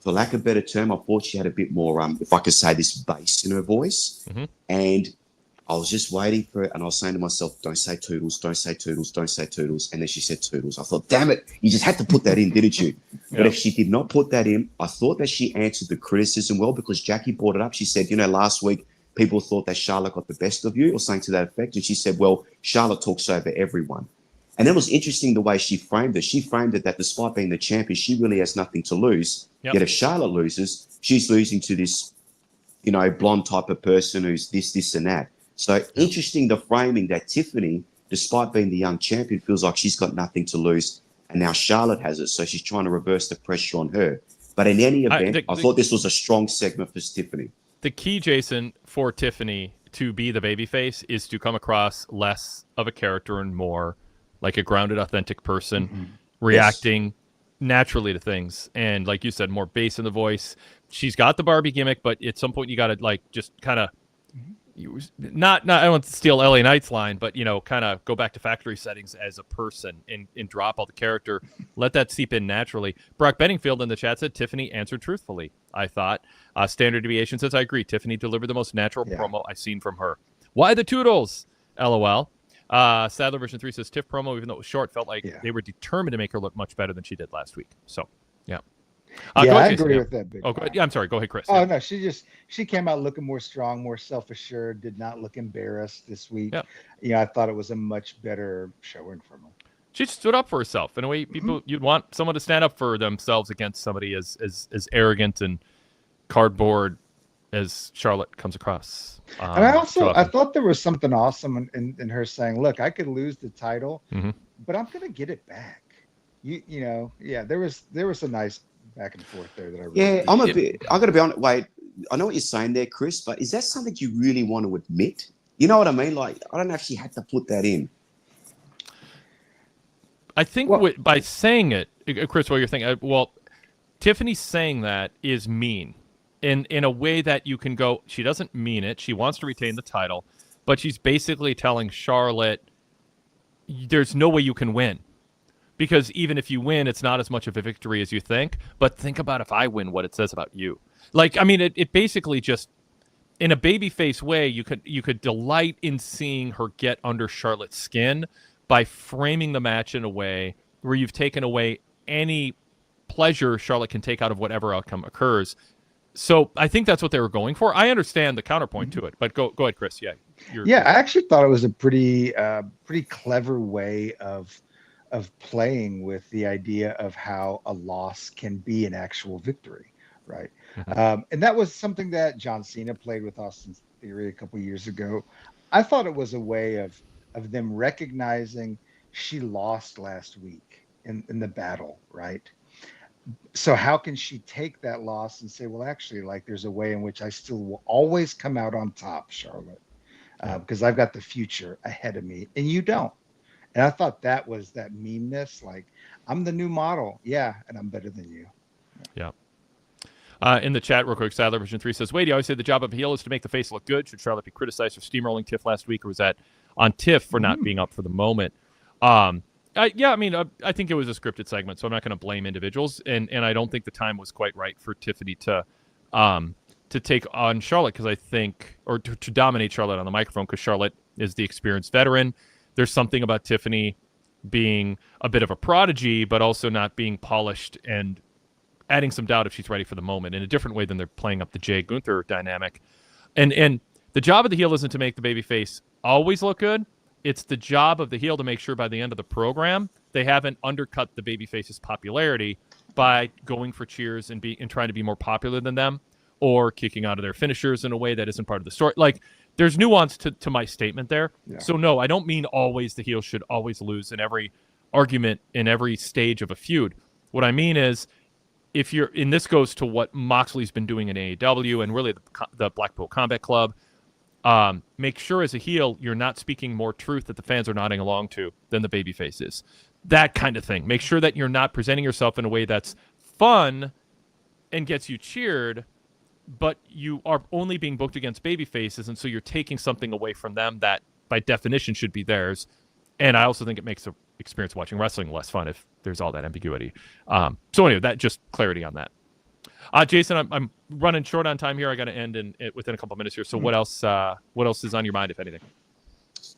For lack of a better term, I thought she had a bit more, if I could say this, bass in her voice. And I was just waiting for it, and I was saying to myself, don't say Toodles, don't say Toodles, don't say Toodles. And then she said Toodles. I thought, damn it, you just had to put that in, didn't you? But if she did not put that in, I thought that she answered the criticism well, because Jackie brought it up. She said, last week people thought that Charlotte got the best of you, or something to that effect. And she said, well, Charlotte talks over everyone. And it was interesting the way she framed it. She framed it that despite being the champion, she really has nothing to lose. Yet if Charlotte loses, she's losing to this, blonde type of person who's this, and that. So interesting, the framing that Tiffany, despite being the young champion, feels like she's got nothing to lose, and now Charlotte has it. So she's trying to reverse the pressure on her. But in any event, I thought this was a strong segment for Tiffany. The key, Jason, for Tiffany to be the babyface is to come across less of a character and more like a grounded, authentic person, reacting naturally to things. And like you said, more bass in the voice. She's got the Barbie gimmick, but at some point you got to like just kind of not I don't want to steal LA Knight's line, but kind of go back to factory settings as a person and drop all the character. Let that seep in naturally. Brock Benningfield in the chat said Tiffany answered truthfully. I thought Standard Deviation says I agree. Tiffany delivered the most natural promo I've seen from her. Why the toodles? LOL. Sadler version 3 says Tiff promo, even though it was short, felt like they were determined to make her look much better than she did last week. So I agree with that. Big go ahead. I'm sorry. Go ahead, Chris. Oh no, she came out looking more strong, more self-assured. Did not look embarrassed this week. I thought it was a much better showing from her. She stood up for herself in a way you'd want someone to stand up for themselves against somebody as arrogant and cardboard as Charlotte comes across. And I thought there was something awesome in her saying, "Look, I could lose the title, but I'm going to get it back." There was a nice back and forth there that I really I'm gonna be honest. Wait, I know what you're saying there, Chris, but is that something you really want to admit? You know what I mean? Like, I don't know if she had to put that in. I think by saying it, Chris, what you're thinking, Tiffany saying that is mean in a way that you can go, she doesn't mean it. She wants to retain the title, but she's basically telling Charlotte, there's no way you can win. Because even if you win, it's not as much of a victory as you think. But think about if I win, what it says about you. Like, I mean, it basically just, in a babyface way, you could delight in seeing her get under Charlotte's skin by framing the match in a way where you've taken away any pleasure Charlotte can take out of whatever outcome occurs. So I think that's what they were going for. I understand the counterpoint to it, but go ahead, Chris. I actually thought it was a pretty clever way of playing with the idea of how a loss can be an actual victory, right? And that was something that John Cena played with Austin Theory a couple years ago. I thought it was a way of them recognizing she lost last week in the battle, right? So how can she take that loss and say, well, actually, like, there's a way in which I still will always come out on top, Charlotte, because I've got the future ahead of me and you don't. And I thought that was that meanness, like, I'm the new model. Yeah, and I'm better than you. Yeah. In the chat, real quick, Sadler version 3 says, Wade, you always say the job of a heel is to make the face look good. Should Charlotte be criticized for steamrolling Tiff last week, or was that on Tiff for not being up for the moment? I think it was a scripted segment, so I'm not going to blame individuals. And I don't think the time was quite right for Tiffany to take on Charlotte, because I think, or to dominate Charlotte on the microphone, because Charlotte is the experienced veteran. There's something about Tiffany being a bit of a prodigy, but also not being polished and adding some doubt if she's ready for the moment in a different way than they're playing up the Jay Gunther dynamic. And the job of the heel isn't to make the babyface always look good. It's the job of the heel to make sure by the end of the program they haven't undercut the babyface's popularity by going for cheers and trying to be more popular than them, or kicking out of their finishers in a way that isn't part of the story. Like, there's nuance to my statement there. Yeah. So no, I don't mean always the heel should always lose in every argument in every stage of a feud. What I mean is, if you're, and this goes to what Moxley's been doing in AEW and really the Blackpool Combat Club, make sure as a heel you're not speaking more truth that the fans are nodding along to than the babyface is. That kind of thing. Make sure that you're not presenting yourself in a way that's fun and gets you cheered, but you are only being booked against baby faces, and so you're taking something away from them that by definition should be theirs. And I also think it makes the experience watching wrestling less fun if there's all that ambiguity. So anyway, that just clarity on that. Jason, I'm running short on time here. I got to end within a couple of minutes here. So what else is on your mind, if anything?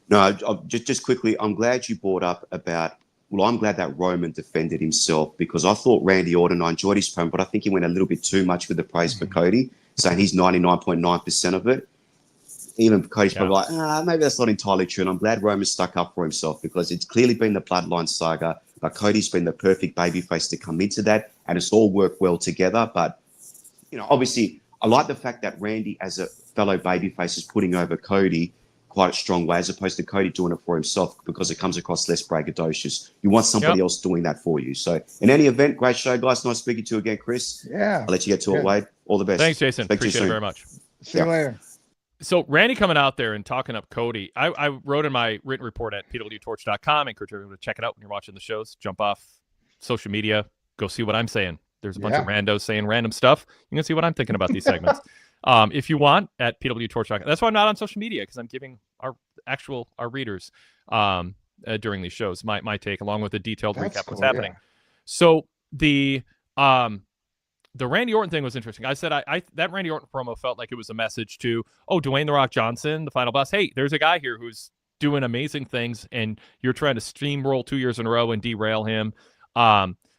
No, just quickly, I'm glad you brought up about, I'm glad that Roman defended himself, because I thought Randy Orton, I enjoyed his promo, but I think he went a little bit too much with the praise for Cody, saying he's 99.9% of it. Even Cody's probably like, maybe that's not entirely true. And I'm glad Roman stuck up for himself, because it's clearly been the Bloodline saga, but Cody's been the perfect babyface to come into that, and it's all worked well together. But, obviously, I like the fact that Randy, as a fellow babyface, is putting over Cody quite a strong way, as opposed to Cody doing it for himself, because it comes across less braggadocious. You want somebody else doing that for you. So, in any event, great show, guys. Nice speaking to you again, Chris. Yeah. I'll let you get to it, Wade. All the best. Thanks, Jason. Appreciate it very much. See you later. So Randy coming out there and talking up Cody, I wrote in my written report at PWTorch.com. Encourage everyone to check it out when you're watching the shows. Jump off social media, go see what I'm saying. There's a bunch of randos saying random stuff. You can see what I'm thinking about these segments. If you want, at PWTorch.com. That's why I'm not on social media, because I'm giving our readers during these shows my take, along with a detailed recap of what's happening. Yeah. So the Randy Orton thing was interesting. I said that Randy Orton promo felt like it was a message to, Dwayne "The Rock" Johnson, the final boss. Hey, there's a guy here who's doing amazing things, and you're trying to steamroll 2 years in a row and derail him.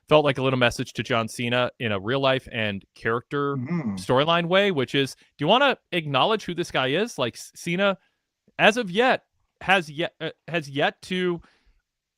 Felt like a little message to John Cena in a real life and character storyline way, which is, do you want to acknowledge who this guy is? Like, Cena, as of yet, has yet to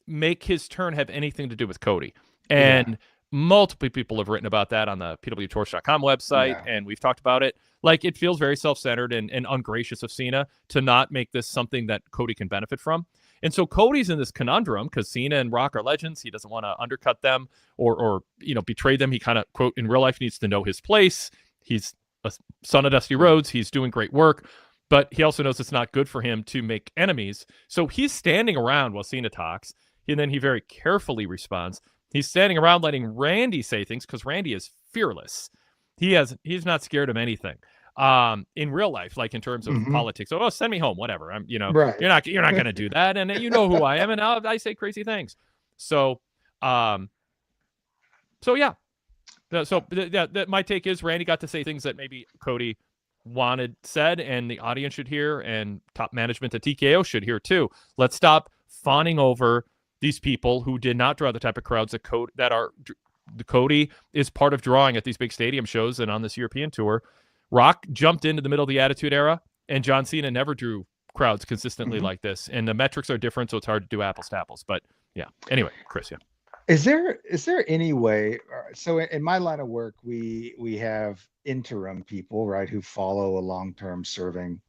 make his turn have anything to do with Cody. And multiple people have written about that on the PWTorch.com website, and we've talked about it. Like, it feels very self-centered and ungracious of Cena to not make this something that Cody can benefit from. And so Cody's in this conundrum because Cena and Rock are legends. He doesn't want to undercut them or betray them. He kind of, quote, in real life needs to know his place. He's a son of Dusty Rhodes. He's doing great work, but he also knows it's not good for him to make enemies. So he's standing around while Cena talks, and then he very carefully responds. He's standing around letting Randy say things because Randy is fearless. He's not scared of anything. In real life, like in terms of politics. Oh, send me home, whatever. You're not going to do that. And you know who I am. And I say crazy things. So my take is Randy got to say things that maybe Cody said, and the audience should hear, and top management at TKO should hear too. Let's stop fawning over these people who did not draw the type of crowds that Cody is part of drawing at these big stadium shows and on this European tour. Rock jumped into the middle of the Attitude Era, and John Cena never drew crowds consistently like this. And the metrics are different, so it's hard to do apples to apples. But yeah, anyway, Chris, yeah. Is there any way? So in my line of work, we have interim people, right, who follow a long-term serving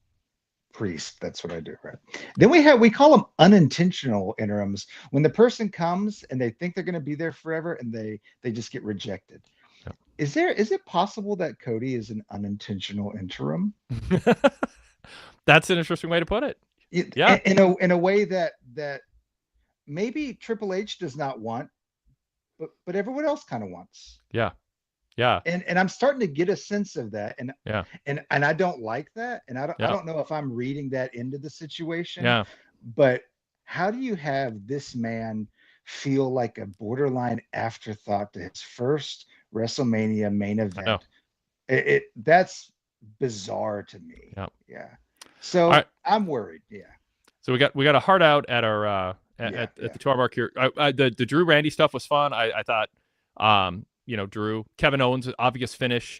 priest. That's what I do, right? Then we call them unintentional interims, when the person comes and they think they're going to be there forever, and they just get rejected. Is it possible that Cody is an unintentional interim? That's an interesting way to put it. Yeah. In a way that maybe Triple H does not want, but everyone else kind of wants. Yeah. Yeah. And I'm starting to get a sense of that. And I don't like that. And I don't know if I'm reading that into the situation. Yeah. But how do you have this man feel like a borderline afterthought to his first WrestleMania main event? That's bizarre to me. Yeah. So right. I'm worried. Yeah. So we got a heart out at our at the 2-hour mark here. The Drew Randy stuff was fun. I thought Drew, Kevin Owens' obvious finish,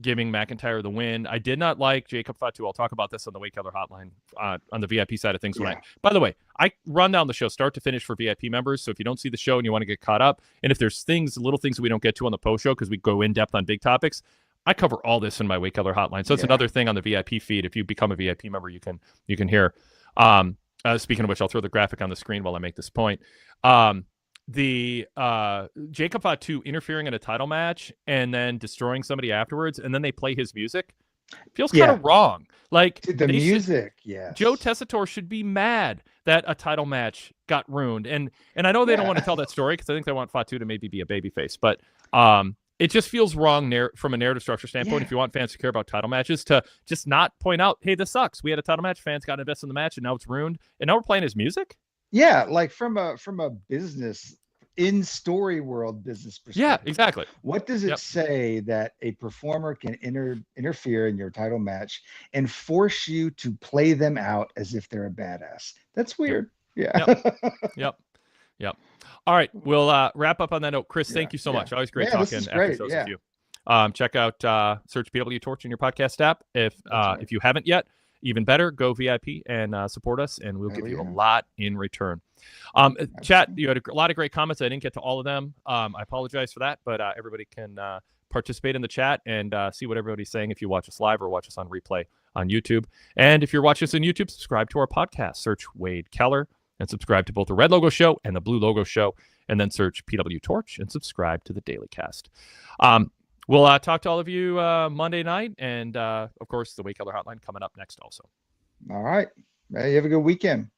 giving McIntyre the win. I did not like Jacob Fatu. I'll talk about this on the Wade Keller hotline on the VIP side of things. By the way, I run down the show start to finish for VIP members. So if you don't see the show and you want to get caught up, and if there's little things that we don't get to on the post show because we go in depth on big topics, I cover all this in my Wade Keller hotline. So it's another thing on the VIP feed. If you become a VIP member, you can hear. Speaking of which, I'll throw the graphic on the screen while I make this point. The Jacob Fatu interfering in a title match and then destroying somebody afterwards, and then they play his music, feels kind of wrong. Like the music, Joe Tessitore should be mad that a title match got ruined, and I know they don't want to tell that story because I think they want Fatu to maybe be a babyface, but it just feels wrong from a narrative structure standpoint. If you want fans to care about title matches, to just not point out, hey, this sucks. We had a title match, fans got invested in the match, and now it's ruined, and now we're playing his music. Yeah, like from a business in story world business perspective. Yeah, exactly. What does it say that a performer can interfere in your title match and force you to play them out as if they're a badass? That's weird. Yep. All right, we'll wrap up on that note. Chris, thank you so much. Always great talking after shows with you. Check out search PWTorch in your podcast app. If you haven't yet, even better, go VIP and support us, and we'll give you a lot in return. Chat, you had a lot of great comments. I didn't get to all of them. I apologize for that, but everybody can participate in the chat and see what everybody's saying if you watch us live or watch us on replay on YouTube. And if you're watching us on YouTube, subscribe to our podcast. Search Wade Keller and subscribe to both the Red Logo Show and the Blue Logo Show, and then search PWTorch and subscribe to the Daily Cast. We'll talk to all of you Monday night, and of course, the Wade Keller Hotline coming up next also. All right. Hey, you have a good weekend.